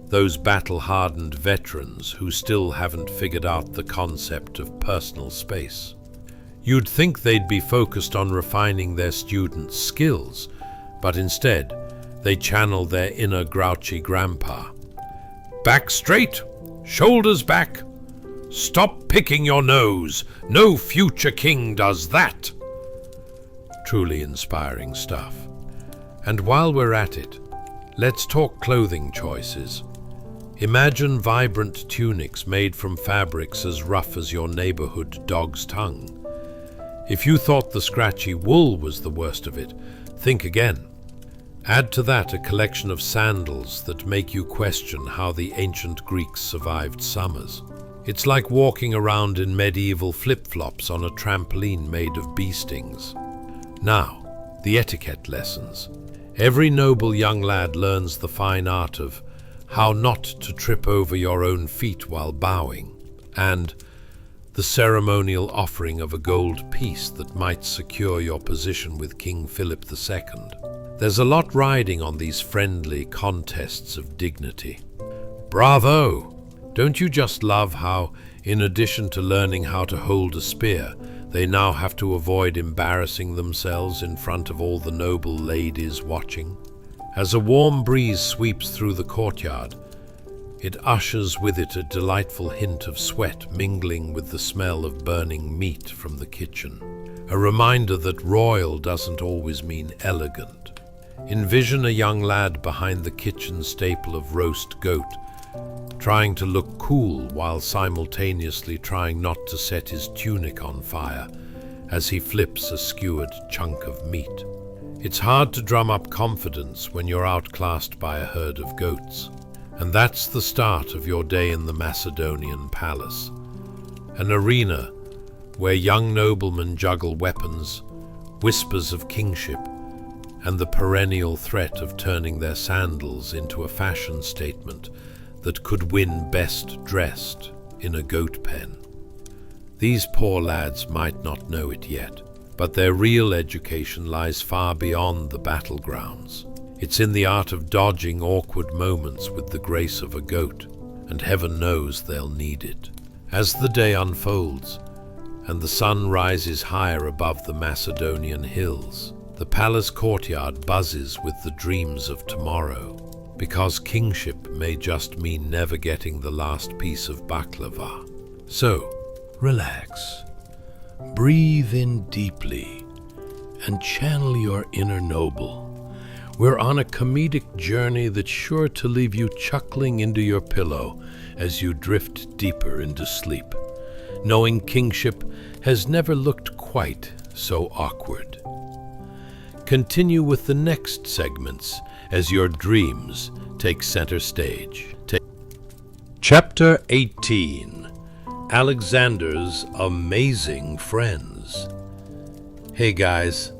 those battle-hardened veterans who still haven't figured out the concept of personal space. You'd think they'd be focused on refining their students' skills, but instead, they channel their inner grouchy grandpa. Back straight! Shoulders back! Stop picking your nose! No future king does that! Truly inspiring stuff. And while we're at it, let's talk clothing choices. Imagine vibrant tunics made from fabrics as rough as your neighborhood dog's tongue. If you thought the scratchy wool was the worst of it, think again. Add to that a collection of sandals that make you question how the ancient Greeks survived summers. It's like walking around in medieval flip-flops on a trampoline made of bee stings. Now, the etiquette lessons. Every noble young lad learns the fine art of how not to trip over your own feet while bowing, and the ceremonial offering of a gold piece that might secure your position with King Philip II. There's a lot riding on these friendly contests of dignity. Bravo! Don't you just love how, in addition to learning how to hold a spear, they now have to avoid embarrassing themselves in front of all the noble ladies watching? As a warm breeze sweeps through the courtyard, it ushers with it a delightful hint of sweat mingling with the smell of burning meat from the kitchen. A reminder that royal doesn't always mean elegant. Envision a young lad behind the kitchen staple of roast goat, trying to look cool while simultaneously trying not to set his tunic on fire as he flips a skewered chunk of meat. It's hard to drum up confidence when you're outclassed by a herd of goats. And that's the start of your day in the Macedonian palace. An arena where young noblemen juggle weapons, whispers of kingship, and the perennial threat of turning their sandals into a fashion statement that could win best dressed in a goat pen. These poor lads might not know it yet, but their real education lies far beyond the battlegrounds. It's in the art of dodging awkward moments with the grace of a goat, and heaven knows they'll need it. As the day unfolds, and the sun rises higher above the Macedonian hills, the palace courtyard buzzes with the dreams of tomorrow, because kingship may just mean never getting the last piece of baklava. So, relax, breathe in deeply, and channel your inner noble. We're on a comedic journey that's sure to leave you chuckling into your pillow as you drift deeper into sleep, knowing kingship has never looked quite so awkward. Continue with the next segments as your dreams take center stage. Chapter 18: Alexander's Amazing Friends. Hey guys,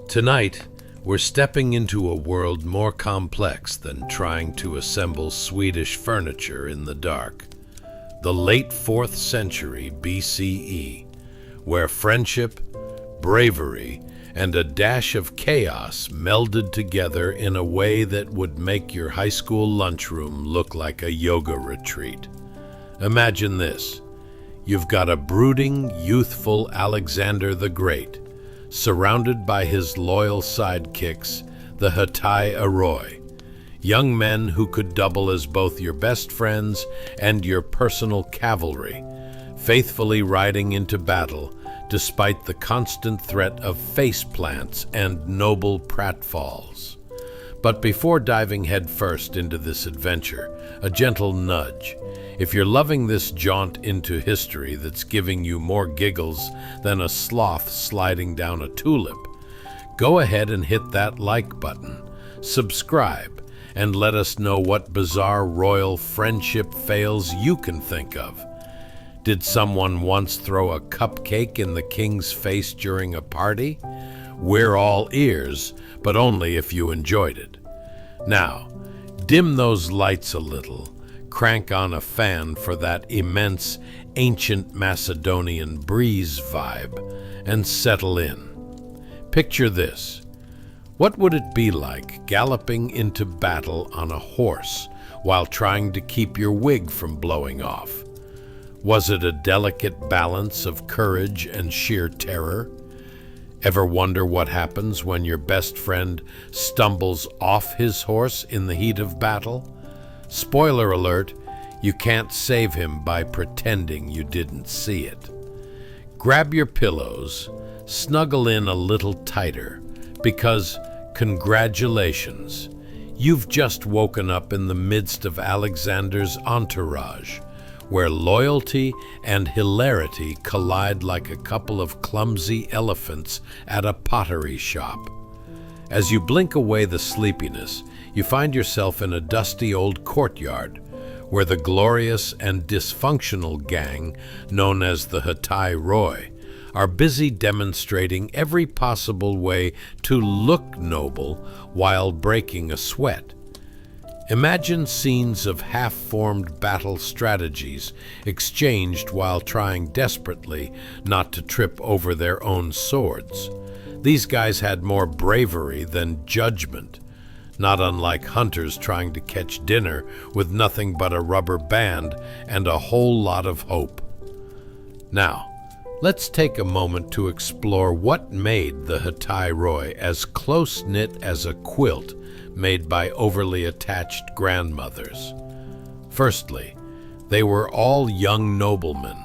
tonight we're stepping into a world more complex than trying to assemble Swedish furniture in the dark. The late 4th century BCE, where friendship, bravery, and a dash of chaos melded together in a way that would make your high school lunchroom look like a yoga retreat. Imagine this. You've got a brooding, youthful Alexander the Great, surrounded by his loyal sidekicks, the Hetae Aroi, young men who could double as both your best friends and your personal cavalry, faithfully riding into battle despite the constant threat of faceplants and noble pratfalls. But before diving headfirst into this adventure, a gentle nudge. If you're loving this jaunt into history that's giving you more giggles than a sloth sliding down a tulip, go ahead and hit that like button, subscribe, and let us know what bizarre royal friendship fails you can think of. Did someone once throw a cupcake in the king's face during a party? We're all ears, but only if you enjoyed it. Now, dim those lights a little, crank on a fan for that immense, ancient Macedonian breeze vibe, and settle in. Picture this. What would it be like galloping into battle on a horse while trying to keep your wig from blowing off? Was it a delicate balance of courage and sheer terror? Ever wonder what happens when your best friend stumbles off his horse in the heat of battle? Spoiler alert, you can't save him by pretending you didn't see it. Grab your pillows, snuggle in a little tighter, because congratulations, you've just woken up in the midst of Alexander's entourage, where loyalty and hilarity collide like a couple of clumsy elephants at a pottery shop. As you blink away the sleepiness, you find yourself in a dusty old courtyard, where the glorious and dysfunctional gang, known as the Hetae Aroi, are busy demonstrating every possible way to look noble while breaking a sweat. Imagine scenes of half-formed battle strategies exchanged while trying desperately not to trip over their own swords. These guys had more bravery than judgment, not unlike hunters trying to catch dinner with nothing but a rubber band and a whole lot of hope. Now, let's take a moment to explore what made the Hetae Aroi as close-knit as a quilt made by overly attached grandmothers. Firstly, they were all young noblemen,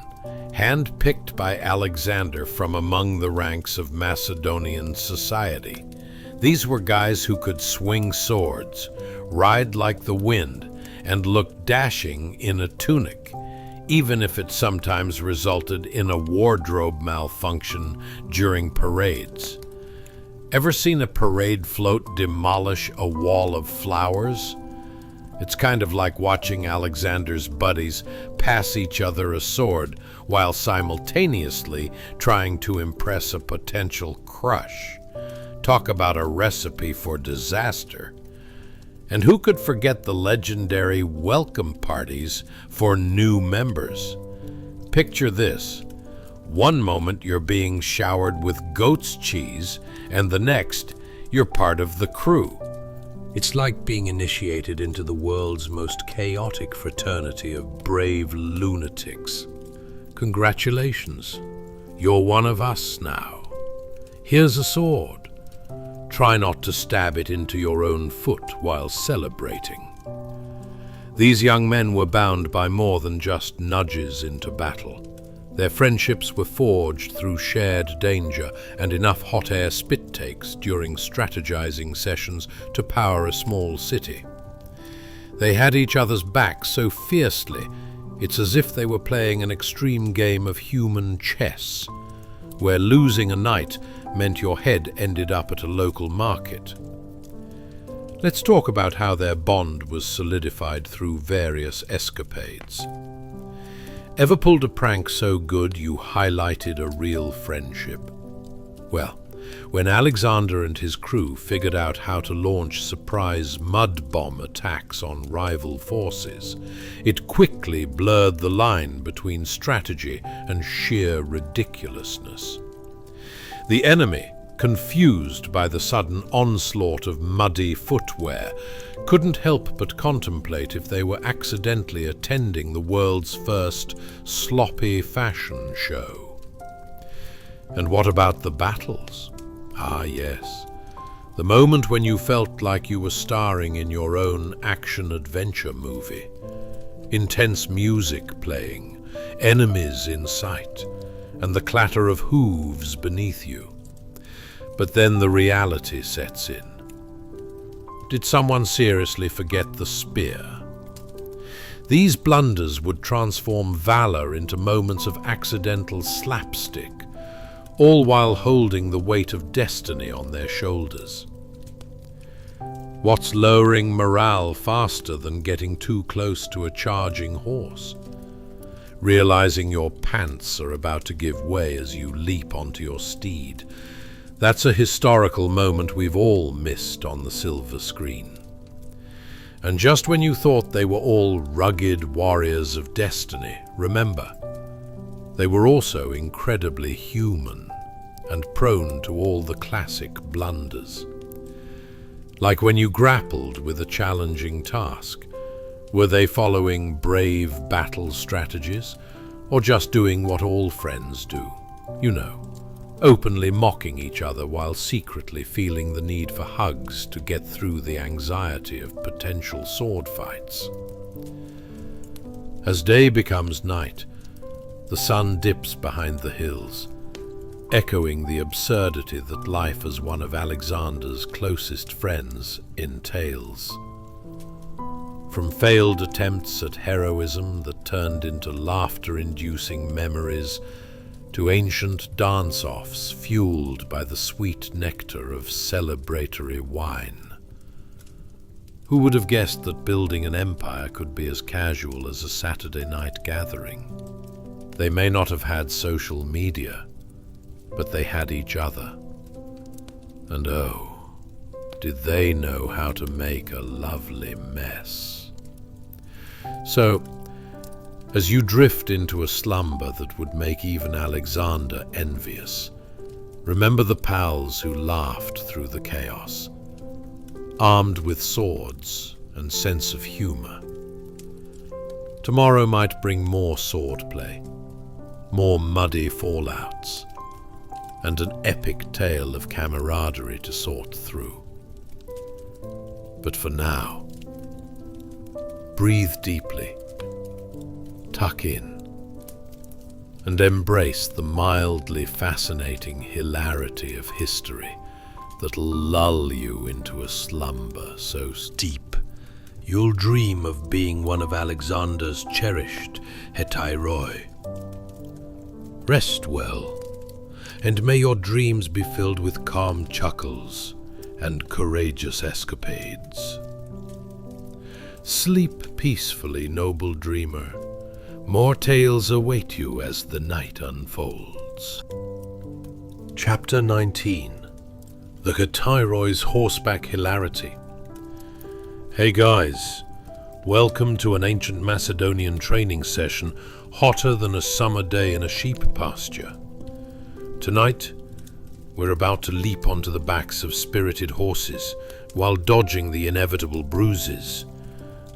hand-picked by Alexander from among the ranks of Macedonian society. These were guys who could swing swords, ride like the wind, and look dashing in a tunic, even if it sometimes resulted in a wardrobe malfunction during parades. Ever seen a parade float demolish a wall of flowers? It's kind of like watching Alexander's buddies pass each other a sword while simultaneously trying to impress a potential crush. Talk about a recipe for disaster. And who could forget the legendary welcome parties for new members? Picture this. One moment you're being showered with goat's cheese, and the next you're part of the crew. It's like being initiated into the world's most chaotic fraternity of brave lunatics. Congratulations, you're one of us now. Here's a sword. Try not to stab it into your own foot while celebrating. These young men were bound by more than just nudges into battle. Their friendships were forged through shared danger and enough hot air spit takes during strategizing sessions to power a small city. They had each other's backs so fiercely, it's as if they were playing an extreme game of human chess, where losing a knight meant your head ended up at a local market. Let's talk about how their bond was solidified through various escapades. Ever pulled a prank so good you highlighted a real friendship? Well, when Alexander and his crew figured out how to launch surprise mud bomb attacks on rival forces, it quickly blurred the line between strategy and sheer ridiculousness. The enemy, confused by the sudden onslaught of muddy footwear, couldn't help but contemplate if they were accidentally attending the world's first sloppy fashion show. And what about the battles? Ah, yes. The moment when you felt like you were starring in your own action-adventure movie. Intense music playing, enemies in sight, and the clatter of hooves beneath you. But then the reality sets in. Did someone seriously forget the spear? These blunders would transform valor into moments of accidental slapstick, all while holding the weight of destiny on their shoulders. What's lowering morale faster than getting too close to a charging horse? Realizing your pants are about to give way as you leap onto your steed. That's a historical moment we've all missed on the silver screen. And just when you thought they were all rugged warriors of destiny, remember, they were also incredibly human and prone to all the classic blunders. Like when you grappled with a challenging task, were they following brave battle strategies, or just doing what all friends do? You know, openly mocking each other while secretly feeling the need for hugs to get through the anxiety of potential sword fights. As day becomes night, the sun dips behind the hills, echoing the absurdity that life as one of Alexander's closest friends entails. From failed attempts at heroism that turned into laughter-inducing memories, to ancient dance-offs fueled by the sweet nectar of celebratory wine. Who would have guessed that building an empire could be as casual as a Saturday night gathering? They may not have had social media, but they had each other. And oh, did they know how to make a lovely mess. So, as you drift into a slumber that would make even Alexander envious, remember the pals who laughed through the chaos, armed with swords and sense of humor. Tomorrow might bring more swordplay, more muddy fallouts, and an epic tale of camaraderie to sort through. But for now, breathe deeply, tuck in, and embrace the mildly fascinating hilarity of history that'll lull you into a slumber so deep you'll dream of being one of Alexander's cherished hetairoi. Rest well, and may your dreams be filled with calm chuckles and courageous escapades. Sleep peacefully, noble dreamer. More tales await you as the night unfolds. Chapter 19. The Hetairoi's Horseback Hilarity. Hey guys, welcome to an ancient Macedonian training session hotter than a summer day in a sheep pasture. Tonight, we're about to leap onto the backs of spirited horses while dodging the inevitable bruises,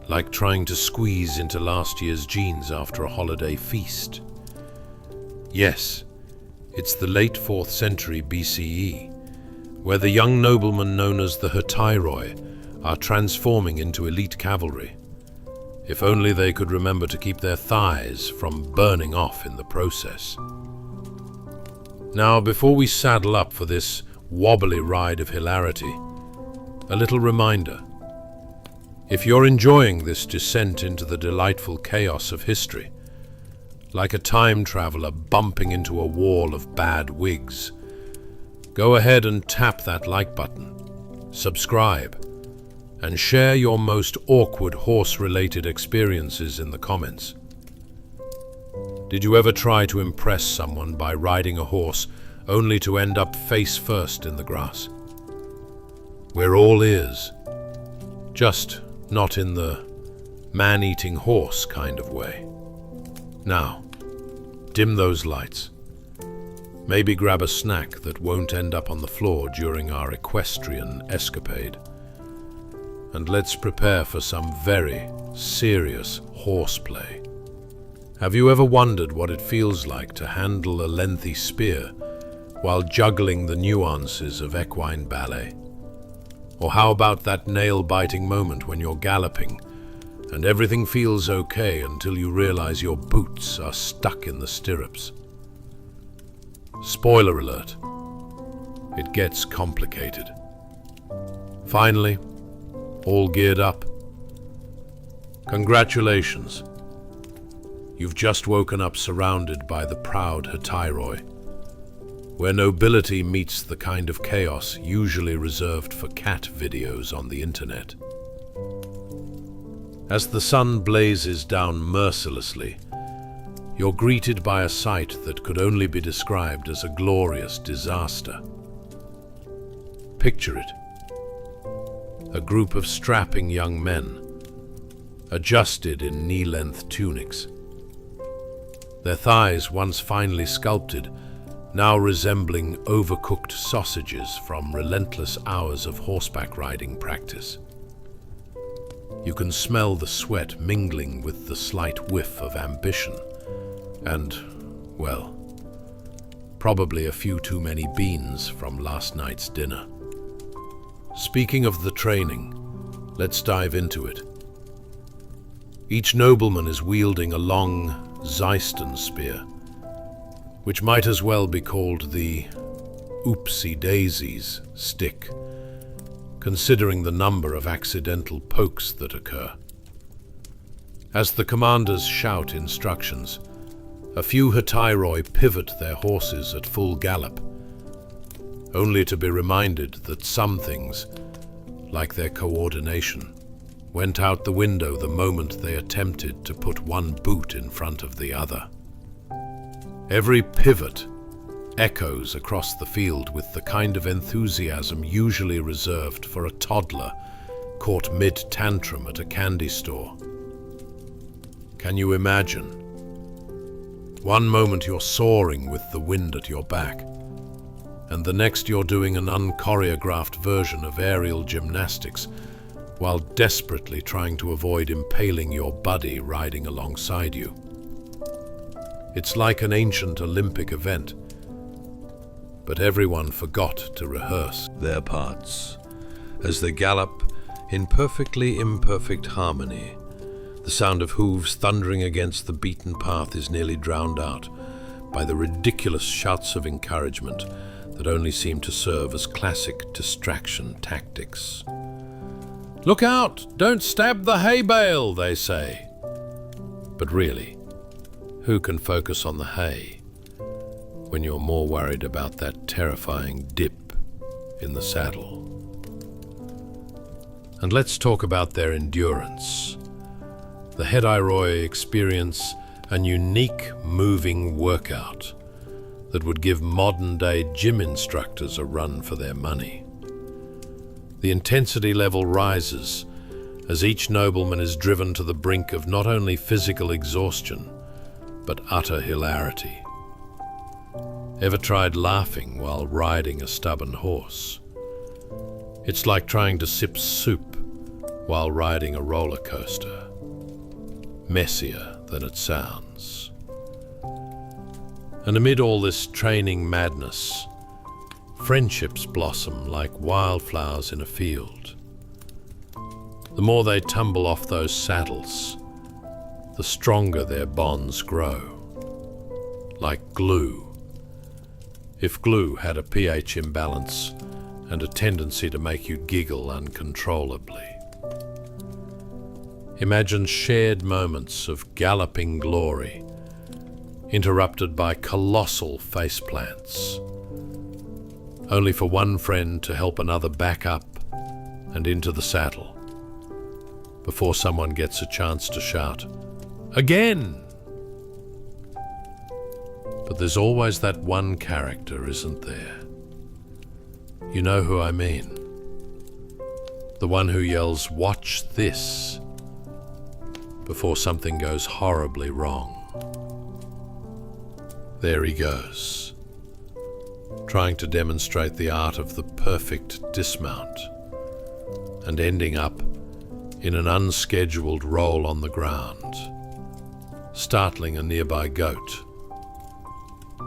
like trying to squeeze into last year's jeans after a holiday feast. Yes, it's the late 4th century BCE, where the young noblemen known as the Hetairoi are transforming into elite cavalry. If only they could remember to keep their thighs from burning off in the process. Now, before we saddle up for this wobbly ride of hilarity, a little reminder. If you're enjoying this descent into the delightful chaos of history, like a time traveler bumping into a wall of bad wigs, go ahead and tap that like button, subscribe, and share your most awkward horse-related experiences in the comments. Did you ever try to impress someone by riding a horse only to end up face first in the grass? We're all ears, just not in the man-eating horse kind of way. Now, dim those lights. Maybe grab a snack that won't end up on the floor during our equestrian escapade. And let's prepare for some very serious horseplay. Have you ever wondered what it feels like to handle a lengthy spear while juggling the nuances of equine ballet? Or how about that nail-biting moment when you're galloping and everything feels okay until you realize your boots are stuck in the stirrups? Spoiler alert, it gets complicated. Finally, all geared up? Congratulations. You've just woken up surrounded by the proud Hetairoi, where nobility meets the kind of chaos usually reserved for cat videos on the internet. As the sun blazes down mercilessly, you're greeted by a sight that could only be described as a glorious disaster. Picture it. A group of strapping young men, adjusted in knee-length tunics. Their thighs, once finely sculpted, now resembling overcooked sausages from relentless hours of horseback riding practice. You can smell the sweat mingling with the slight whiff of ambition and, well, probably a few too many beans from last night's dinner. Speaking of the training, let's dive into it. Each nobleman is wielding a long Zeiston spear, which might as well be called the oopsie-daisies stick, considering the number of accidental pokes that occur. As the commanders shout instructions, a few Hetairoi pivot their horses at full gallop, only to be reminded that some things, like their coordination, went out the window the moment they attempted to put one boot in front of the other. Every pivot echoes across the field with the kind of enthusiasm usually reserved for a toddler caught mid-tantrum at a candy store. Can you imagine? One moment you're soaring with the wind at your back, and the next you're doing an unchoreographed version of aerial gymnastics while desperately trying to avoid impaling your buddy riding alongside you. It's like an ancient Olympic event, but everyone forgot to rehearse their parts as they gallop in perfectly imperfect harmony. The sound of hooves thundering against the beaten path is nearly drowned out by the ridiculous shouts of encouragement that only seem to serve as classic distraction tactics. "Look out! Don't stab the hay bale," they say. But really, who can focus on the hay when you're more worried about that terrifying dip in the saddle? And let's talk about their endurance. The Hetairoi experience an unique moving workout that would give modern-day gym instructors a run for their money. The intensity level rises as each nobleman is driven to the brink of not only physical exhaustion, but utter hilarity. Ever tried laughing while riding a stubborn horse? It's like trying to sip soup while riding a roller coaster. Messier than it sounds. And amid all this training madness, friendships blossom like wildflowers in a field. The more they tumble off those saddles, the stronger their bonds grow. Like glue. If glue had a pH imbalance and a tendency to make you giggle uncontrollably. Imagine shared moments of galloping glory, interrupted by colossal faceplants, only for one friend to help another back up and into the saddle, before someone gets a chance to shout, "Again!" But there's always that one character, isn't there? You know who I mean. The one who yells, "Watch this," before something goes horribly wrong. There he goes, trying to demonstrate the art of the perfect dismount, and ending up in an unscheduled roll on the ground, startling a nearby goat,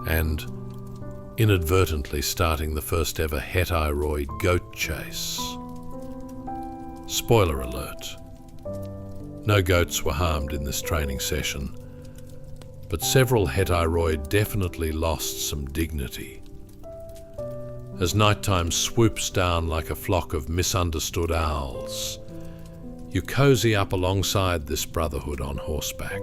and inadvertently starting the first ever Hetairoid goat chase. Spoiler alert. No goats were harmed in this training session, but several Hetairoid definitely lost some dignity. As nighttime swoops down like a flock of misunderstood owls, you cozy up alongside this brotherhood on horseback.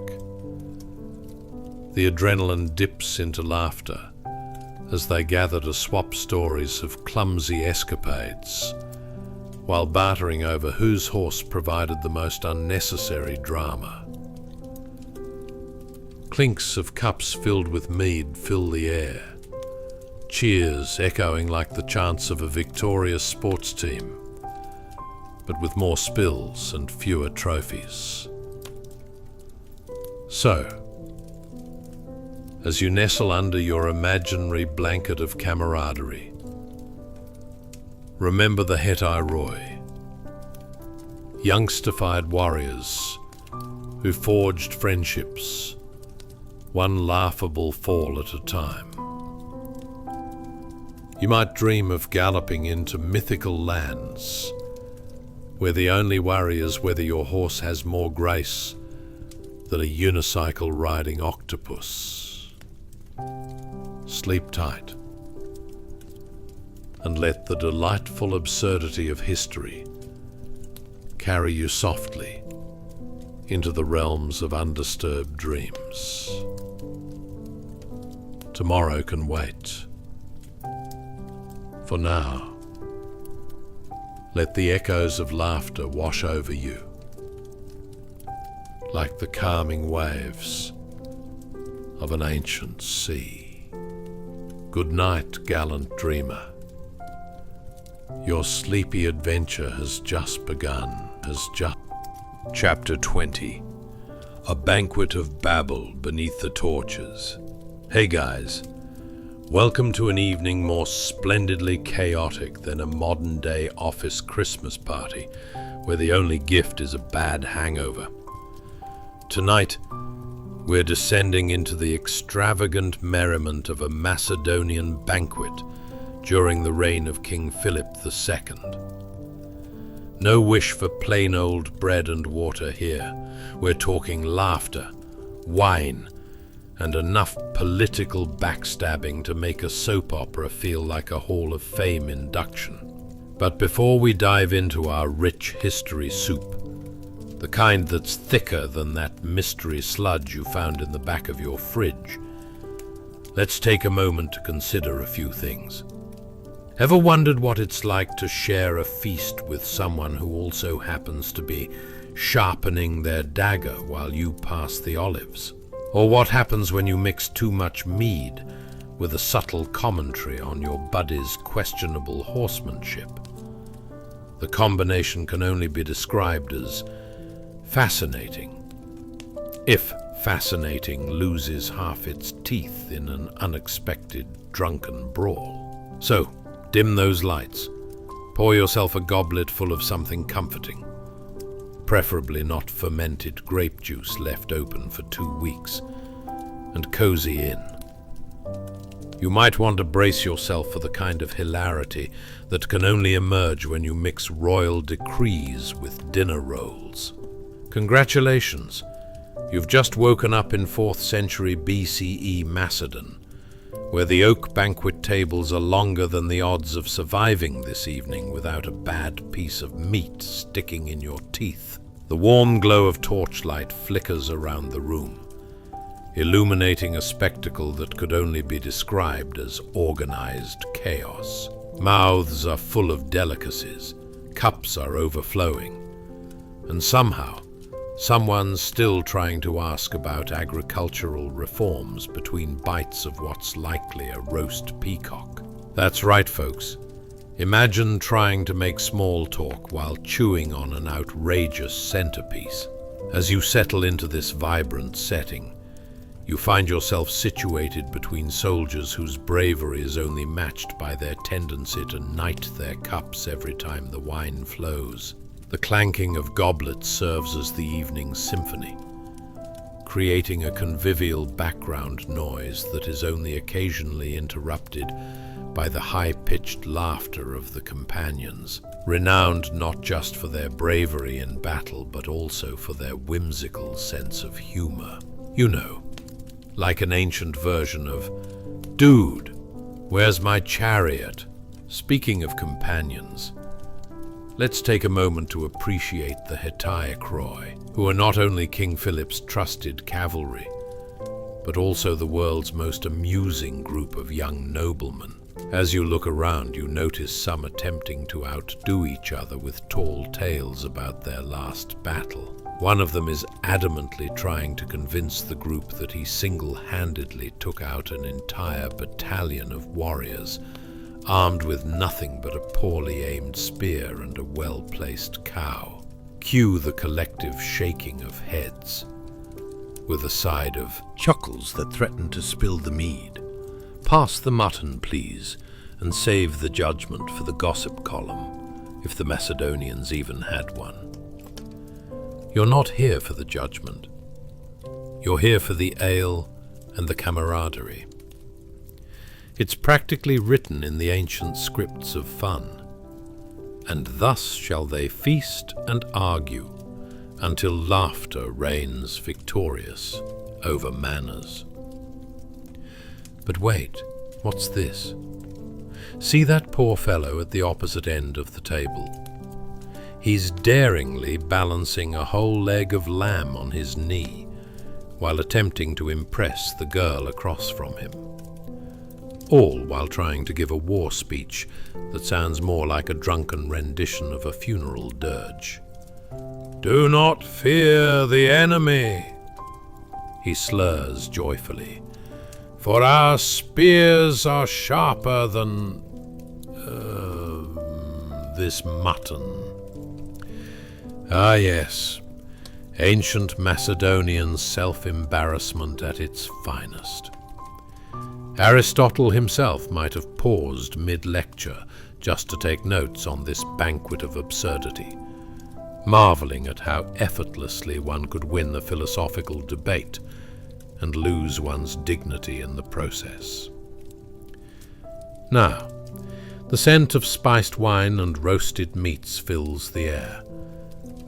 The adrenaline dips into laughter as they gather to swap stories of clumsy escapades, while bartering over whose horse provided the most unnecessary drama. Clinks of cups filled with mead fill the air, cheers echoing like the chants of a victorious sports team, but with more spills and fewer trophies. So, as you nestle under your imaginary blanket of camaraderie, remember the Hetairoi, youngstified warriors who forged friendships, one laughable fall at a time. You might dream of galloping into mythical lands, where the only worry is whether your horse has more grace than a unicycle-riding octopus. Sleep tight, and let the delightful absurdity of history carry you softly into the realms of undisturbed dreams. Tomorrow can wait. For now, let the echoes of laughter wash over you, like the calming waves of an ancient sea. Good night, gallant dreamer. Your sleepy adventure has just begun. Chapter 20. A banquet of babble beneath the torches. Hey guys, welcome to an evening more splendidly chaotic than a modern-day office Christmas party, where the only gift is a bad hangover. Tonight, we're descending into the extravagant merriment of a Macedonian banquet during the reign of King Philip II. No wish for plain old bread and water here. We're talking laughter, wine, and enough political backstabbing to make a soap opera feel like a Hall of Fame induction. But before we dive into our rich history soup, the kind that's thicker than that mystery sludge you found in the back of your fridge, let's take a moment to consider a few things. Ever wondered what it's like to share a feast with someone who also happens to be sharpening their dagger while you pass the olives? Or what happens when you mix too much mead with a subtle commentary on your buddy's questionable horsemanship? The combination can only be described as fascinating. If fascinating loses half its teeth in an unexpected drunken brawl. So, dim those lights. Pour yourself a goblet full of something comforting. Preferably not fermented grape juice left open for 2 weeks. And cozy in. You might want to brace yourself for the kind of hilarity that can only emerge when you mix royal decrees with dinner rolls. Congratulations! You've just woken up in 4th century BCE Macedon, where the oak banquet tables are longer than the odds of surviving this evening without a bad piece of meat sticking in your teeth. The warm glow of torchlight flickers around the room, illuminating a spectacle that could only be described as organized chaos. Mouths are full of delicacies, cups are overflowing, and somehow, someone's still trying to ask about agricultural reforms between bites of what's likely a roast peacock. That's right, folks. Imagine trying to make small talk while chewing on an outrageous centerpiece. As you settle into this vibrant setting, you find yourself situated between soldiers whose bravery is only matched by their tendency to knight their cups every time the wine flows. The clanking of goblets serves as the evening's symphony, creating a convivial background noise that is only occasionally interrupted by the high-pitched laughter of the companions, renowned not just for their bravery in battle but also for their whimsical sense of humor. You know, like an ancient version of, "Dude, where's my chariot?" Speaking of companions, let's take a moment to appreciate the Hetaiacroi, who are not only King Philip's trusted cavalry, but also the world's most amusing group of young noblemen. As you look around, you notice some attempting to outdo each other with tall tales about their last battle. One of them is adamantly trying to convince the group that he single-handedly took out an entire battalion of warriors, armed with nothing but a poorly aimed spear and a well-placed cow. Cue the collective shaking of heads, with a side of chuckles that threaten to spill the mead. Pass the mutton, please, and save the judgment for the gossip column, if the Macedonians even had one. You're not here for the judgment. You're here for the ale and the camaraderie. It's practically written in the ancient scripts of fun. And thus shall they feast and argue, until laughter reigns victorious over manners. But wait, what's this? See that poor fellow at the opposite end of the table? He's daringly balancing a whole leg of lamb on his knee, while attempting to impress the girl across from him. All while trying to give a war speech that sounds more like a drunken rendition of a funeral dirge. "Do not fear the enemy," he slurs joyfully, "for our spears are sharper than this mutton." Ah yes, ancient Macedonian self-embarrassment at its finest. Aristotle himself might have paused mid-lecture just to take notes on this banquet of absurdity, marveling at how effortlessly one could win the philosophical debate and lose one's dignity in the process. Now, the scent of spiced wine and roasted meats fills the air,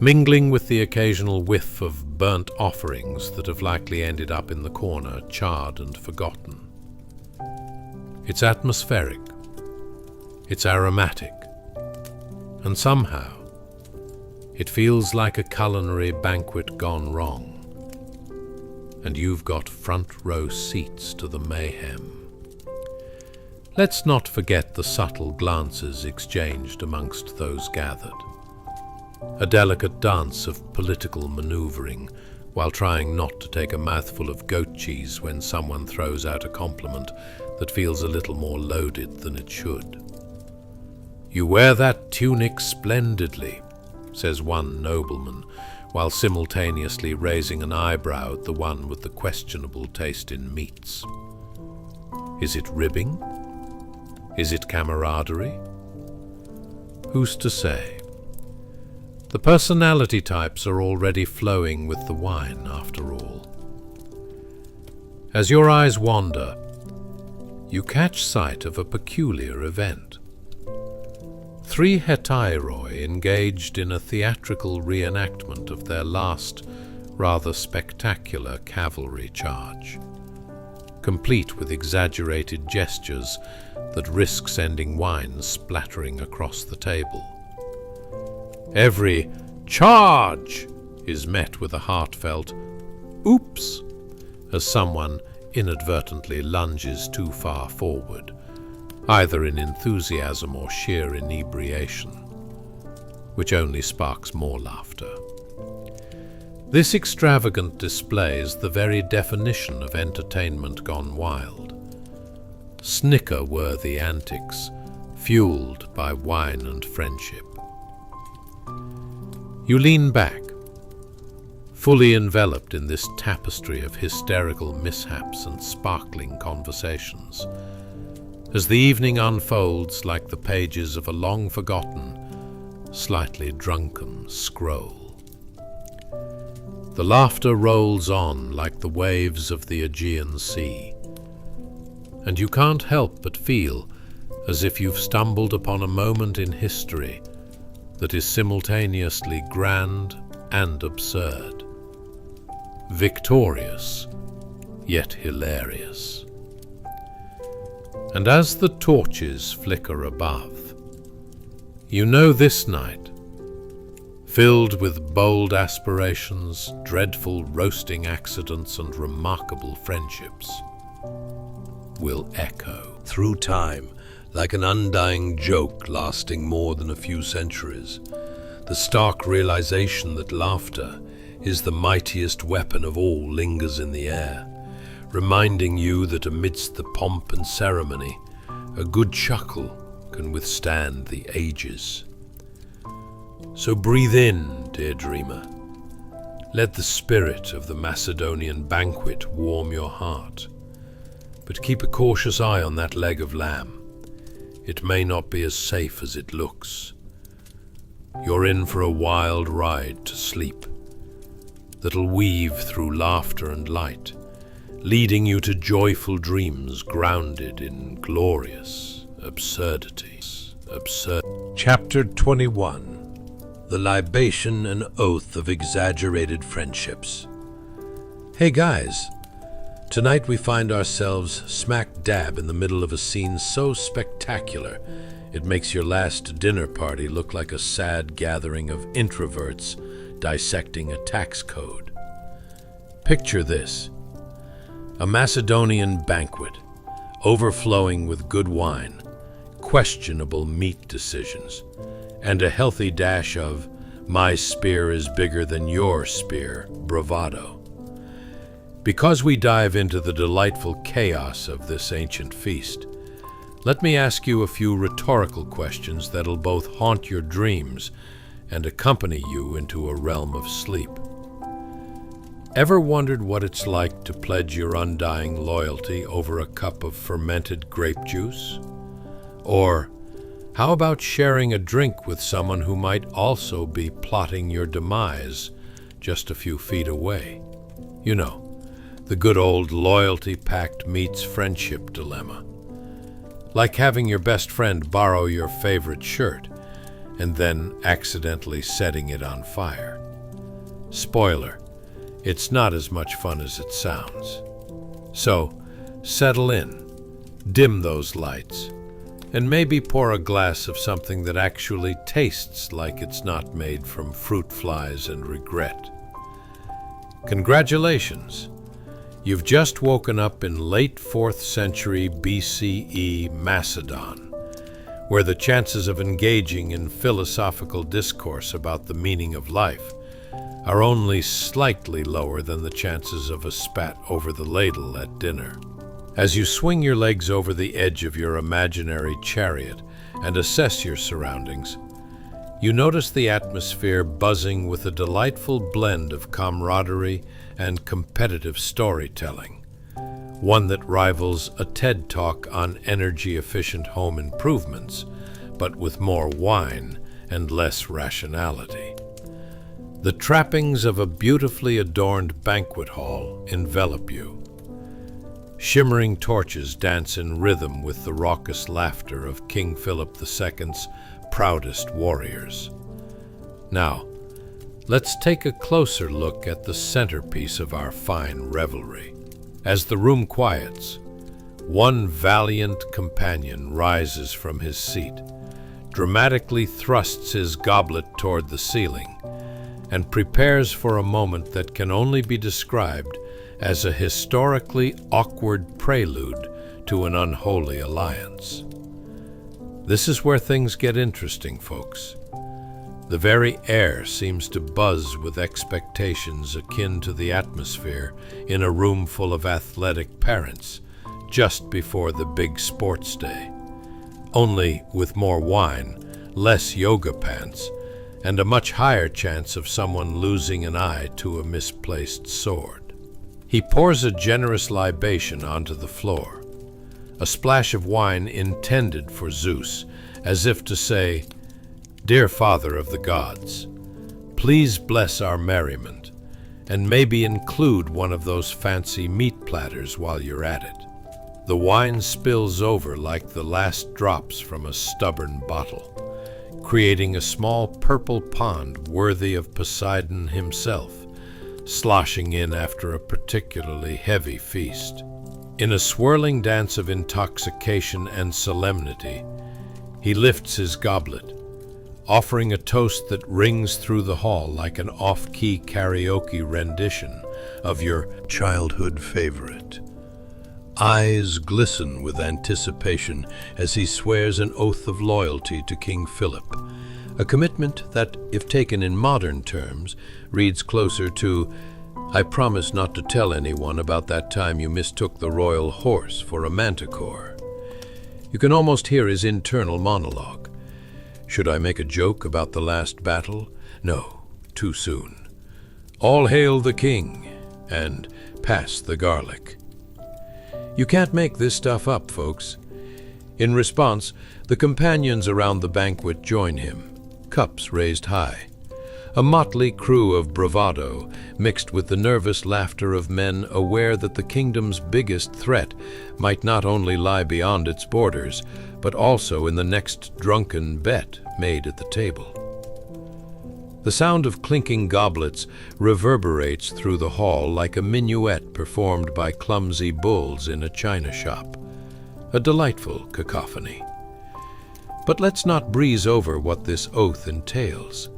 mingling with the occasional whiff of burnt offerings that have likely ended up in the corner, charred and forgotten. It's atmospheric, it's aromatic, and somehow it feels like a culinary banquet gone wrong, and you've got front row seats to the mayhem. Let's not forget the subtle glances exchanged amongst those gathered. A delicate dance of political maneuvering while trying not to take a mouthful of goat cheese when someone throws out a compliment that feels a little more loaded than it should. "You wear that tunic splendidly," says one nobleman, while simultaneously raising an eyebrow at the one with the questionable taste in meats. Is it ribbing? Is it camaraderie? Who's to say? The personality types are already flowing with the wine, after all. As your eyes wander, you catch sight of a peculiar event. 3 hetairoi engaged in a theatrical reenactment of their last, rather spectacular cavalry charge, complete with exaggerated gestures that risk sending wine splattering across the table. Every "charge" is met with a heartfelt "oops" as someone inadvertently lunges too far forward, either in enthusiasm or sheer inebriation, which only sparks more laughter. This extravagant display is the very definition of entertainment gone wild. Snicker-worthy antics, fueled by wine and friendship. You lean back, fully enveloped in this tapestry of hysterical mishaps and sparkling conversations, as the evening unfolds like the pages of a long-forgotten, slightly drunken scroll. The laughter rolls on like the waves of the Aegean Sea, and you can't help but feel as if you've stumbled upon a moment in history that is simultaneously grand and absurd, victorious, yet hilarious. And as the torches flicker above, you know this night, filled with bold aspirations, dreadful roasting accidents, and remarkable friendships, will echo through time like an undying joke lasting more than a few centuries. The stark realization that laughter is the mightiest weapon of all lingers in the air, reminding you that amidst the pomp and ceremony, a good chuckle can withstand the ages. So breathe in, dear dreamer. Let the spirit of the Macedonian banquet warm your heart. But keep a cautious eye on that leg of lamb. It may not be as safe as it looks. You're in for a wild ride to sleep that'll weave through laughter and light, leading you to joyful dreams grounded in glorious absurdities. Chapter 21. The Libation and Oath of Exaggerated Friendships. Hey guys, tonight we find ourselves smack dab in the middle of a scene so spectacular it makes your last dinner party look like a sad gathering of introverts dissecting a tax code. Picture this: a Macedonian banquet, overflowing with good wine, questionable meat decisions, and a healthy dash of "my spear is bigger than your spear" bravado. Because we dive into the delightful chaos of this ancient feast, let me ask you a few rhetorical questions that'll both haunt your dreams and accompany you into a realm of sleep. Ever wondered what it's like to pledge your undying loyalty over a cup of fermented grape juice? Or how about sharing a drink with someone who might also be plotting your demise just a few feet away? You know, the good old loyalty pact meets friendship dilemma. Like having your best friend borrow your favorite shirt and then accidentally setting it on fire. Spoiler, it's not as much fun as it sounds. So, settle in, dim those lights, and maybe pour a glass of something that actually tastes like it's not made from fruit flies and regret. Congratulations! You've just woken up in late 4th century BCE Macedon, where the chances of engaging in philosophical discourse about the meaning of life are only slightly lower than the chances of a spat over the ladle at dinner. As you swing your legs over the edge of your imaginary chariot and assess your surroundings, you notice the atmosphere buzzing with a delightful blend of camaraderie and competitive storytelling, one that rivals a TED Talk on energy-efficient home improvements, but with more wine and less rationality. The trappings of a beautifully adorned banquet hall envelop you. Shimmering torches dance in rhythm with the raucous laughter of King Philip II's proudest warriors. Now, let's take a closer look at the centerpiece of our fine revelry. As the room quiets, one valiant companion rises from his seat, dramatically thrusts his goblet toward the ceiling, and prepares for a moment that can only be described as a historically awkward prelude to an unholy alliance. This is where things get interesting, folks. The very air seems to buzz with expectations akin to the atmosphere in a room full of athletic parents just before the big sports day, only with more wine, less yoga pants, and a much higher chance of someone losing an eye to a misplaced sword. He pours a generous libation onto the floor, a splash of wine intended for Zeus, as if to say, "Dear Father of the gods, please bless our merriment, and maybe include one of those fancy meat platters while you're at it." The wine spills over like the last drops from a stubborn bottle, creating a small purple pond worthy of Poseidon himself, sloshing in after a particularly heavy feast. In a swirling dance of intoxication and solemnity, he lifts his goblet, offering a toast that rings through the hall like an off-key karaoke rendition of your childhood favorite. Eyes glisten with anticipation as he swears an oath of loyalty to King Philip, a commitment that, if taken in modern terms, reads closer to, "I promise not to tell anyone about that time you mistook the royal horse for a manticore." You can almost hear his internal monologue. "Should I make a joke about the last battle? No, too soon. All hail the king, and pass the garlic." You can't make this stuff up, folks. In response, the companions around the banquet join him, cups raised high. A motley crew of bravado, mixed with the nervous laughter of men aware that the kingdom's biggest threat might not only lie beyond its borders, but also in the next drunken bet made at the table. The sound of clinking goblets reverberates through the hall like a minuet performed by clumsy bulls in a china shop. A delightful cacophony. But let's not breeze over what this oath entails.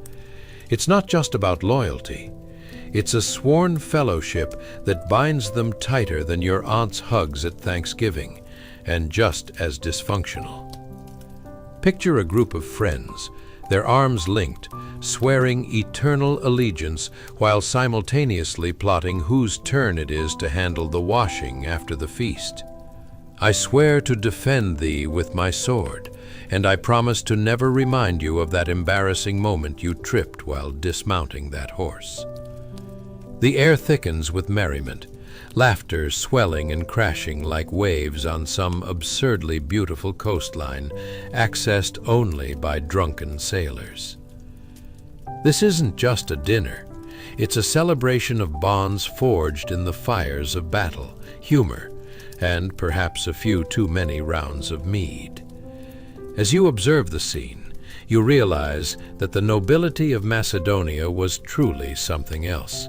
It's not just about loyalty. It's a sworn fellowship that binds them tighter than your aunt's hugs at Thanksgiving, and just as dysfunctional. Picture a group of friends, their arms linked, swearing eternal allegiance while simultaneously plotting whose turn it is to handle the washing after the feast. "I swear to defend thee with my sword, and I promise to never remind you of that embarrassing moment you tripped while dismounting that horse." The air thickens with merriment, laughter swelling and crashing like waves on some absurdly beautiful coastline, accessed only by drunken sailors. This isn't just a dinner. It's a celebration of bonds forged in the fires of battle, humor, and perhaps a few too many rounds of mead. As you observe the scene, you realize that the nobility of Macedonia was truly something else.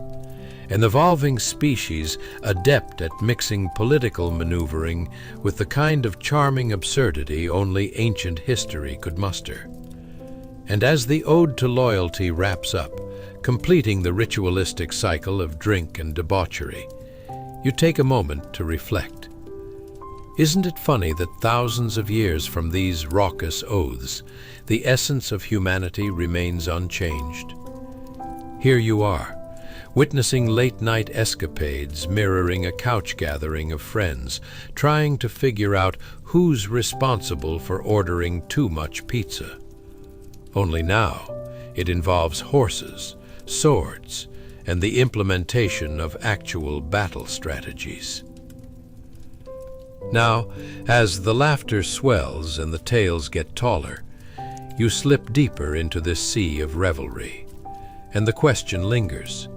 An evolving species adept at mixing political maneuvering with the kind of charming absurdity only ancient history could muster. And as the ode to loyalty wraps up, completing the ritualistic cycle of drink and debauchery, you take a moment to reflect. Isn't it funny that thousands of years from these raucous oaths, the essence of humanity remains unchanged? Here you are, witnessing late-night escapades mirroring a couch gathering of friends, trying to figure out who's responsible for ordering too much pizza. Only now, it involves horses, swords, and the implementation of actual battle strategies. Now, as the laughter swells and the tales get taller, you slip deeper into this sea of revelry, and the question lingers: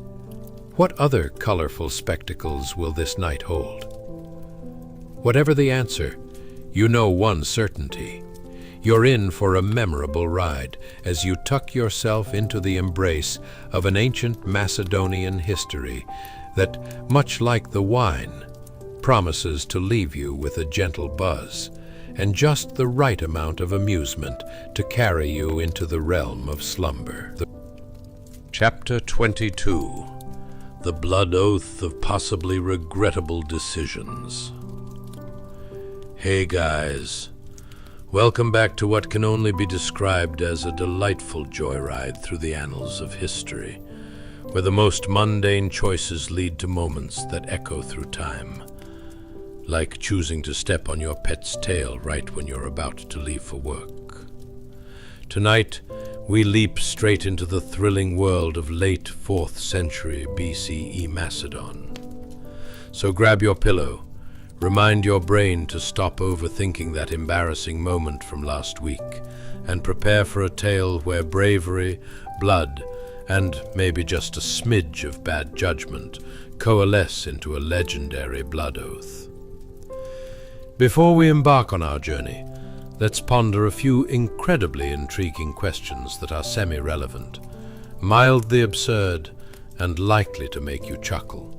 what other colorful spectacles will this night hold? Whatever the answer, you know one certainty. You're in for a memorable ride as you tuck yourself into the embrace of an ancient Macedonian history that, much like the wine, promises to leave you with a gentle buzz and just the right amount of amusement to carry you into the realm of slumber. Chapter 22. The Blood Oath of Possibly Regrettable Decisions. Hey guys, welcome back to what can only be described as a delightful joyride through the annals of history, where the most mundane choices lead to moments that echo through time. Like choosing to step on your pet's tail right when you're about to leave for work. Tonight, we leap straight into the thrilling world of late 4th century BCE Macedon. So grab your pillow, remind your brain to stop overthinking that embarrassing moment from last week, and prepare for a tale where bravery, blood, and maybe just a smidge of bad judgment coalesce into a legendary blood oath. Before we embark on our journey, let's ponder a few incredibly intriguing questions that are semi-relevant, mildly absurd, and likely to make you chuckle.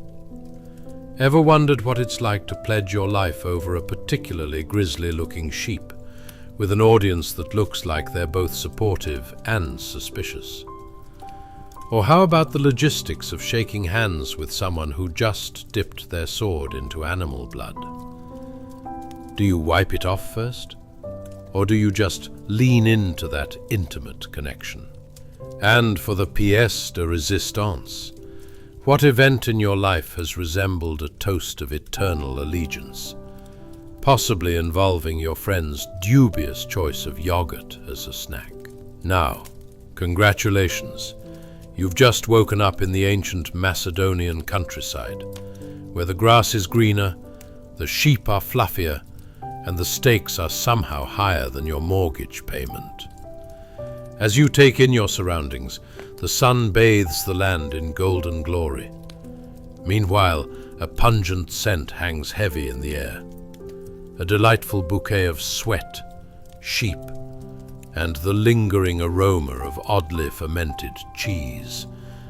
Ever wondered what it's like to pledge your life over a particularly grisly-looking sheep, with an audience that looks like they're both supportive and suspicious? Or how about the logistics of shaking hands with someone who just dipped their sword into animal blood? Do you wipe it off first? Or do you just lean into that intimate connection? And for the pièce de résistance, what event in your life has resembled a toast of eternal allegiance, possibly involving your friend's dubious choice of yogurt as a snack? Now, congratulations, you've just woken up in the ancient Macedonian countryside, where the grass is greener, the sheep are fluffier, and the stakes are somehow higher than your mortgage payment. As you take in your surroundings, the sun bathes the land in golden glory. Meanwhile, a pungent scent hangs heavy in the air. A delightful bouquet of sweat, sheep, and the lingering aroma of oddly fermented cheese,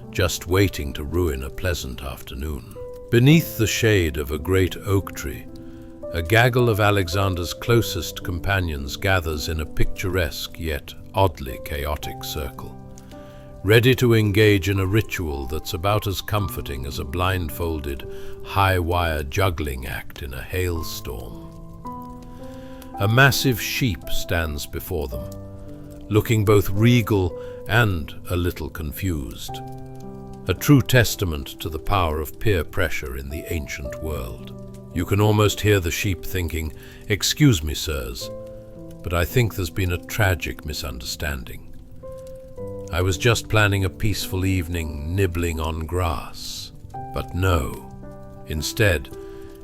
just waiting to ruin a pleasant afternoon. Beneath the shade of a great oak tree, a gaggle of Alexander's closest companions gathers in a picturesque yet oddly chaotic circle, ready to engage in a ritual that's about as comforting as a blindfolded, high-wire juggling act in a hailstorm. A massive sheep stands before them, looking both regal and a little confused, a true testament to the power of peer pressure in the ancient world. You can almost hear the sheep thinking, "Excuse me, sirs, but I think there's been a tragic misunderstanding. I was just planning a peaceful evening nibbling on grass. But no, instead,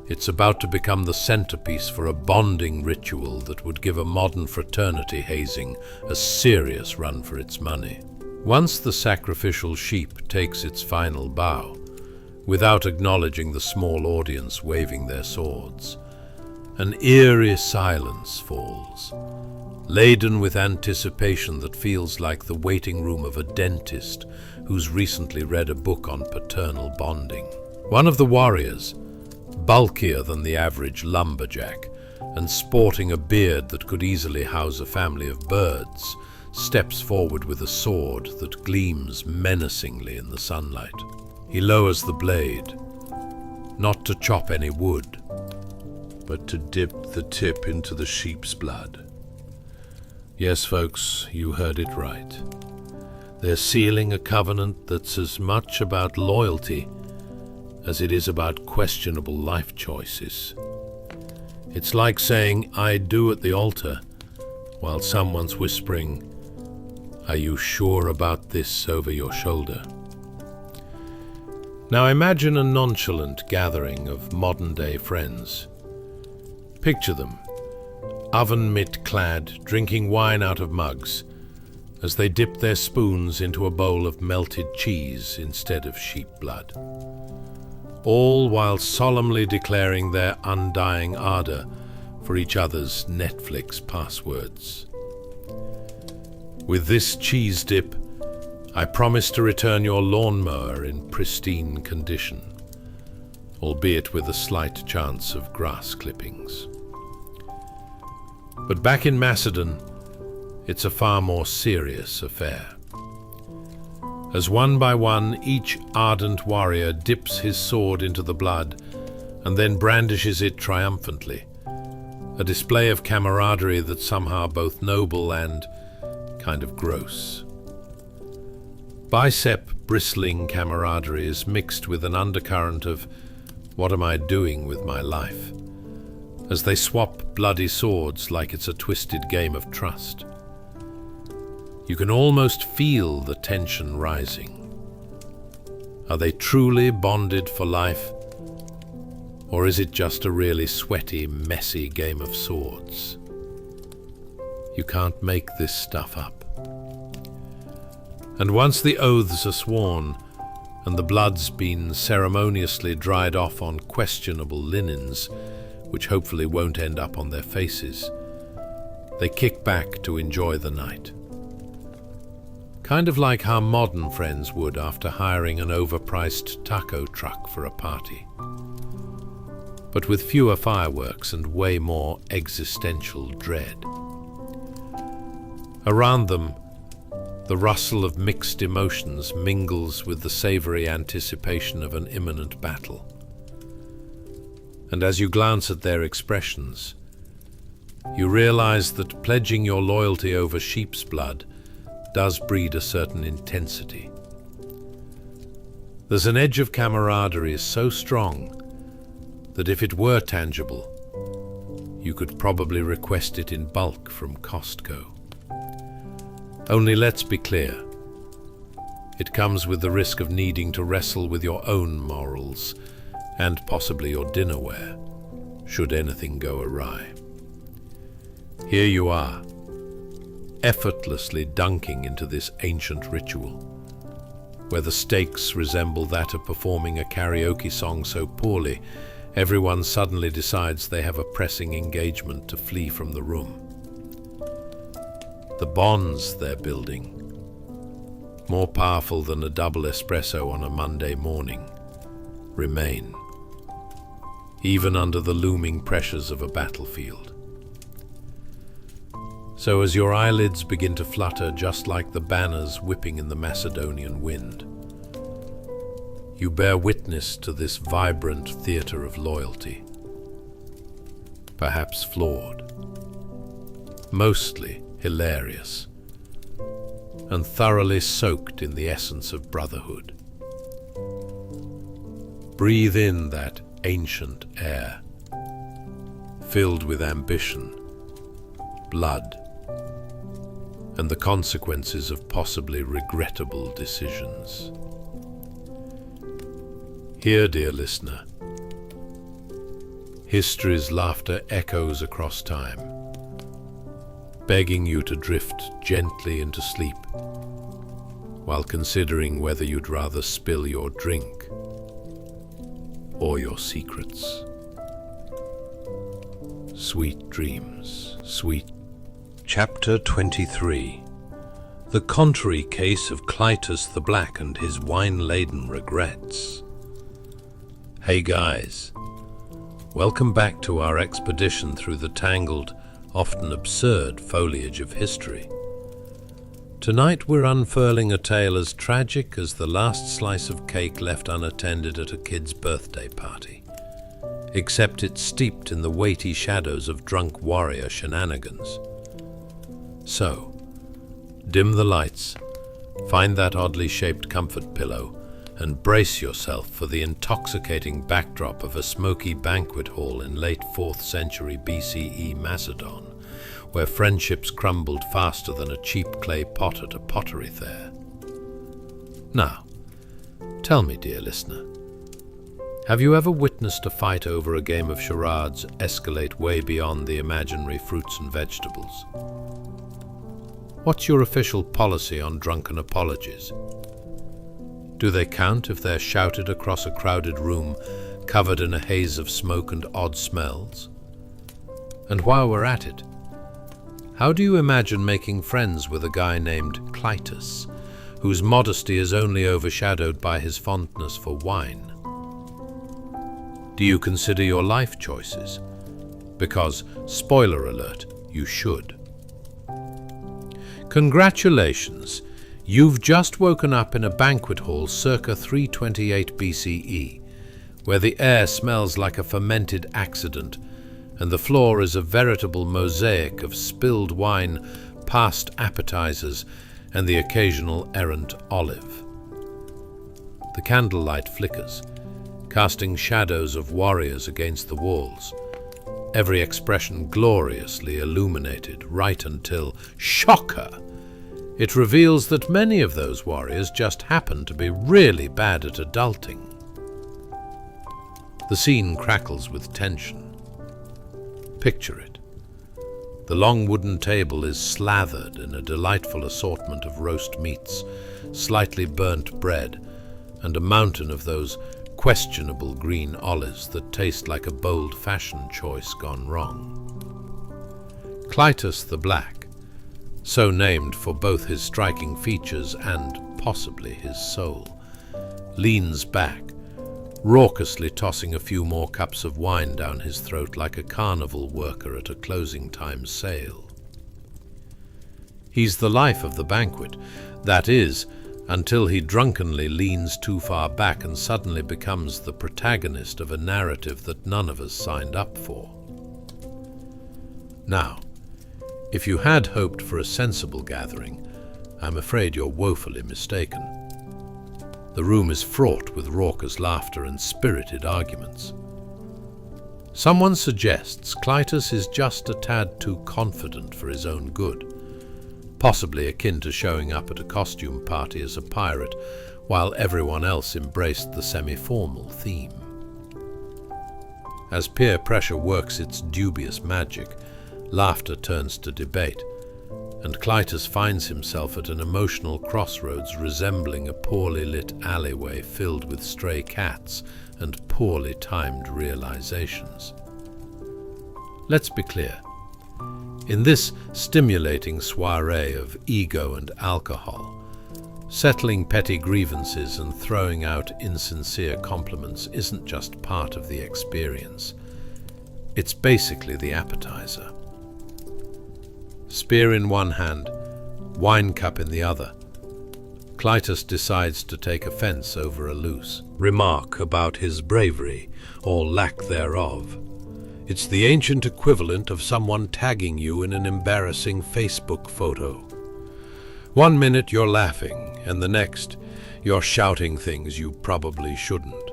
it's about to become the centerpiece for a bonding ritual that would give a modern fraternity hazing a serious run for its money." Once the sacrificial sheep takes its final bow, without acknowledging the small audience waving their swords, an eerie silence falls, laden with anticipation that feels like the waiting room of a dentist who's recently read a book on paternal bonding. One of the warriors, bulkier than the average lumberjack and sporting a beard that could easily house a family of birds, steps forward with a sword that gleams menacingly in the sunlight. He lowers the blade, not to chop any wood, but to dip the tip into the sheep's blood. Yes, folks, you heard it right. They're sealing a covenant that's as much about loyalty as it is about questionable life choices. It's like saying, "I do" at the altar, while someone's whispering, "Are you sure about this?" over your shoulder. Now imagine a nonchalant gathering of modern-day friends. Picture them, oven-mitt-clad, drinking wine out of mugs, as they dip their spoons into a bowl of melted cheese instead of sheep blood, all while solemnly declaring their undying ardor for each other's Netflix passwords. With this cheese dip, I promise to return your lawnmower in pristine condition, albeit with a slight chance of grass clippings. But back in Macedon, it's a far more serious affair. As one by one, each ardent warrior dips his sword into the blood and then brandishes it triumphantly, a display of camaraderie that's somehow both noble and kind of gross. Bicep-bristling camaraderie is mixed with an undercurrent of "what am I doing with my life?" as they swap bloody swords like it's a twisted game of trust. You can almost feel the tension rising. Are they truly bonded for life? Or is it just a really sweaty, messy game of swords? You can't make this stuff up. And once the oaths are sworn, and the blood's been ceremoniously dried off on questionable linens, which hopefully won't end up on their faces, they kick back to enjoy the night. Kind of like how modern friends would after hiring an overpriced taco truck for a party. But with fewer fireworks and way more existential dread. Around them, the rustle of mixed emotions mingles with the savory anticipation of an imminent battle. And as you glance at their expressions, you realize that pledging your loyalty over sheep's blood does breed a certain intensity. There's an edge of camaraderie so strong that if it were tangible, you could probably request it in bulk from Costco. Only let's be clear, it comes with the risk of needing to wrestle with your own morals and possibly your dinnerware, should anything go awry. Here you are, effortlessly dunking into this ancient ritual, where the stakes resemble that of performing a karaoke song so poorly, everyone suddenly decides they have a pressing engagement to flee from the room. The bonds they're building, more powerful than a double espresso on a Monday morning, remain, even under the looming pressures of a battlefield. So as your eyelids begin to flutter just like the banners whipping in the Macedonian wind, you bear witness to this vibrant theater of loyalty. Perhaps flawed, mostly hilarious, and thoroughly soaked in the essence of brotherhood. Breathe in that ancient air, filled with ambition, blood, and the consequences of possibly regrettable decisions. Here, dear listener, history's laughter echoes across time, begging you to drift gently into sleep while considering whether you'd rather spill your drink or your secrets. Sweet dreams, sweet. Chapter 23. The Contrary Case of Clytus the Black and His Wine-Laden Regrets. Hey guys, welcome back to our expedition through the tangled, often absurd foliage of history. Tonight we're unfurling a tale as tragic as the last slice of cake left unattended at a kid's birthday party, except it's steeped in the weighty shadows of drunk warrior shenanigans. So, dim the lights Find that oddly shaped comfort pillow and brace yourself for the intoxicating backdrop of a smoky banquet hall in late 4th century BCE Macedon, where friendships crumbled faster than a cheap clay pot at a pottery fair. Now, tell me, dear listener, have you ever witnessed a fight over a game of charades escalate way beyond the imaginary fruits and vegetables? What's your official policy on drunken apologies? Do they count if they're shouted across a crowded room covered in a haze of smoke and odd smells? And while we're at it, how do you imagine making friends with a guy named Clytus, whose modesty is only overshadowed by his fondness for wine? Do you consider your life choices? Because, spoiler alert, you should. Congratulations! You've just woken up in a banquet hall circa 328 BCE, where the air smells like a fermented accident, and the floor is a veritable mosaic of spilled wine, past appetizers, and the occasional errant olive. The candlelight flickers, casting shadows of warriors against the walls, every expression gloriously illuminated right until, shocker! It reveals that many of those warriors just happen to be really bad at adulting. The scene crackles with tension. Picture it. The long wooden table is slathered in a delightful assortment of roast meats, slightly burnt bread, and a mountain of those questionable green olives that taste like a bold fashion choice gone wrong. Clytus the Black, so named for both his striking features and possibly his soul, leans back, raucously tossing a few more cups of wine down his throat like a carnival worker at a closing time sale. He's the life of the banquet, that is, until he drunkenly leans too far back and suddenly becomes the protagonist of a narrative that none of us signed up for. Now, if you had hoped for a sensible gathering, I'm afraid you're woefully mistaken. The room is fraught with raucous laughter and spirited arguments. Someone suggests Clytus is just a tad too confident for his own good, possibly akin to showing up at a costume party as a pirate while everyone else embraced the semi-formal theme. As peer pressure works its dubious magic, laughter turns to debate, and Clytus finds himself at an emotional crossroads resembling a poorly lit alleyway filled with stray cats and poorly timed realizations. Let's be clear. In this stimulating soiree of ego and alcohol, settling petty grievances and throwing out insincere compliments isn't just part of the experience. It's basically the appetizer. Spear in one hand, wine cup in the other, Clytus decides to take offense over a loose remark about his bravery, or lack thereof. It's the ancient equivalent of someone tagging you in an embarrassing Facebook photo. One minute you're laughing, and the next you're shouting things you probably shouldn't.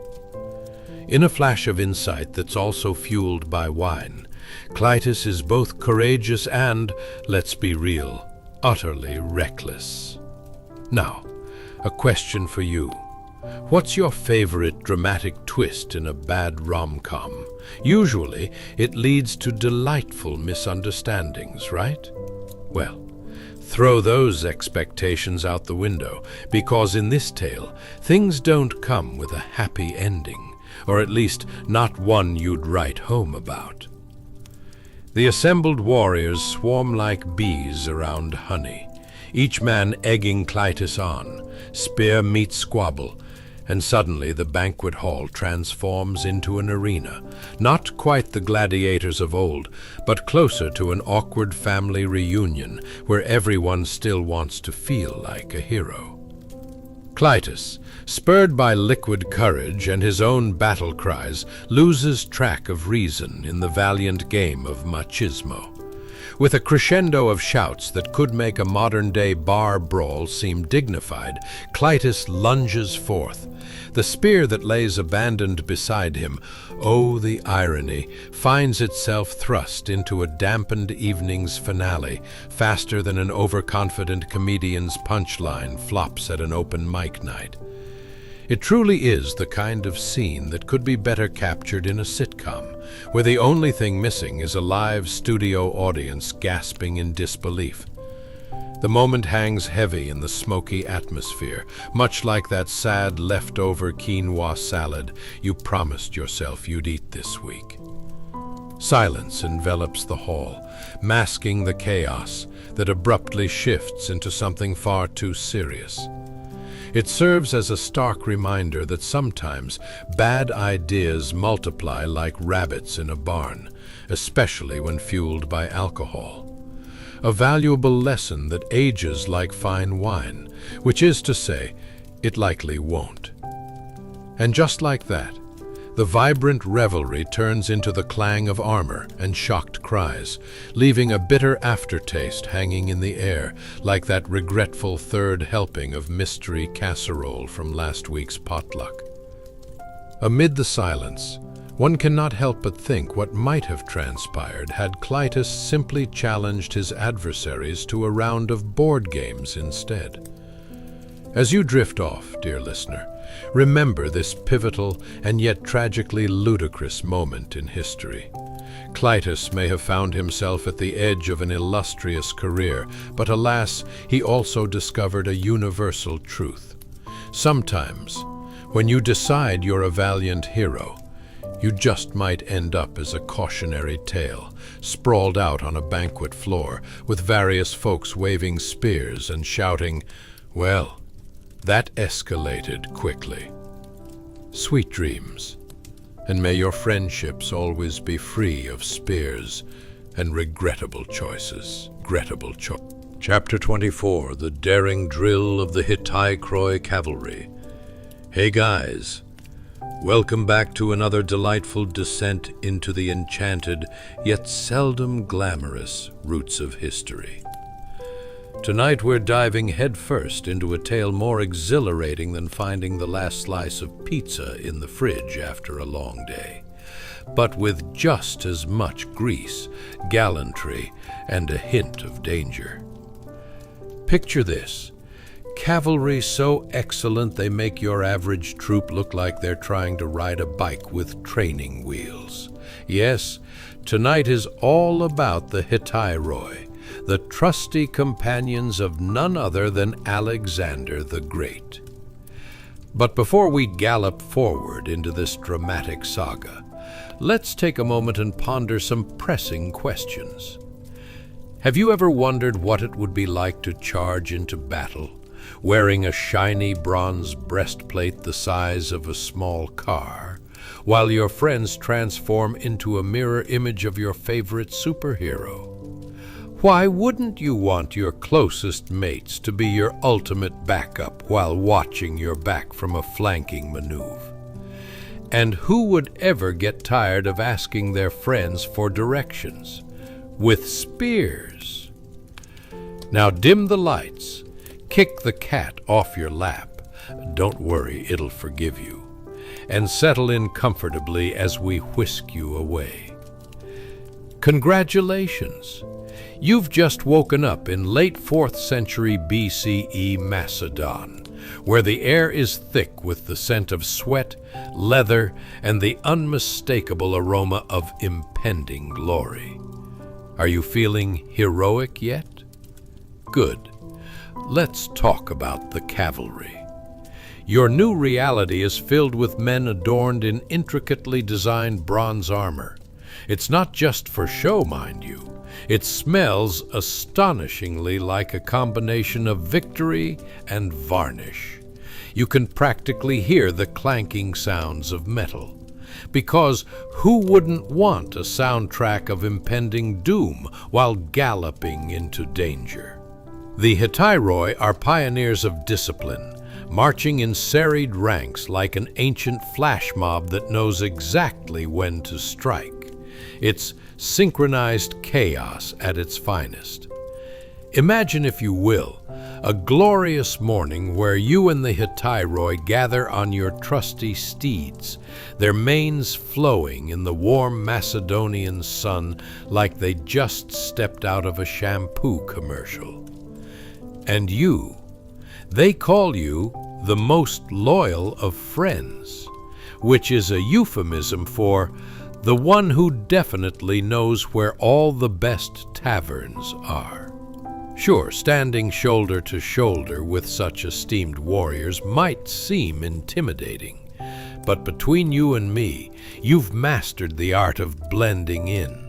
In a flash of insight that's also fueled by wine, Clytus is both courageous and, let's be real, utterly reckless. Now, a question for you. What's your favorite dramatic twist in a bad rom-com? Usually, it leads to delightful misunderstandings, right? Well, throw those expectations out the window, because in this tale, things don't come with a happy ending, or at least not one you'd write home about. The assembled warriors swarm like bees around honey, each man egging Clytus on. Spear meets squabble, and suddenly the banquet hall transforms into an arena, not quite the gladiators of old, but closer to an awkward family reunion where everyone still wants to feel like a hero. Clytus, spurred by liquid courage and his own battle cries, loses track of reason in the valiant game of machismo. With a crescendo of shouts that could make a modern-day bar brawl seem dignified, Clytus lunges forth. The spear that lays abandoned beside him, oh, the irony, finds itself thrust into a dampened evening's finale, faster than an overconfident comedian's punchline flops at an open mic night. It truly is the kind of scene that could be better captured in a sitcom, where the only thing missing is a live studio audience gasping in disbelief. The moment hangs heavy in the smoky atmosphere, much like that sad leftover quinoa salad you promised yourself you'd eat this week. Silence envelops the hall, masking the chaos that abruptly shifts into something far too serious. It serves as a stark reminder that sometimes bad ideas multiply like rabbits in a barn, especially when fueled by alcohol. A valuable lesson that ages like fine wine, which is to say, it likely won't. And just like that, the vibrant revelry turns into the clang of armor and shocked cries, leaving a bitter aftertaste hanging in the air, like that regretful third helping of mystery casserole from last week's potluck. Amid the silence, one cannot help but think what might have transpired had Clytus simply challenged his adversaries to a round of board games instead. As you drift off, dear listener, remember this pivotal and yet tragically ludicrous moment in history. Clytus may have found himself at the edge of an illustrious career, but alas, he also discovered a universal truth. Sometimes, when you decide you're a valiant hero, you just might end up as a cautionary tale, sprawled out on a banquet floor, with various folks waving spears and shouting, "Well, that escalated quickly." Sweet dreams, and may your friendships always be free of spears and regrettable choices. Chapter 24, The Daring Drill of the Hittite Cavalry. Hey guys, welcome back to another delightful descent into the enchanted, yet seldom glamorous, roots of history. Tonight we're diving headfirst into a tale more exhilarating than finding the last slice of pizza in the fridge after a long day, but with just as much grease, gallantry, and a hint of danger. Picture this. Cavalry so excellent they make your average troop look like they're trying to ride a bike with training wheels. Yes, tonight is all about the Hittite, the trusty companions of none other than Alexander the Great. But before we gallop forward into this dramatic saga, let's take a moment and ponder some pressing questions. Have you ever wondered what it would be like to charge into battle, wearing a shiny bronze breastplate the size of a small car, while your friends transform into a mirror image of your favorite superhero? Why wouldn't you want your closest mates to be your ultimate backup while watching your back from a flanking maneuver? And who would ever get tired of asking their friends for directions? With spears. Now dim the lights. Kick the cat off your lap. Don't worry, it'll forgive you. And settle in comfortably as we whisk you away. Congratulations! You've just woken up in late 4th century BCE Macedon, where the air is thick with the scent of sweat, leather, and the unmistakable aroma of impending glory. Are you feeling heroic yet? Good. Let's talk about the cavalry. Your new reality is filled with men adorned in intricately designed bronze armor. It's not just for show, mind you. It smells astonishingly like a combination of victory and varnish. You can practically hear the clanking sounds of metal. Because who wouldn't want a soundtrack of impending doom while galloping into danger? The Hittite are pioneers of discipline, marching in serried ranks like an ancient flash mob that knows exactly when to strike. It's synchronized chaos at its finest. Imagine, if you will, a glorious morning where you and the Hetairoi gather on your trusty steeds, their manes flowing in the warm Macedonian sun like they just stepped out of a shampoo commercial. And they call you the most loyal of friends, which is a euphemism for the one who definitely knows where all the best taverns are. Sure, standing shoulder to shoulder with such esteemed warriors might seem intimidating, but between you and me, you've mastered the art of blending in.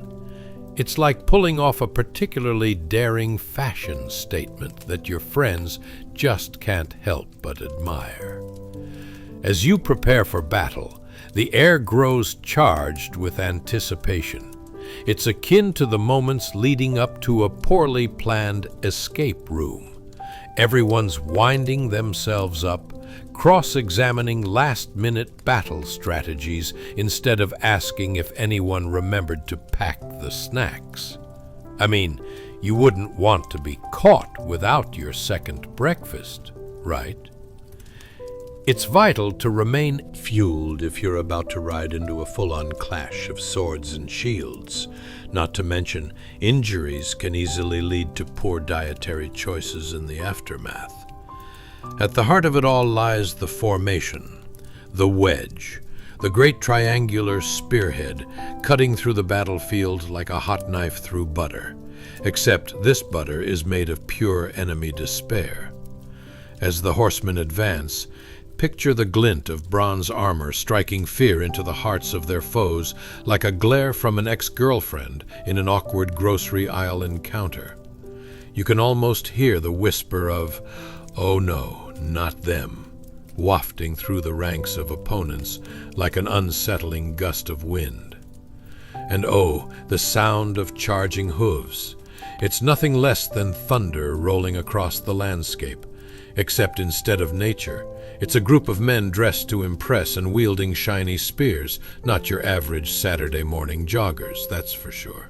It's like pulling off a particularly daring fashion statement that your friends just can't help but admire. As you prepare for battle, the air grows charged with anticipation. It's akin to the moments leading up to a poorly planned escape room. Everyone's winding themselves up, cross-examining last-minute battle strategies instead of asking if anyone remembered to pack the snacks. I mean, you wouldn't want to be caught without your second breakfast, right? It's vital to remain fueled if you're about to ride into a full-on clash of swords and shields. Not to mention, injuries can easily lead to poor dietary choices in the aftermath. At the heart of it all lies the formation, the wedge, the great triangular spearhead cutting through the battlefield like a hot knife through butter, except this butter is made of pure enemy despair. As the horsemen advance, picture the glint of bronze armor striking fear into the hearts of their foes like a glare from an ex-girlfriend in an awkward grocery aisle encounter. You can almost hear the whisper of, "Oh no, not them," wafting through the ranks of opponents like an unsettling gust of wind. And oh, the sound of charging hooves. It's nothing less than thunder rolling across the landscape, except instead of nature, it's a group of men dressed to impress and wielding shiny spears, not your average Saturday morning joggers, that's for sure.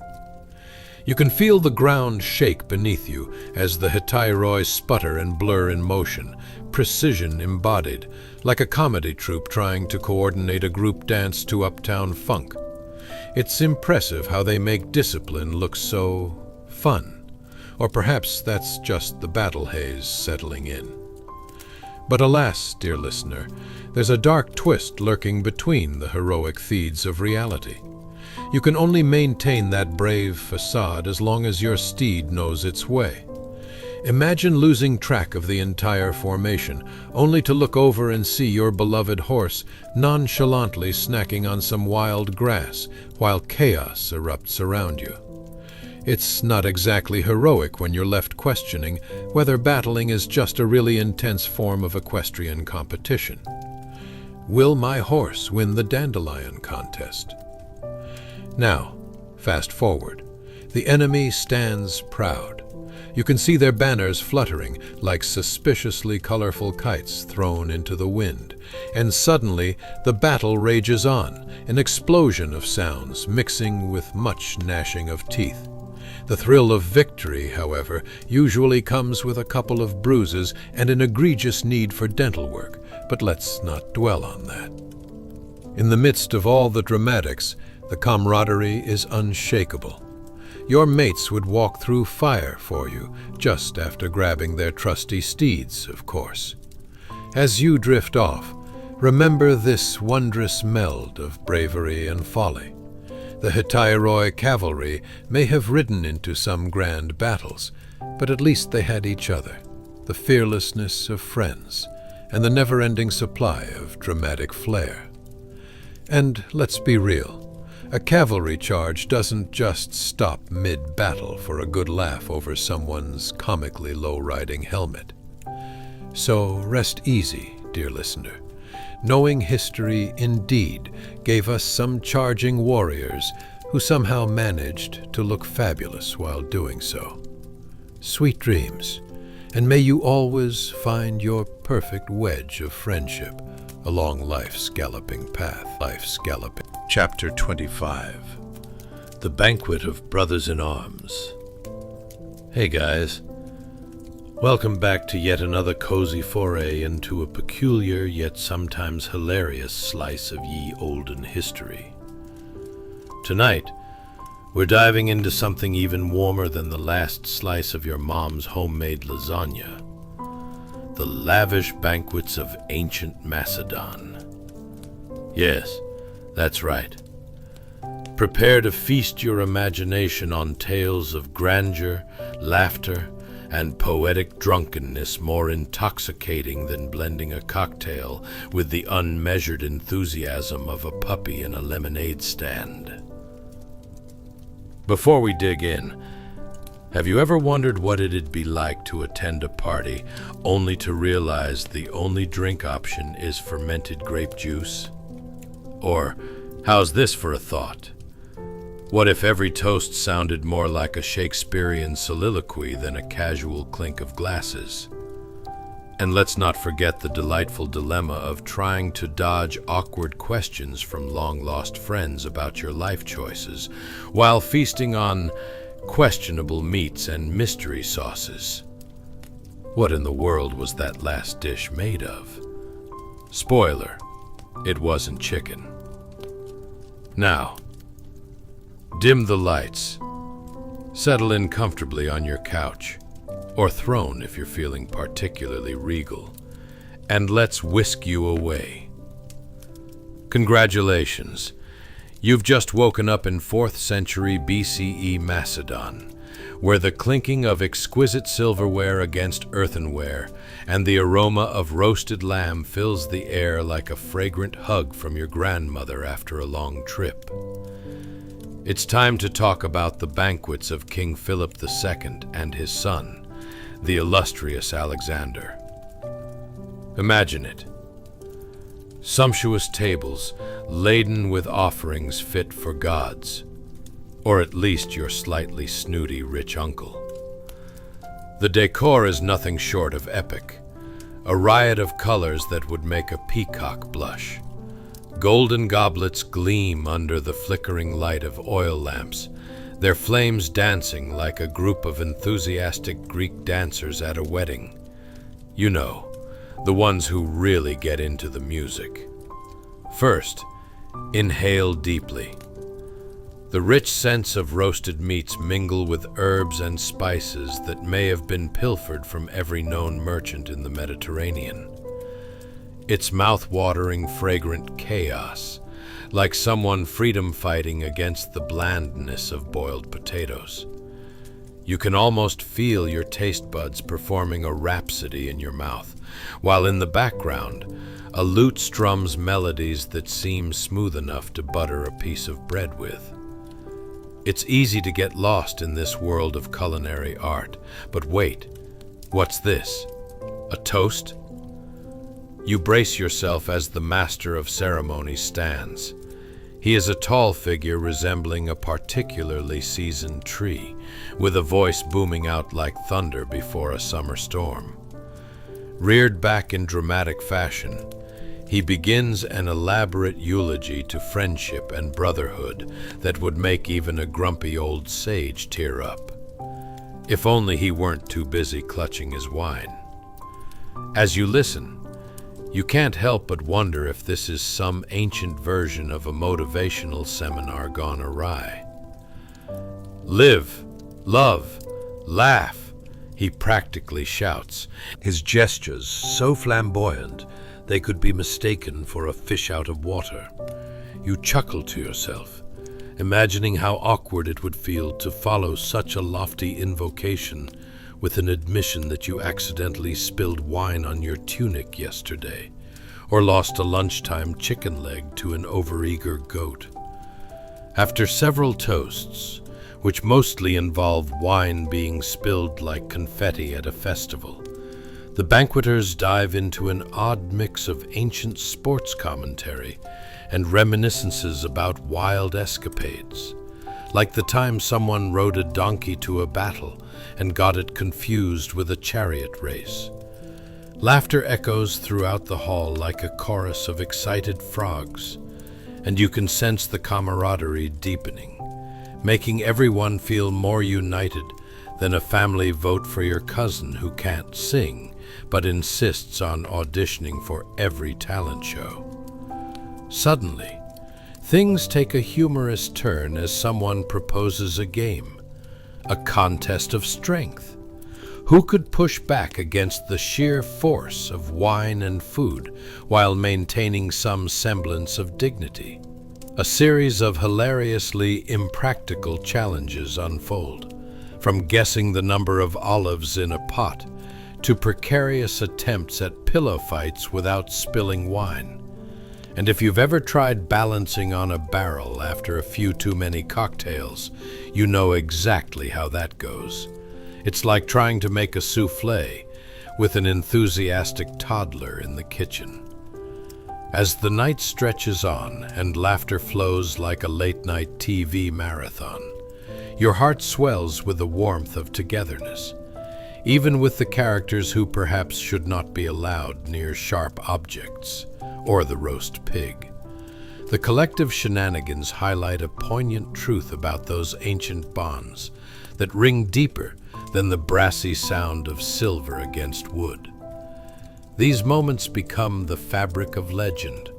You can feel the ground shake beneath you as the Hetairoi sputter and blur in motion, precision embodied, like a comedy troupe trying to coordinate a group dance to Uptown Funk. It's impressive how they make discipline look so fun. Or perhaps that's just the battle haze settling in. But alas, dear listener, there's a dark twist lurking between the heroic feeds of reality. You can only maintain that brave facade as long as your steed knows its way. Imagine losing track of the entire formation, only to look over and see your beloved horse nonchalantly snacking on some wild grass while chaos erupts around you. It's not exactly heroic when you're left questioning whether battling is just a really intense form of equestrian competition. Will my horse win the dandelion contest? Now, fast forward. The enemy stands proud. You can see their banners fluttering like suspiciously colorful kites thrown into the wind. And suddenly, the battle rages on, an explosion of sounds mixing with much gnashing of teeth. The thrill of victory, however, usually comes with a couple of bruises and an egregious need for dental work, but let's not dwell on that. In the midst of all the dramatics, the camaraderie is unshakable. Your mates would walk through fire for you, just after grabbing their trusty steeds, of course. As you drift off, remember this wondrous meld of bravery and folly. The Hetairoi cavalry may have ridden into some grand battles, but at least they had each other, the fearlessness of friends, and the never-ending supply of dramatic flair. And let's be real, a cavalry charge doesn't just stop mid-battle for a good laugh over someone's comically low-riding helmet. So rest easy, dear listener. Knowing history indeed gave us some charging warriors who somehow managed to look fabulous while doing so. Sweet dreams, and may you always find your perfect wedge of friendship along life's galloping path. Chapter 25. The Banquet of Brothers-in-Arms. Hey guys, welcome back to yet another cozy foray into a peculiar yet sometimes hilarious slice of ye olden history. Tonight, we're diving into something even warmer than the last slice of your mom's homemade lasagna. The lavish banquets of ancient Macedon. Yes, that's right. Prepare to feast your imagination on tales of grandeur, laughter, and poetic drunkenness more intoxicating than blending a cocktail with the unmeasured enthusiasm of a puppy in a lemonade stand. Before we dig in, have you ever wondered what it'd be like to attend a party only to realize the only drink option is fermented grape juice? Or, how's this for a thought? What if every toast sounded more like a Shakespearean soliloquy than a casual clink of glasses? And let's not forget the delightful dilemma of trying to dodge awkward questions from long-lost friends about your life choices, while feasting on questionable meats and mystery sauces. What in the world was that last dish made of? Spoiler, it wasn't chicken. Now, dim the lights, settle in comfortably on your couch, or throne if you're feeling particularly regal, and let's whisk you away. Congratulations, you've just woken up in 4th century BCE Macedon, where the clinking of exquisite silverware against earthenware and the aroma of roasted lamb fills the air like a fragrant hug from your grandmother after a long trip. It's time to talk about the banquets of King Philip II and his son, the illustrious Alexander. Imagine it. Sumptuous tables laden with offerings fit for gods, or at least your slightly snooty rich uncle. The decor is nothing short of epic, a riot of colors that would make a peacock blush. Golden goblets gleam under the flickering light of oil lamps, their flames dancing like a group of enthusiastic Greek dancers at a wedding. You know, the ones who really get into the music. First, inhale deeply. The rich scents of roasted meats mingle with herbs and spices that may have been pilfered from every known merchant in the Mediterranean. It's mouth-watering, fragrant chaos, like someone freedom-fighting against the blandness of boiled potatoes. You can almost feel your taste buds performing a rhapsody in your mouth, while in the background, a lute strums melodies that seem smooth enough to butter a piece of bread with. It's easy to get lost in this world of culinary art, but wait, what's this? A toast? You brace yourself as the master of ceremony stands. He is a tall figure resembling a particularly seasoned tree, with a voice booming out like thunder before a summer storm. Reared back in dramatic fashion, he begins an elaborate eulogy to friendship and brotherhood that would make even a grumpy old sage tear up. If only he weren't too busy clutching his wine. As you listen, you can't help but wonder if this is some ancient version of a motivational seminar gone awry. Live, love, laugh, he practically shouts, his gestures so flamboyant they could be mistaken for a fish out of water. You chuckle to yourself, imagining how awkward it would feel to follow such a lofty invocation with an admission that you accidentally spilled wine on your tunic yesterday, or lost a lunchtime chicken leg to an overeager goat. After several toasts, which mostly involve wine being spilled like confetti at a festival, the banqueters dive into an odd mix of ancient sports commentary and reminiscences about wild escapades, like the time someone rode a donkey to a battle and got it confused with a chariot race. Laughter echoes throughout the hall like a chorus of excited frogs, and you can sense the camaraderie deepening, making everyone feel more united than a family vote for your cousin who can't sing, but insists on auditioning for every talent show. Suddenly, things take a humorous turn as someone proposes a game, a contest of strength. Who could push back against the sheer force of wine and food while maintaining some semblance of dignity? A series of hilariously impractical challenges unfold, from guessing the number of olives in a pot to precarious attempts at pillow fights without spilling wine. And if you've ever tried balancing on a barrel after a few too many cocktails, you know exactly how that goes. It's like trying to make a souffle with an enthusiastic toddler in the kitchen. As the night stretches on and laughter flows like a late-night TV marathon, your heart swells with the warmth of togetherness, even with the characters who perhaps should not be allowed near sharp objects or the roast pig. The collective shenanigans highlight a poignant truth about those ancient bonds that ring deeper than the brassy sound of silver against wood. These moments become the fabric of legend,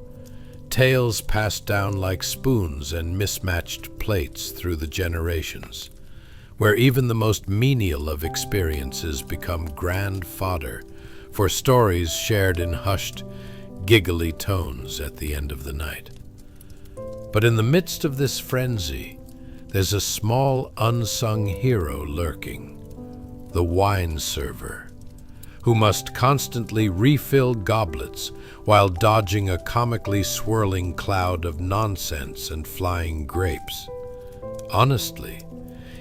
tales passed down like spoons and mismatched plates through the generations, where even the most menial of experiences become grand fodder for stories shared in hushed, giggly tones at the end of the night. But in the midst of this frenzy, there's a small unsung hero lurking, the wine server, who must constantly refill goblets while dodging a comically swirling cloud of nonsense and flying grapes. Honestly,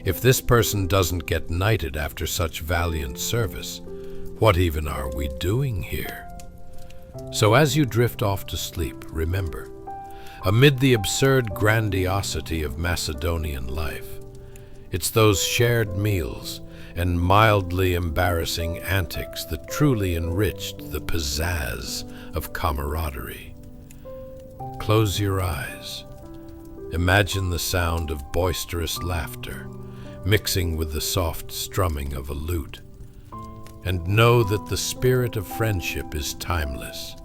if this person doesn't get knighted after such valiant service, what even are we doing here? So as you drift off to sleep, remember, amid the absurd grandiosity of Macedonian life, it's those shared meals and mildly embarrassing antics that truly enriched the pizzazz of camaraderie. Close your eyes. Imagine the sound of boisterous laughter mixing with the soft strumming of a lute, and know that the spirit of friendship is timeless,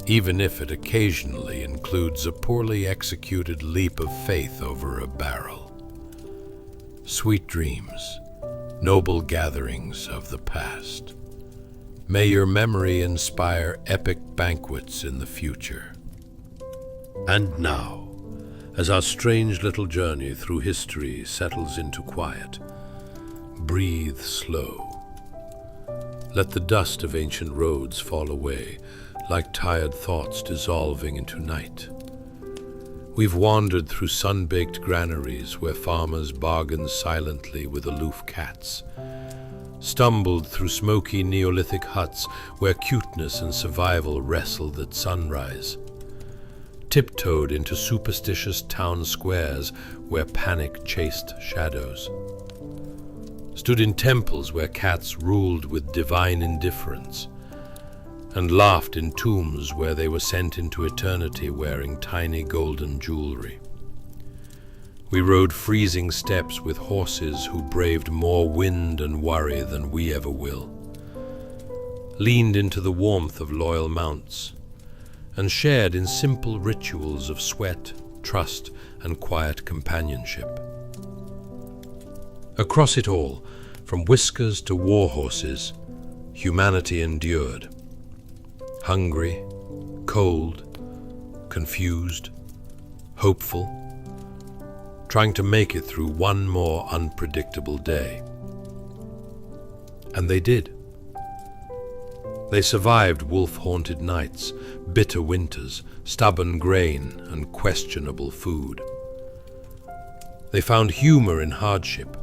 even if it occasionally includes a poorly executed leap of faith over a barrel. Sweet dreams, noble gatherings of the past. May your memory inspire epic banquets in the future. And now, as our strange little journey through history settles into quiet, breathe slow. Let the dust of ancient roads fall away, like tired thoughts dissolving into night. We've wandered through sun-baked granaries where farmers bargain silently with aloof cats, stumbled through smoky Neolithic huts where cuteness and survival wrestled at sunrise, tiptoed into superstitious town squares where panic chased shadows, stood in temples where cats ruled with divine indifference, and laughed in tombs where they were sent into eternity wearing tiny golden jewelry. We rode freezing steppes with horses who braved more wind and worry than we ever will, leaned into the warmth of loyal mounts, and shared in simple rituals of sweat, trust, and quiet companionship. Across it all, from whiskers to war horses, humanity endured. Hungry, cold, confused, hopeful, trying to make it through one more unpredictable day. And they did. They survived wolf-haunted nights, bitter winters, stubborn grain, and questionable food. They found humor in hardship,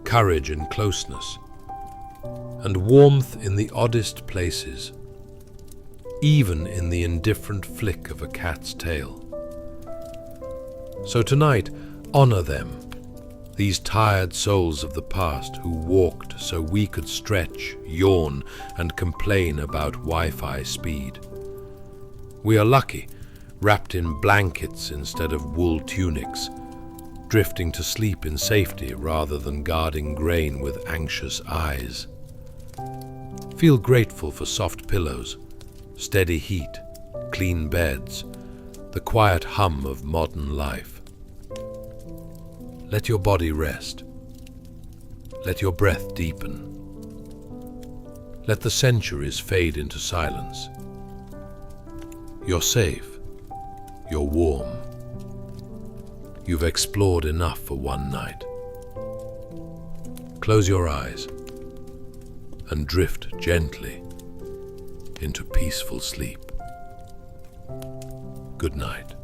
courage in closeness, and warmth in the oddest places, even in the indifferent flick of a cat's tail. So tonight, honor them, these tired souls of the past who walked so we could stretch, yawn, and complain about Wi-Fi speed. We are lucky, wrapped in blankets instead of wool tunics, drifting to sleep in safety rather than guarding grain with anxious eyes. Feel grateful for soft pillows, steady heat, clean beds, the quiet hum of modern life. Let your body rest. Let your breath deepen. Let the centuries fade into silence. You're safe. You're warm. You've explored enough for one night. Close your eyes and drift gently into peaceful sleep. Good night.